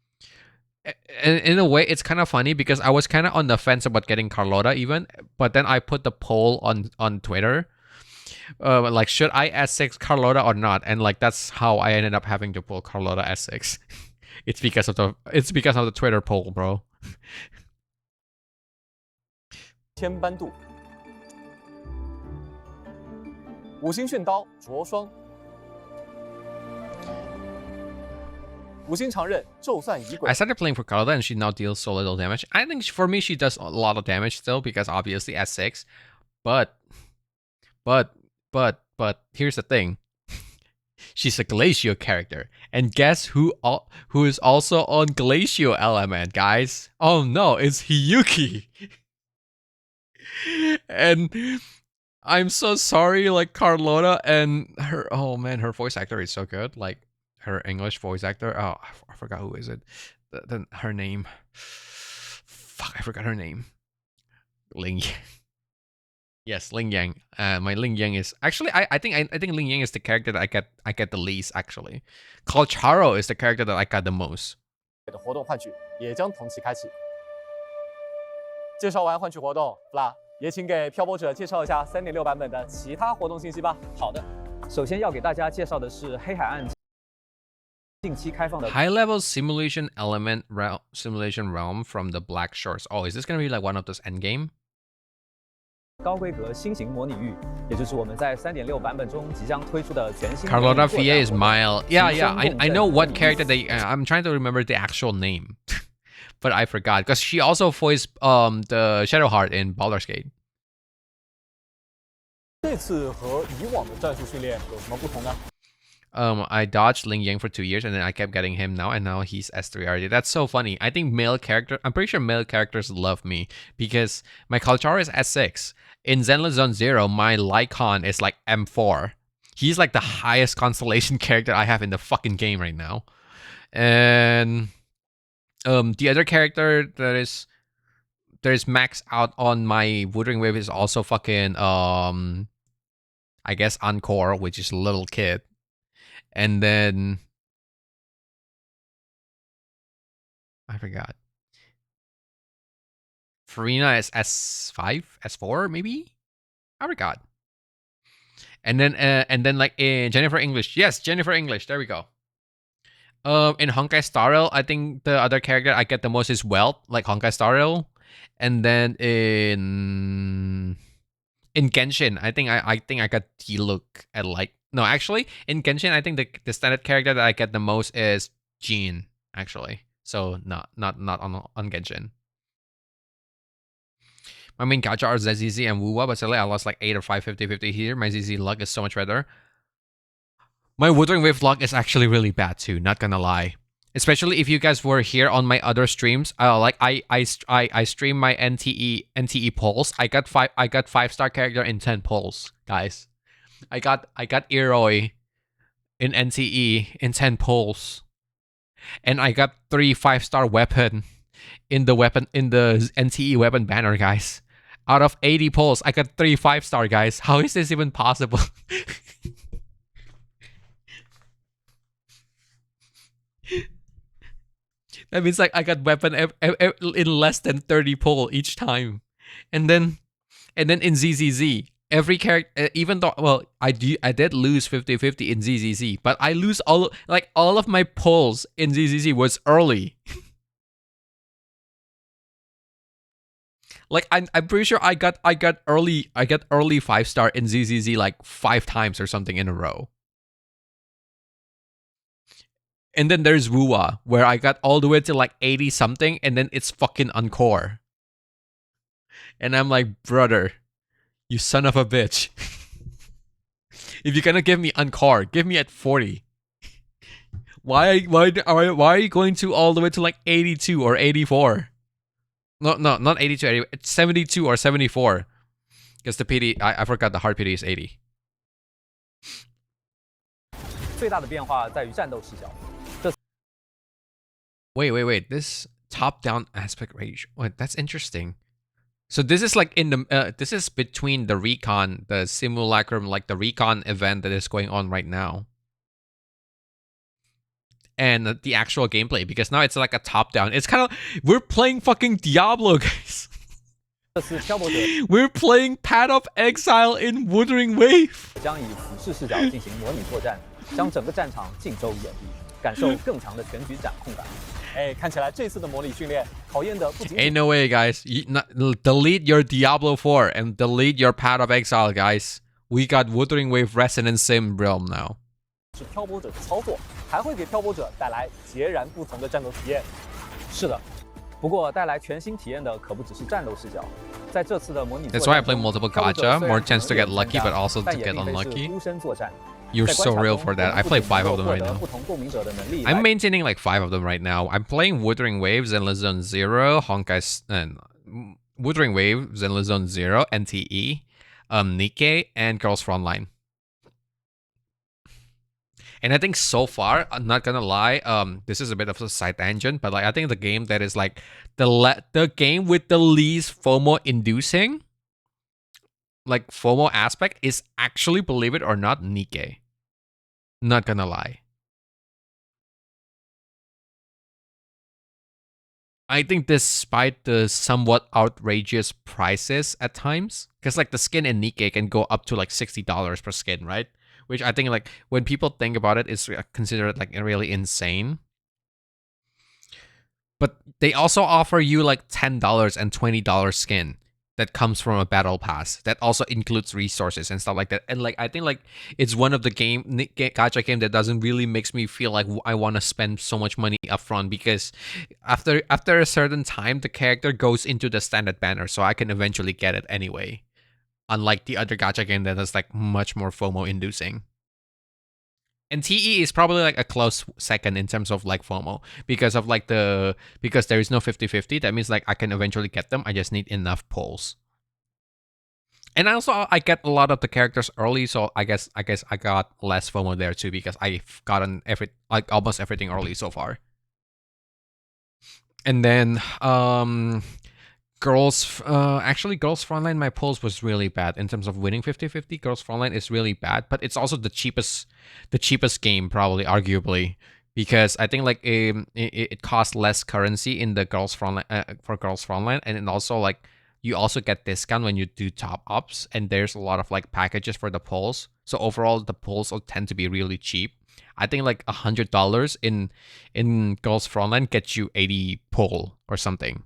In a way, it's kind of funny because I was kind of on the fence about getting Carlotta even, but then I put the poll on Twitter, like should I S6 Carlotta or not, and like that's how I ended up having to pull Carlotta S6. It's because of the Twitter poll, bro. 天班度，五星炫刀着霜，五星常刃咒算仪轨 I。started playing for Carlotta and she now deals so little damage. I think for me she does a lot of damage still, because obviously S6, but here's the thing. She's a Glacio character, and guess who is also on Glacio element, guys? Oh no, it's Hiyuki. And I'm so sorry, like Carlotta and her. Oh man, her voice actor is so good. Like her English voice actor. Oh, I forgot who is it. Her name. Fuck, I forgot her name. Ling. Yes, Ling Yang. My Ling Yang is actually I think Ling Yang is the character that I get the least actually. Charo is the character that I got the most. 的活动换取也将同期开启。介绍完换取活动，不啦，也请给漂泊者介绍一下3.6版本的其他活动信息吧。好的，首先要给大家介绍的是黑海岸近期开放的 High-level simulation simulation realm from the Black Shores. Oh, is this gonna be like one of those endgame? 高规格新型模拟域，也就是我们在3.6版本中即将推出的全新 Carlotta VA is Mile. Yeah, yeah. I know what 提升 character they. I'm trying to remember the actual name, but I forgot because she also voiced the Shadowheart in Baldur's Gate. 这次和以往的战术训练有什么不同呢？ I dodged Ling Yang for 2 years, and then I kept getting him now, and now he's S3 already. That's so funny. I think I'm pretty sure male characters love me because my Kalchar is S6. In Zenless Zone 0, my Lycon is like M4. He's like the highest constellation character I have in the fucking game right now. And the other character that is maxed out on my Wuthering Wave is also fucking I guess Encore, which is Little Kid. And then I forgot. Farina is S5, S4 maybe. I forgot. And then like in Jennifer English, yes, Jennifer English. There we go. In Honkai Star Rail, I think the other character I get the most is Welt, like Honkai Star Rail. And then in Genshin, I think I got the look at like. No, actually, in Genshin, I think the standard character that I get the most is Jean, actually. So not on Genshin. My main gacha are ZZZ and Wuwa, but suddenly I lost like 8 or 5 50-50 here. My ZZ luck is so much better. My Wuthering Wave luck is actually really bad too, not gonna lie. Especially if you guys were here on my other streams. Like I stream my NTE polls. I got 5-star character in 10 polls, guys. I got Eroi in NTE in 10 polls. And I got 3 5-star weapon in the NTE weapon banner, guys. Out of 80 polls, I got 3 5-star, guys. How is this even possible? That means like I got weapon in less than 30 poll each time. And then in ZZZ, every character, even though, well, I did lose 50-50 in ZZZ, but I lose all of my polls in ZZZ was early. Like I'm pretty sure I got early 5-star in ZZZ like 5 times or something in a row. And then there's Wuwa, where I got all the way to like 80 something, and then it's fucking Encore. And I'm like, brother, you son of a bitch. If you're gonna give me Encore, give me at 40. Why are you going to all the way to like 82 or 84? No, not 82, 80, it's 72 or 74. Because the PD, I forgot the hard PD is 80. 最大的变化在于战斗视角。 Wait. This top-down aspect ratio. Wait, that's interesting. So this is like in the this is between the recon, the simulacrum, like the recon event that is going on right now, and the actual gameplay. Because now it's like a top-down. It's kind of we're playing fucking Diablo, guys. 这次漂泊者 We're playing Path of Exile in Wuthering Wave. 将以俯视视角进行模拟作战，将整个战场尽收眼底，感受更强的全局掌控感。 哎，看起来这次的模拟训练考验的不仅 Ain't no way, guys. Delete your Diablo 4 and delete your Path of Exile, guys. We got Wuthering Wave Resonance Sim Realm now. 是漂泊者的操作，还会给漂泊者带来截然不同的战斗体验。是的，不过带来全新体验的可不只是战斗视角。在这次的模拟作 That's 战 why I 中 play multiple 漂泊者 gacha, 虽 more 然 chance to 可能 get 有 lucky, 参 but 加 also to 但也 get 并非是 unlucky. 孤身作战。 You're 在 so 观察 real 中 for that. 我 I 们 play 不仅 5 of 能 them 够 right 获得 now. 不同共鸣者的能力 I'm 来 maintaining like 5 of them right now. I'm playing Wuthering Waves, Zenless Zone 0, Honkai, and Wuthering Waves, Zenless Zone 0, NTE, Nikkei, and Girls Frontline. And I think so far, I'm not gonna lie, this is a bit of a side tangent, but like I think the game that is like the game with the least FOMO inducing, like FOMO aspect, is actually, believe it or not, Nikkei. Not gonna lie. I think despite the somewhat outrageous prices at times, because like the skin in Nikkei can go up to like $60 per skin, right? Which I think like when people think about it, is considered like really insane. But they also offer you like $10 and $20 skin that comes from a battle pass that also includes resources and stuff like that. And like I think like it's one of the gacha game that doesn't really makes me feel like I want to spend so much money upfront, because after a certain time the character goes into the standard banner, so I can eventually get it anyway. Unlike the other gacha game that is like much more FOMO inducing. And TE is probably like a close second in terms of like FOMO, because of like because there is no 50-50. That means like I can eventually get them. I just need enough pulls. And also I get a lot of the characters early, so I guess I got less FOMO there too, because I've gotten almost everything early so far. And then Girls Frontline, my pulls was really bad in terms of winning 50-50. Girls Frontline is really bad, but it's also the cheapest game, probably, arguably, because I think like it costs less currency in the Girls Frontline for Girls Frontline, and then also like you also get discount when you do top ups, and there's a lot of like packages for the pulls. So overall, the pulls will tend to be really cheap. I think like $100 in Girls Frontline gets you 80 pull or something,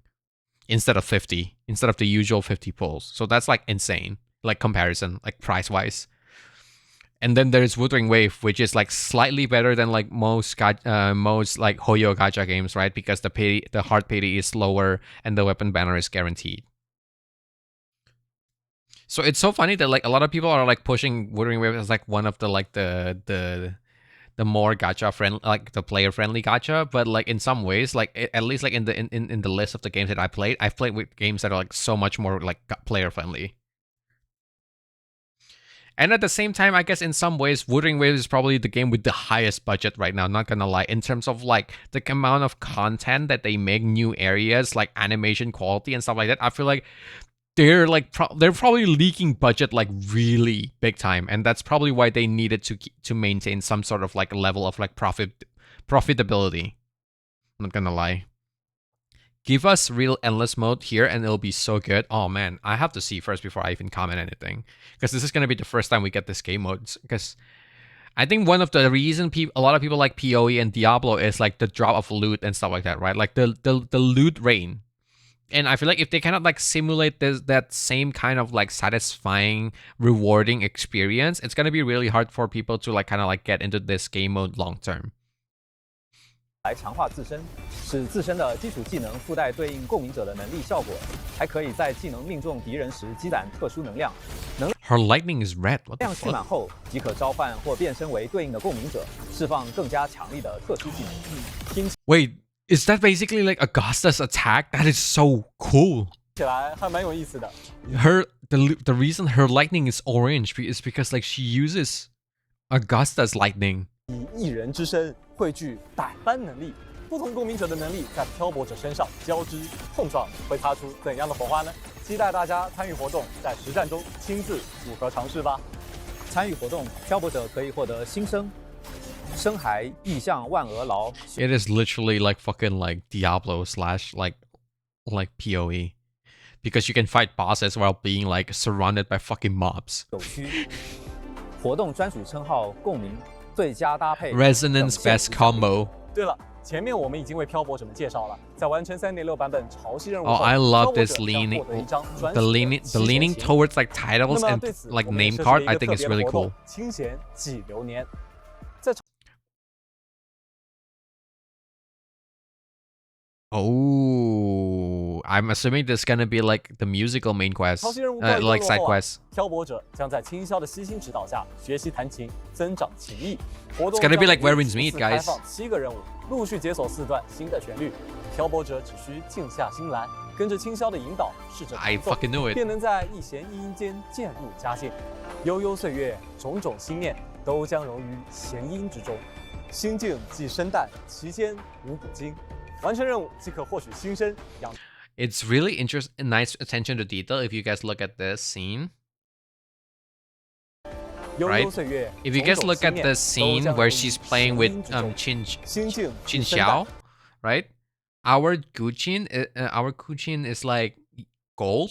instead of the usual 50 pulls. So that's like insane, like comparison, like price wise. And then there's Wuthering Wave, which is like slightly better than like most like Hoyo gacha games, right? Because the hard payday is lower and the weapon banner is guaranteed. So it's so funny that like a lot of people are like pushing Wuthering Wave as like one of the like the more gacha friendly, like the player friendly gacha, but like in some ways, like at least like in the list of the games that I've played with games that are like so much more like player friendly. And at the same time, I guess in some ways, Wuthering Waves is probably the game with the highest budget right now, not gonna lie, in terms of like the amount of content that they make, new areas, like animation quality and stuff like that. I feel like they're like they're probably leaking budget like really big time, and that's probably why they needed to maintain some sort of like level of like profitability. I'm not gonna lie. Give us real endless mode here and it'll be so good. Oh man, I have to see first before I even comment anything, because this is gonna be the first time we get this game mode. Because I think one of the reason a lot of people like PoE and Diablo is like the drop of loot and stuff like that, right? Like the loot rain. And I feel like if they cannot like simulate that same kind of like satisfying, rewarding experience, it's gonna be really hard for people to like kind of like get into this game mode long term. 来强化自身，使自身的基础技能附带对应共鸣者的能力效果，还可以在技能命中敌人时积攒特殊能量。Her lightning is red. What the 量蓄满 fuck? 后，即可召唤或变身为对应的共鸣者，释放更加强力的特殊技能。Wait, is that basically like Augusta's attack? That is so cool. 起来还蛮有意思的。 The reason her lightning is orange is because like she uses Augusta's lightning. 以一人之身汇聚百般能力，不同共鸣者的能力在漂泊者身上交织碰撞，会擦出怎样的火花呢？期待大家参与活动，在实战中亲自组合尝试吧。参与活动，漂泊者可以获得新生、深海意象万鹅牢。 It is literally like fucking like Diablo / like PoE, because you can fight bosses while being like surrounded by fucking mobs. 有区活动专属称号共鸣最佳搭配 Resonance best combo. 对了，前面我们已经为漂泊者们介绍了，在完成3.6版本潮汐任务 Oh, 后， I love 漂泊者 this 将 leaning, 获得一张专 the 属的 leaning 七弦 leaning 琴 towards like titles 那么 and 对此 like 我们也 name 设计 card. 了一 I 个 think 特 it's 别的 really 活动 cool. 清弦记流年。Oh, I'm assuming this is gonna be like the musical main quest, 潮汐任务告一段落 like side 后啊 quest. 漂泊者将在清霄的悉心指导下学习弹琴，增长情谊。活动 It's gonna be like 将 Where 为 Winds Meet, 逐次开 guys. 放7个任务，陆续解锁4段新的旋律。漂泊者只需静下心来，跟着清霄的引导，试着 I 弹奏， fucking knew it. 便能在一弦一音间渐入佳境。悠悠岁月，种种心念都将融于弦音之中。心静即生旦，其间无古今。完成任务即可获取新生养。 It's really interesting, nice attention to detail. If you guys look at this scene, 悠 right? 悠岁月， If you guys 种种 look 心 at 念 the 都 scene 将 where 融于 she's playing 弦 with 音之中 Qin 心静即 Qin 生旦 Xiao, right? our Kuchin is like gold,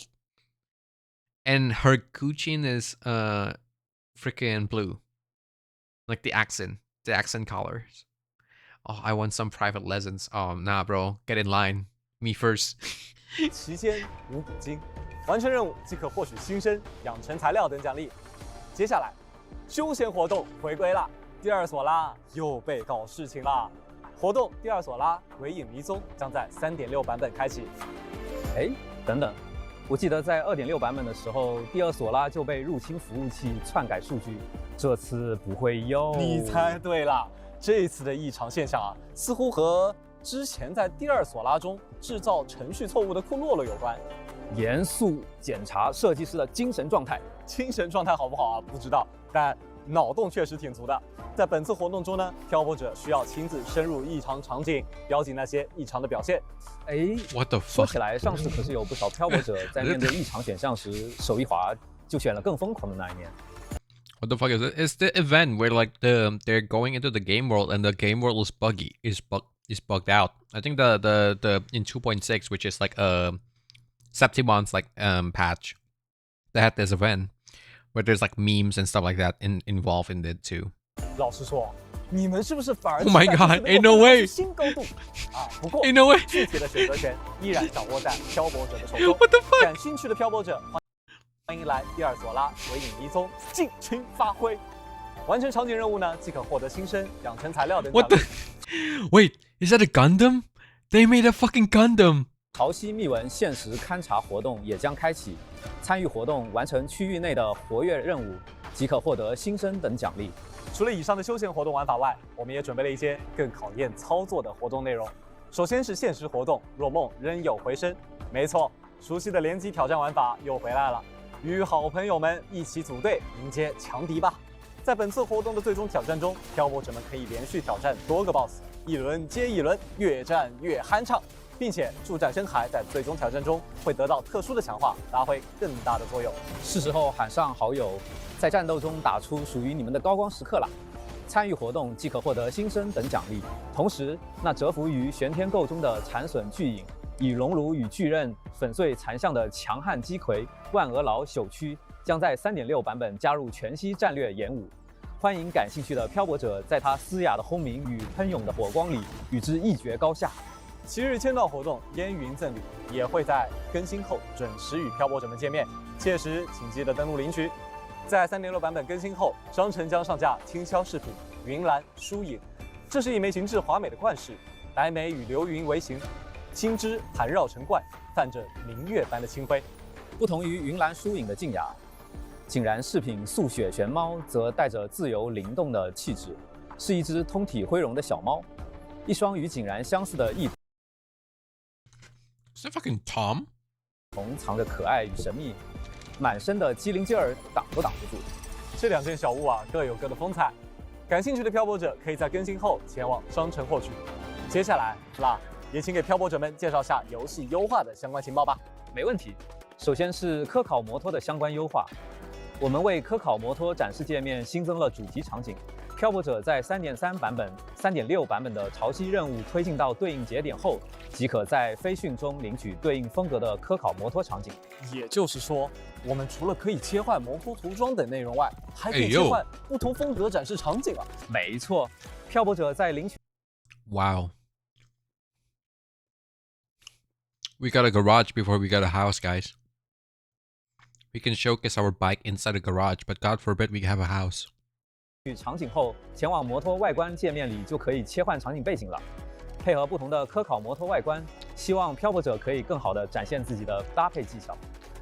and her Kuchin is freaking blue, like the accent colors. Oh, I want some private lessons. Oh, nah, bro, get in line. Me first. 期间无补金，完成任务即可获取新生、养成材料等奖励。接下来，休闲活动回归啦，第二索拉又被搞事情啦。活动第二索拉鬼影迷踪将在3.6版本开启。哎，等等，我记得在2.6版本的时候，第二索拉就被入侵服务器篡改数据，这次不会哟。你猜对了，这次的异常现象啊，似乎和之前在第二索拉中制造程序错误的库洛洛有关。严肃检查设计师的精神状态。精神状态好不好啊？不知道，但脑洞确实挺足的。在本次活动中呢，漂泊者需要亲自深入异常场景，标记那些异常的表现。哎 What the 说 fuck？ 起来，上次可是有不少漂泊者在面对异常选项时，手一滑就选了更疯狂的那一面。What the fuck is it? It's the event where like they're going into the game world and the game world is bugged out. I think the in 2.6, which is like Septimon's like patch, they had this event where there's like memes and stuff like that involved in it too. 老实说，你们是不是反而 Oh my god, ain't no way 新高度啊！不过 Ain't no way 具体的选择权依然掌握在漂泊者的手中。 What the fuck？ 感兴趣的漂泊者，欢迎来第二索拉鬼影迷踪，尽情发挥。完成场景任务呢，即可获得新生、养成材料等奖 What the? 励。 Wait, is that a Gundam? They made a fucking Gundam. 潮汐密文限时勘察活动也将开启，参与活动完成区域内的活跃任务，即可获得新生等奖励。除了以上的休闲活动玩法外，我们也准备了一些更考验操作的活动内容。首先是限时活动，若梦仍有回声。没错，熟悉的联机挑战玩法又回来了，与好朋友们一起组队迎接强敌吧。在本次活动的最终挑战中，漂泊者们可以连续挑战多个 BOSS， 一轮接一轮，越战越酣畅，并且助战深海在最终挑战中会得到特殊的强化，发挥更大的作用。是时候喊上好友，在战斗中打出属于你们的高光时刻了。参与活动即可获得新生等奖励，同时那蛰伏于玄天构中的残损巨影，以熔炉与巨刃粉碎残像的强悍击魁万鹅牢朽躯，将在3.6版本加入全息战略演武。欢迎感兴趣的漂泊者在他嘶哑的轰鸣与喷涌的火光里与之一决高下。7日签到活动烟云赠礼也会在更新后准时与漂泊者们见面，届时请记得登录领取。在3.6版本更新后，商城将上架轻销饰品云岚疏影，这是一枚形制华美的冠饰，白眉与流云为形，青枝盘绕成冠，泛着明月般的清辉。不同于云岚疏影的静雅，井然饰品素雪玄猫则带着自由灵动的气质，是一只通体恢容的小猫，一双与井然相似的翼 Is that fucking Tom? 瞳藏着可爱与神秘，满身的机灵劲儿挡都挡不住。这两件小物啊各有各的风采，感兴趣的漂泊者可以在更新后前往商城获取。接下来，也请给漂泊者们介绍下游戏优化的相关情报吧。没问题。首先是科考摩托的相关优化，我们为科考摩托展示界面新增了主题场景。漂泊者在3.3版本、3.6版本的潮汐任务推进到对应节点后，即可在飞讯中领取对应风格的科考摩托场景。也就是说，我们除了可以切换摩托涂装等内容外，还可以切换不同风格展示场景啊！没错，漂泊者在领取 Wow. We got a garage before we got a house, guys. We can showcase our bike inside a garage, but God forbid we have a house. 场景后，前往摩托外观界面里就可以切换场景背景了。配合不同的科考摩托外观，希望漂泊者可以更好地展现自己的搭配技巧。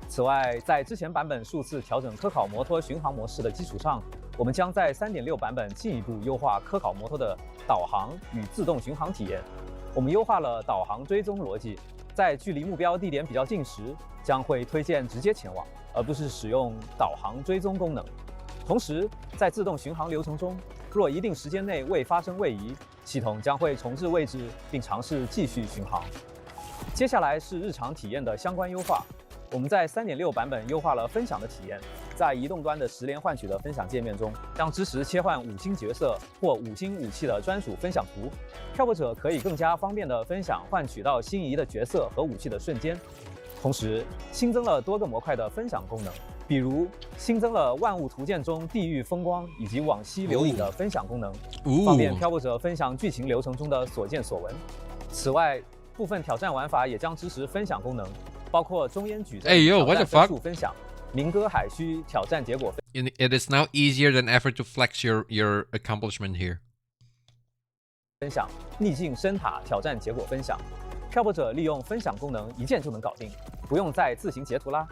此外，在之前版本数次调整科考摩托巡航模式的基础上，我们将在3.6版本进一步优化科考摩托的导航与自动巡航体验。我们优化了导航追踪逻辑，在距离目标地点比较近时，将会推荐直接前往，而不是使用导航追踪功能。同时，在自动巡航流程中，若一定时间内未发生位移，系统将会重置位置并尝试继续巡航。接下来是日常体验的相关优化。我们在3.6版本优化了分享的体验，在移动端的10连换取的分享界面中，将支持切换5星角色或5星武器的专属分享图，漂泊者可以更加方便地分享换取到心仪的角色和武器的瞬间。同时，新增了多个模块的分享功能，比如新增了万物图鉴中地狱风光以及往昔流影的分享功能，方便漂泊者分享剧情流程中的所见所闻。此外，部分挑战玩法也将支持分享功能，包括中烟矩阵挑战分数分享、明歌海须挑战结果分享。It is now easier than ever to flex your accomplishment here. 分享逆境深塔挑战结果分享，漂泊者利用分享功能一键就能搞定，不用再自行截图啦。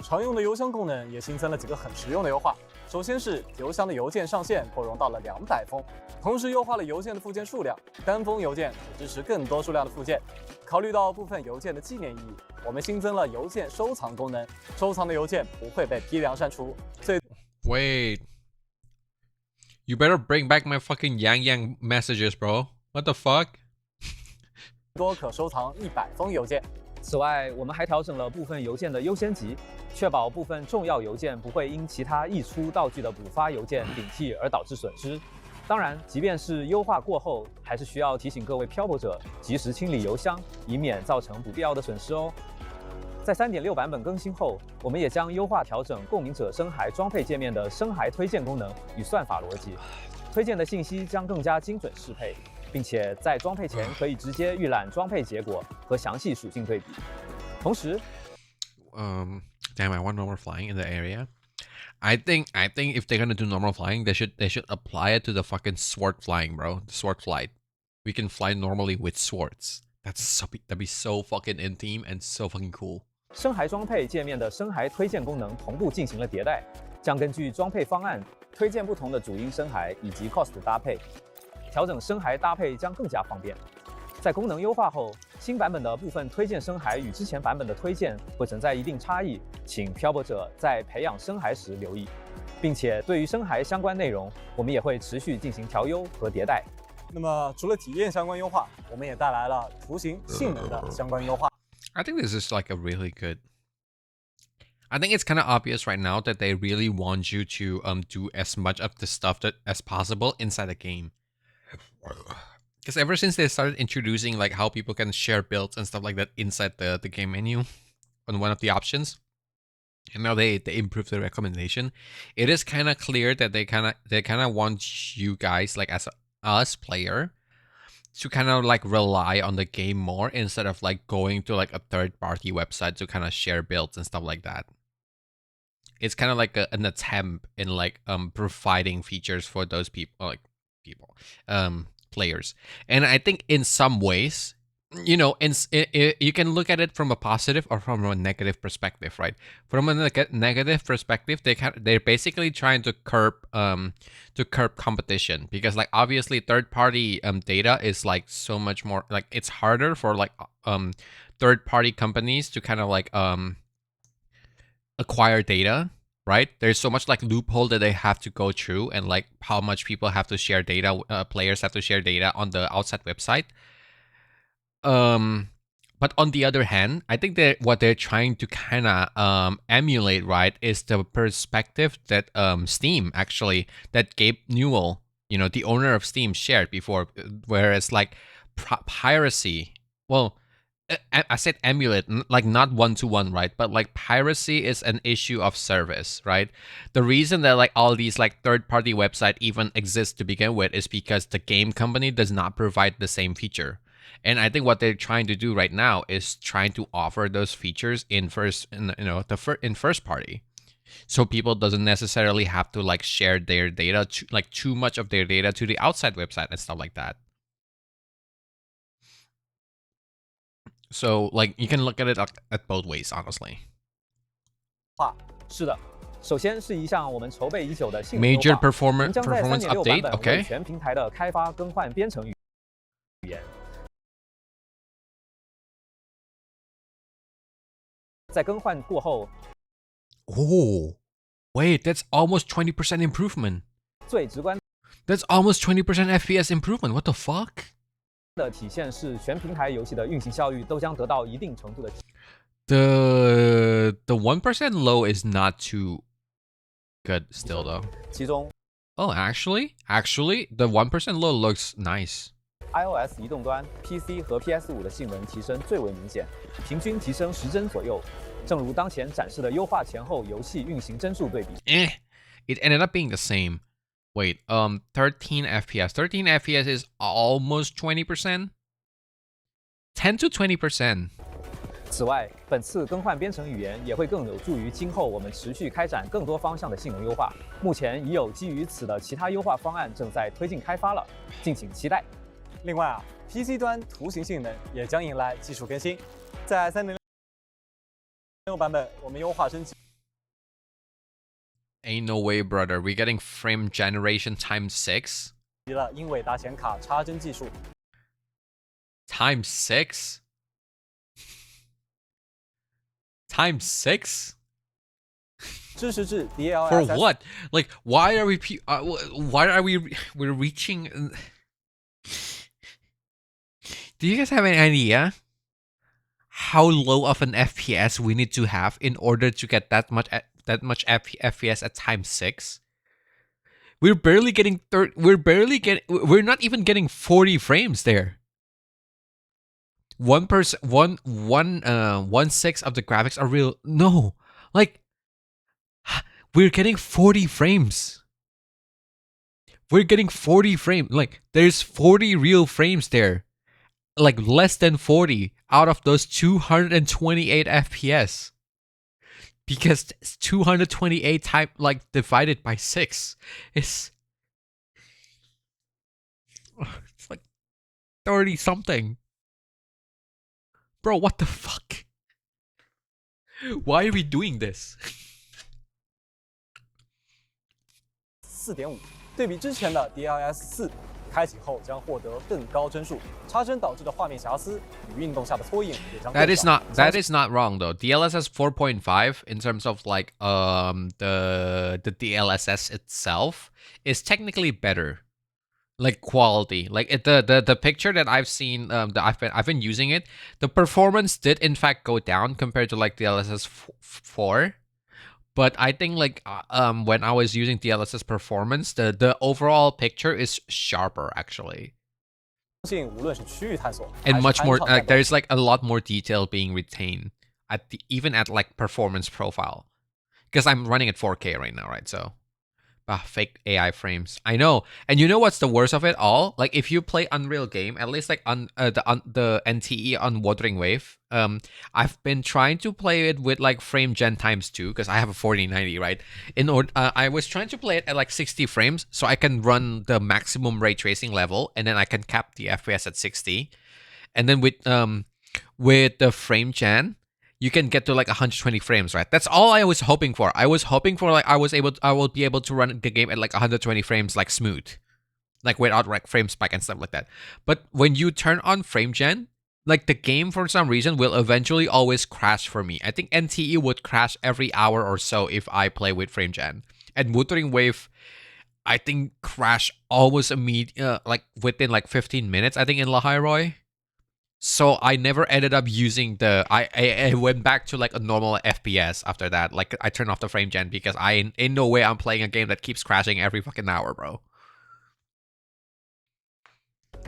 常用的邮箱功能也新增了几个很实用的优化。首先是邮箱的邮件上限扩容到了200封，同时优化了邮件的附件数量，单封邮件可支持更多数量的附件。考虑到部分邮件的纪念意义，我们新增了邮件收藏功能，收藏的邮件不会被批量删除。Wait, you better bring back my fucking Yang messages, bro. What the fuck? 多可收藏100封邮件。此外，我们还调整了部分邮件的优先级，确保部分重要邮件不会因其他溢出道具的补发邮件顶替而导致损失。当然，即便是优化过后，还是需要提醒各位漂泊者及时清理邮箱，以免造成不必要的损失哦。在3.6版本更新后，我们也将优化调整共鸣者生骸装配界面的生骸推荐功能与算法逻辑，推荐的信息将更加精准适配。并且在装配前可以直接预览装配结果和详细属性对比。同时 damn, I want normal flying in the area. I think if they're gonna do normal flying, they should apply it to the fucking sword flying, bro. The sword flight. We can fly normally with swords. That'd be so fucking in theme and so fucking cool. 生骸装配界面的生骸推荐功能同步进行了迭代，将根据装配方案推荐不同的主因生骸以及 cost 搭配。调整生骸搭配将更加方便。在功能优化后，新版本的部分推荐生骸与之前版本的推荐会存在一定差异，请漂泊者在培养生骸时留意。并且对于生骸相关内容，我们也会持续进行调优和迭代。那么除了体验相关优化，我们也带来了图形性能的相关优化。I think this is like a really good. I think it's kind of obvious right now that they really want you to do as much of the stuff as possible inside the game. Because ever since they started introducing like how people can share builds and stuff like that inside the game menu on one of the options, and now they improved the recommendation, it is kind of clear that they kind of want you guys, like as us player, to kind of like rely on the game more instead of like going to like a third-party website to kind of share builds and stuff like that. It's kind of like an attempt in like providing features for those people, players. And I think in some ways, you know, you can look at it from a positive or from a negative perspective, right? From a negative perspective, they're basically trying to curb competition, because like obviously third-party data is like so much more, like it's harder for like third-party companies to kind of like acquire data, right? There's so much like loophole that they have to go through, and like how much people have to share data, players have to share data on the outside website. But on the other hand, I think that what they're trying to kind of emulate, right, is the perspective that Steam actually, that Gabe Newell, you know, the owner of Steam, shared before, whereas like piracy, well, I said emulate, like not one-to-one, right? But like piracy is an issue of service, right? The reason that like all these like third-party website even exist to begin with is because the game company does not provide the same feature. And I think what they're trying to do right now is trying to offer those features in first party, so people doesn't necessarily have to like share their data, too much of their data to the outside website and stuff like that. So like you can look at it at both ways, honestly. 是的，首先是一项我们筹备已久的性能优化， Major 我们 performance 将在 3.6 版 update, 本为 okay? 全平台的开发、更换、编程语言。在更换过后， Oh, wait, that's almost 20% improvement. 最直观 That's almost 20% FPS improvement. What the fuck? 的体现是全平台游戏的运行效率都将得到一定程度的。The 1% low is not too good still though. 其中 Oh, actually, the 1% low looks nice. iOS 移动端、PC 和 PS5 的性能提升最为明显，平均提升10帧左右。正如当前展示的优化前后游戏运行帧数对比。It ended up being the same. Wait, 13 FPS. 13 FPS is almost 20%. 10 to 20%. 此外，本次更换编程语言也会更有助于今后我们持续开展更多方向的性能优化。目前已有基于此的其他优化方案正在推进开发了，敬请期待。另外啊 ，PC 端图形性能也将迎来技术更新，在3.6版本我们优化升级。 Ain't no way, brother. We're getting frame generation times 6? 了英伟达显卡插帧技术。Times 6? Times 6? 支持至 For DLSS what? Like, why are we're reaching? Do you guys have any idea how low of an FPS we need to have in order to get that much FPS at times 6? We're barely getting we're not even getting 40 frames there. 1/6 of the graphics are real. No, like we're getting 40 frames. We're getting 40 frames. Like there's 40 real frames there. Like less than 40 out of those 228 FPS. Because 228 divided by 6 is it's like 30 something. Bro, what the fuck? Why are we doing this? 4.5，对比之前的 DLSS 4，开启后将获得更高帧数，插帧导致的画面瑕疵与运动下的拖影也将更少。 That is not wrong though. DLSS 4.5 in terms of like the DLSS itself is technically better. Like quality, like the picture that I've seen, I've been using it. The performance did in fact go down compared to like DLSS 4, but I think like when I was using DLSS performance, the overall picture is sharper actually, 相信无论是区域探索 and much more. 还是 There's like a lot more detail being retained even at like performance profile, because I'm running at 4K right now, right? So. Fake AI frames. I know. And you know what's the worst of it all? Like if you play Unreal game, at least like on the NTE on Wuthering Wave, I've been trying to play it with like frame gen times 2 because I have a 4090, right? In order, I was trying to play it at like 60 frames so I can run the maximum ray tracing level, and then I can cap the FPS at 60. And then with the frame gen, you can get to like 120 frames, right? That's all I was hoping for. I was hoping for like I will be able to run the game at like 120 frames, like smooth, like without like frame spike and stuff like that. But when you turn on frame gen, like the game for some reason will eventually always crash for me. I think NTE would crash every hour or so if I play with frame gen. And Wuthering Wave, I think crash almost immediately, like within like 15 minutes. I think in Lahairoi. So I never ended up using I went back to like a normal FPS after that. Like I turned off the frame gen because in no way I'm playing a game that keeps crashing every fucking hour, bro.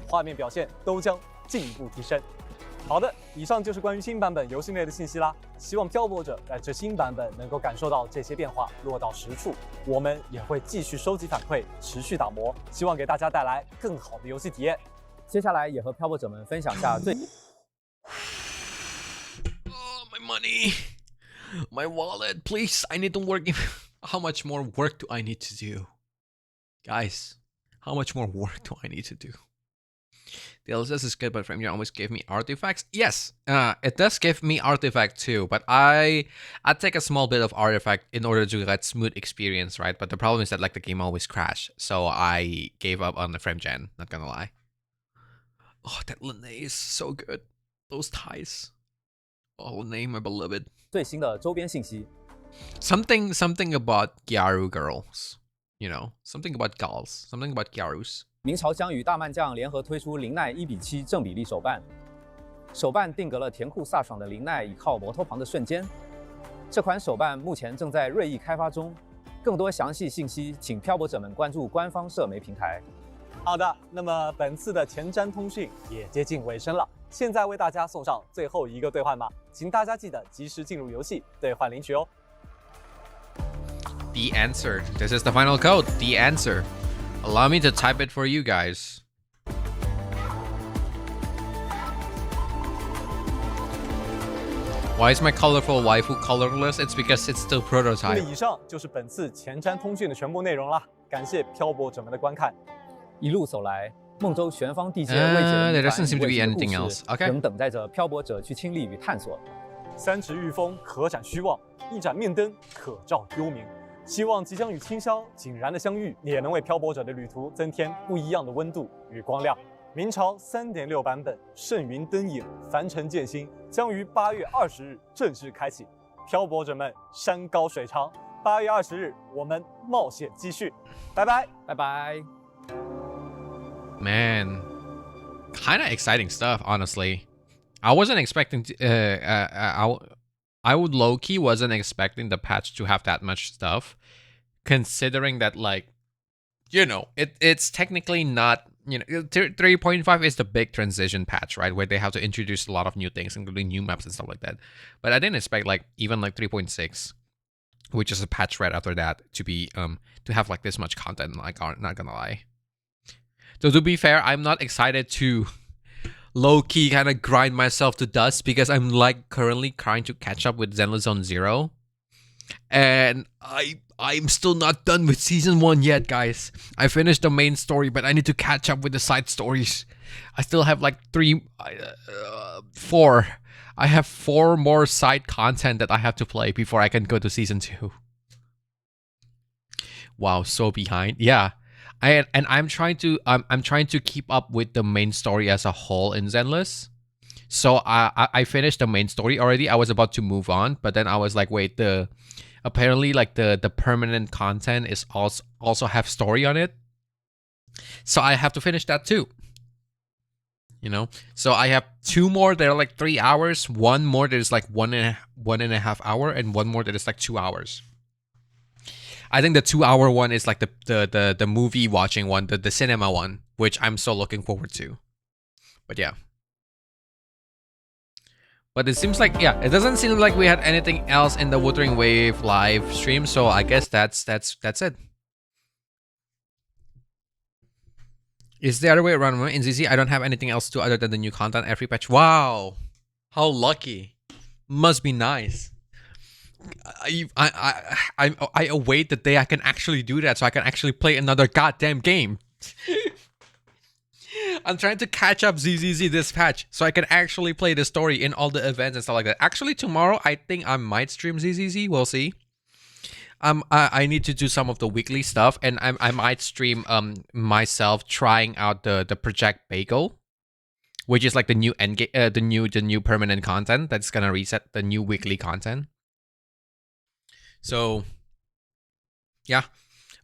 画面表现都将进一步提升。好的，以上就是关于新版本游戏内的信息啦。希望漂泊者在这新版本能够感受到这些变化落到实处。我们也会继续收集反馈，持续打磨，希望给大家带来更好的游戏体验。 接下来也和漂泊者们分享下最。Oh, my money, my wallet, please! I need to work. How much more work do I need to do, guys? How much more work do I need to do? The LSS is good, but FrameJam always gave me artifacts. Yes, it does give me artifact too, but I take a small bit of artifact in order to get smooth experience, right? But the problem is that like the game always crash, so I gave up on the FrameJam. Not gonna lie. Oh, that Lene is so good. Those ties. Oh, Lene, my beloved. 最新的周边信息。Something about Gyaru girls. You know, something about gals. Something about Gyarus. 明朝将与大漫将联合推出林奈1:7正比例手办，手办定格了甜酷飒爽的林奈倚靠摩托旁的瞬间。这款手办目前正在锐意开发中，更多详细信息，请漂泊者们关注官方社媒平台。好的，那么本次的前瞻通讯也接近尾声了，现在为大家送上最后一个兑换码，请大家记得及时进入游戏兑换领取哦。The answer. This is the final code. The answer. Allow me to type it for you guys. Why is my colorful waifu colorless? It's because it's still 那么 prototype. 以上就是本次前瞻通讯的全部内容啦，感谢漂泊者们的观看。一路走来，梦州玄方地界未解的 there doesn't seem to be 未知的 anything 故事 else. Okay. 仍等待着漂泊者去亲历与探索。三尺玉峰可展虚妄，一盏面灯可照幽冥。希望即将与清宵井然的相遇，也能为漂泊者的旅途增添不一样的温度与光亮。明朝3.6版本《圣云灯影凡尘剑心》将于8月20日正式开启。漂泊者们，山高水长，8月20日我们冒险继续，拜拜，拜拜。Man, kind of exciting stuff, honestly. I wasn't expecting I would low-key wasn't expecting the patch to have that much stuff, considering that, like, you know, it's technically not, you know, 3.5 is the big transition patch, right, where they have to introduce a lot of new things, including new maps and stuff like that. But I didn't expect, like, even like 3.6, which is a patch right after that, to be to have like this much content. Like, I'm not gonna lie. So to be fair, I'm not excited to low-key kind of grind myself to dust because I'm like currently trying to catch up with Zenless Zone Zero, and I'm still not done with season 1 yet, guys. I finished the main story, but I need to catch up with the side stories. I still have like 4. I have 4 more side content that I have to play before I can go to season 2. Wow, so behind. Yeah. I'm trying to keep up with the main story as a whole in Zenless. So I finished the main story already. I was about to move on, but then I was like, wait, apparently like the permanent content is also have story on it. So I have to finish that too. You know? So I have 2 more that are like 3 hours, 1 more that is like 1.5 hour, and 1 more that is like 2 hours. I think the 2-hour one is like the movie watching one, the cinema one, which I'm so looking forward to. But yeah. But it seems like, yeah, it doesn't seem like we had anything else in the Wuthering Wave live stream, so I guess that's it. Is the other way around? In ZZ, I don't have anything else to do other than the new content every patch. Wow. How lucky. Must be nice. I await the day I can actually do that, so I can actually play another goddamn game. I'm trying to catch up ZZZ this patch, so I can actually play the story in all the events and stuff like that. Actually, tomorrow I think I might stream ZZZ. We'll see. I need to do some of the weekly stuff, and I might stream myself trying out the Project Bagel, which is like the new the new permanent content that's gonna reset the new weekly content. So, yeah,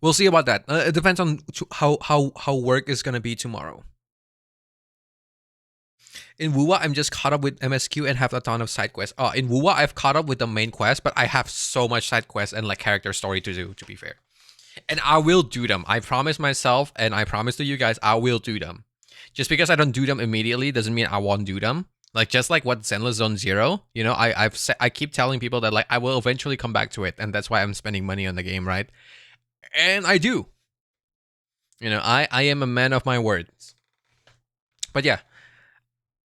we'll see about that. It depends on how work is gonna be tomorrow. In Wuwa, I'm just caught up with MSQ and have a ton of side quests. In Wuwa, I've caught up with the main quest, but I have so much side quests and like character story to do, to be fair. And I will do them. I promise myself, and I promise to you guys, I will do them. Just because I don't do them immediately doesn't mean I won't do them. Like, just like what Zenless Zone Zero, you know, I keep telling people that like I will eventually come back to it, and that's why I'm spending money on the game, right? And I do. You know, I am a man of my words. But yeah,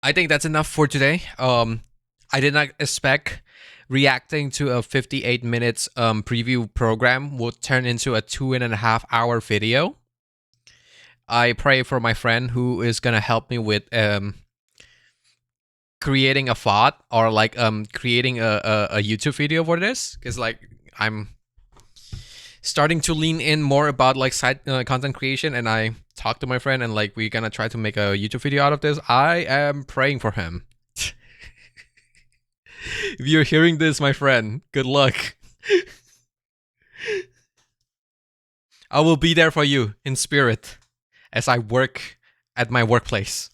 I think that's enough for today. I did not expect reacting to a 58 minutes preview program would turn into a 2.5-hour video. I pray for my friend who is gonna help me with creating a VOD or like creating a YouTube video for this, because like I'm starting to lean in more about like side content creation, and I talked to my friend and like we're gonna try to make a YouTube video out of this. I am praying for him. If you're hearing this, my friend, good luck. I will be there for you in spirit as I work at my workplace.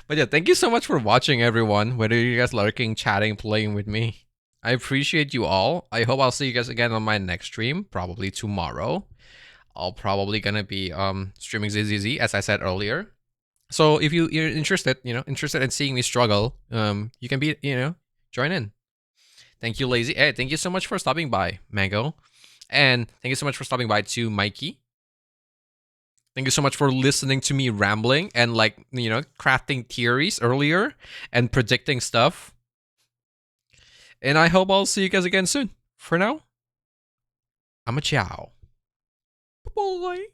But yeah, thank you so much for watching, everyone. Whether you guys lurking, chatting, playing with me. I appreciate you all. I hope I'll see you guys again on my next stream, probably tomorrow. I'll probably gonna be streaming ZZZ, as I said earlier. So if you're interested, interested in seeing me struggle, you can be, join in. Thank you, Lazy. Hey, thank you so much for stopping by, Mango. And thank you so much for stopping by to Mikey. Thank you so much for listening to me rambling and crafting theories earlier and predicting stuff. And I hope I'll see you guys again soon. For now, I'm a ciao. Bye.